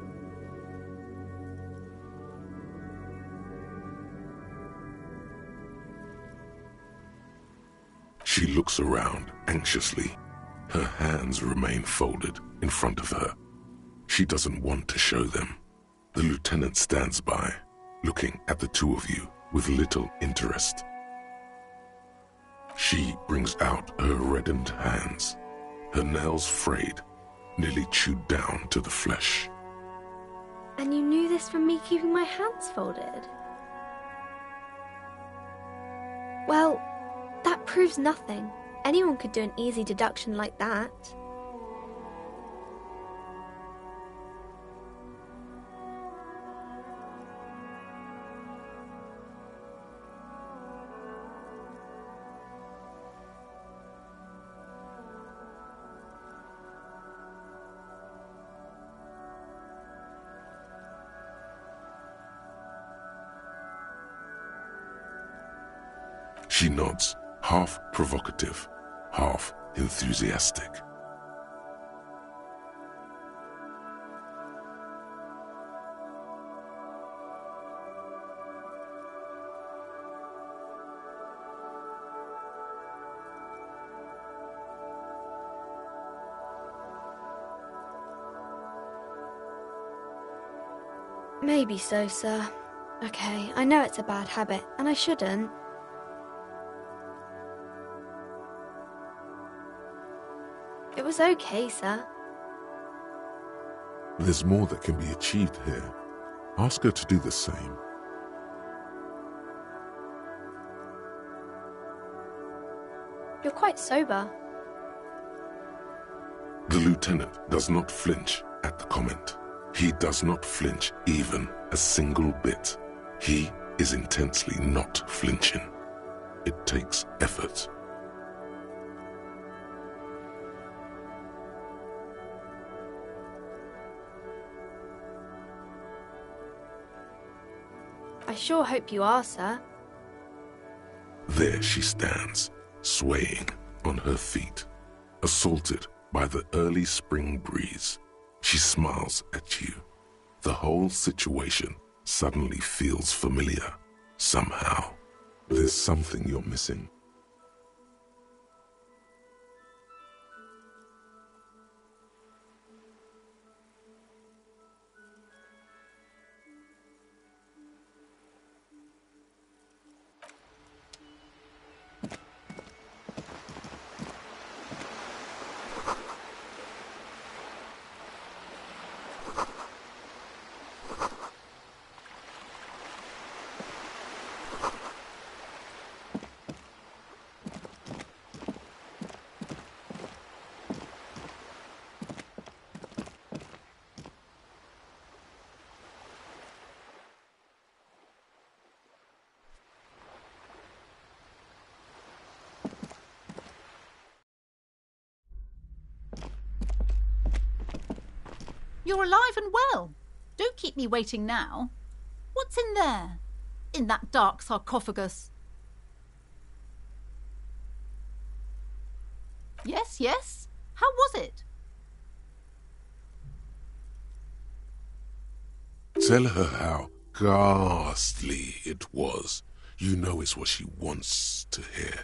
She looks around anxiously. Her hands remain folded in front of her. She doesn't want to show them. The lieutenant stands by, looking at the two of you with little interest. She brings out her reddened hands, her nails frayed, nearly chewed down to the flesh. And you knew this from me keeping my hands folded? Well, that proves nothing. Anyone could do an easy deduction like that. She nods, half provocative, half enthusiastic. Maybe so, sir. Okay, I know it's a bad habit, and I shouldn't. It was okay, sir. There's more that can be achieved here. Ask her to do the same. You're quite sober. The lieutenant does not flinch at the comment. He does not flinch even a single bit. He is intensely not flinching. It takes effort. I sure hope you are, sir. There she stands, swaying on her feet, assaulted by the early spring breeze. She smiles at you. The whole situation suddenly feels familiar. Somehow, there's something you're missing. You're alive and well. Don't keep me waiting now. What's in there? In that dark sarcophagus? Yes, yes. How was it? Tell her how ghastly it was. You know it's what she wants to hear.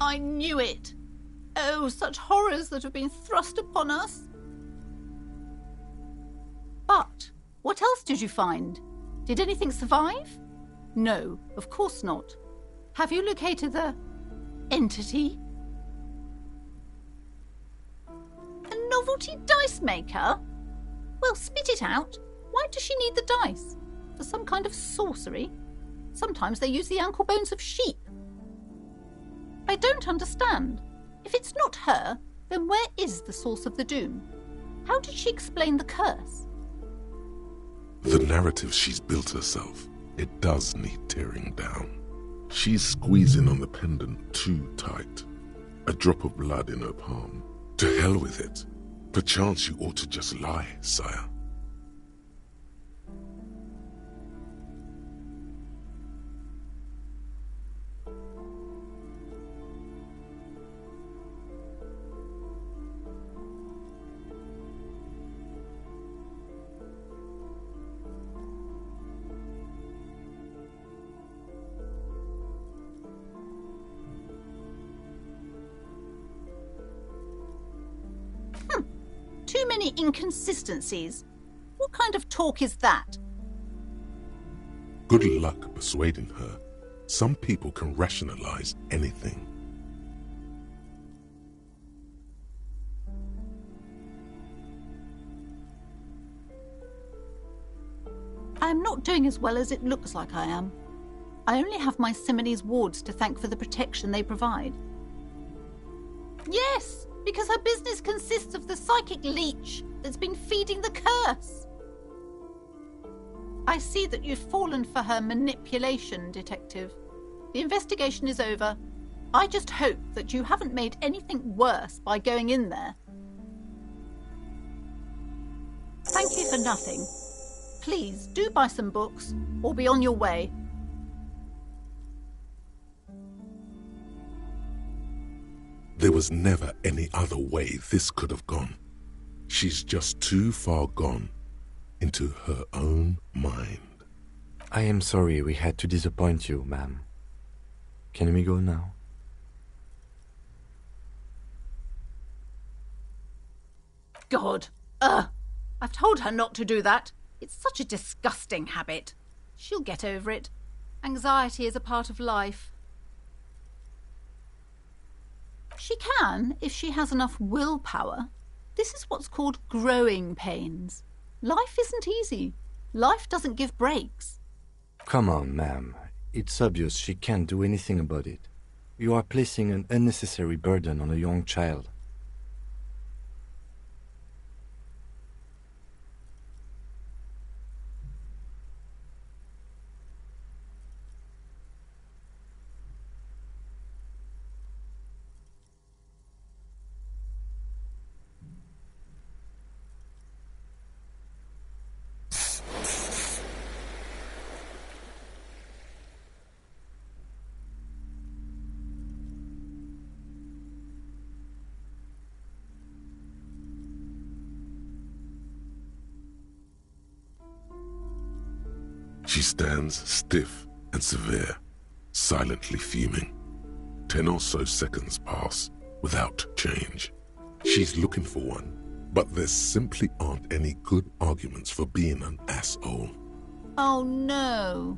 I knew it. Oh, such horrors that have been thrust upon us. But what else did you find? Did anything survive? No, of course not. Have you located the entity? A novelty dice maker? Well, spit it out. Why does she need the dice? For some kind of sorcery? Sometimes they use the ankle bones of sheep. I don't understand. If it's not her, then where is the source of the doom? How did she explain the curse? The narrative she's built herself, it does need tearing down. She's squeezing on the pendant too tight. A drop of blood in her palm. To hell with it. Perchance you ought to just lie, sire. Too many inconsistencies. What kind of talk is that? Good luck persuading her. Some people can rationalize anything. I am not doing as well as it looks like I am. I only have my Simone's wards to thank for the protection they provide. Yes, because her business consists of the psychic leech that's been feeding the curse. I see that you've fallen for her manipulation, Detective. The investigation is over. I just hope that you haven't made anything worse by going in there. Thank you for nothing. Please do buy some books or be on your way. There was never any other way this could have gone. She's just too far gone into her own mind. I am sorry we had to disappoint you, ma'am. Can we go now? God! I've told her not to do that. It's such a disgusting habit. She'll get over it. Anxiety is a part of life. She can, if she has enough willpower. This is what's called growing pains. Life isn't easy. Life doesn't give breaks. Come on, ma'am. It's obvious she can't do anything about it. You are placing an unnecessary burden on a young child. She stands stiff and severe, silently fuming. 10 or so seconds pass without change. She's looking for one, but there simply aren't any good arguments for being an asshole. Oh no.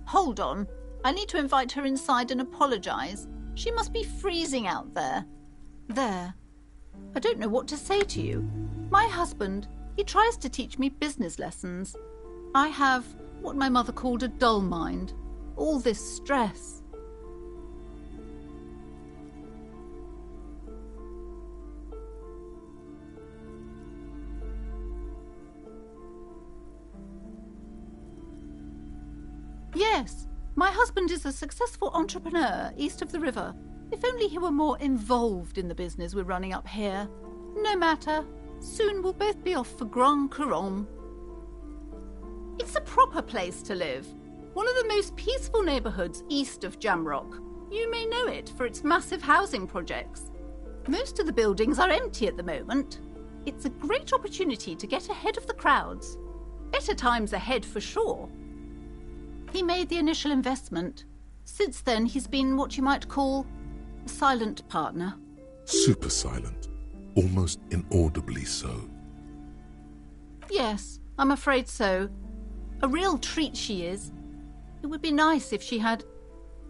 Hold on. I need to invite her inside and apologize. She must be freezing out there. There. I don't know what to say to you. My husband, he tries to teach me business lessons. I have what my mother called a dull mind. All this stress. Yes, my husband is a successful entrepreneur east of the river. If only he were more involved in the business we're running up here. No matter. Soon we'll both be off for Grand Couronne. It's a proper place to live. One of the most peaceful neighbourhoods east of Jamrock. You may know it for its massive housing projects. Most of the buildings are empty at the moment. It's a great opportunity to get ahead of the crowds. Better times ahead for sure. He made the initial investment. Since then, he's been what you might call a silent partner. Super silent. Almost inaudibly so. Yes, I'm afraid so. A real treat she is. It would be nice if she had...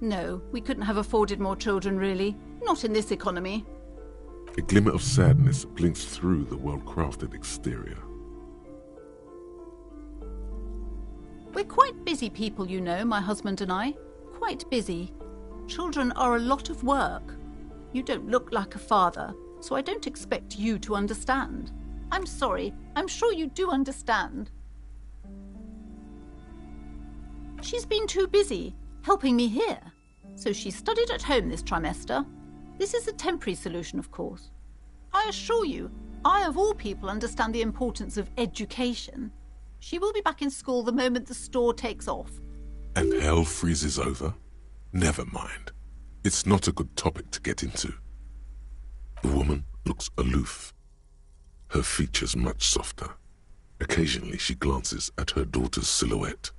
No, we couldn't have afforded more children, really. Not in this economy. A glimmer of sadness blinks through the well-crafted exterior. We're quite busy people, you know, my husband and I. Quite busy. Children are a lot of work. You don't look like a father, so I don't expect you to understand. I'm sorry. I'm sure you do understand. She's been too busy helping me here, so she studied at home this trimester. This is a temporary solution, of course. I assure you, I of all people understand the importance of education. She will be back in school the moment the store takes off. And hell freezes over? Never mind. It's not a good topic to get into. The woman looks aloof, her features much softer. Occasionally she glances at her daughter's silhouette.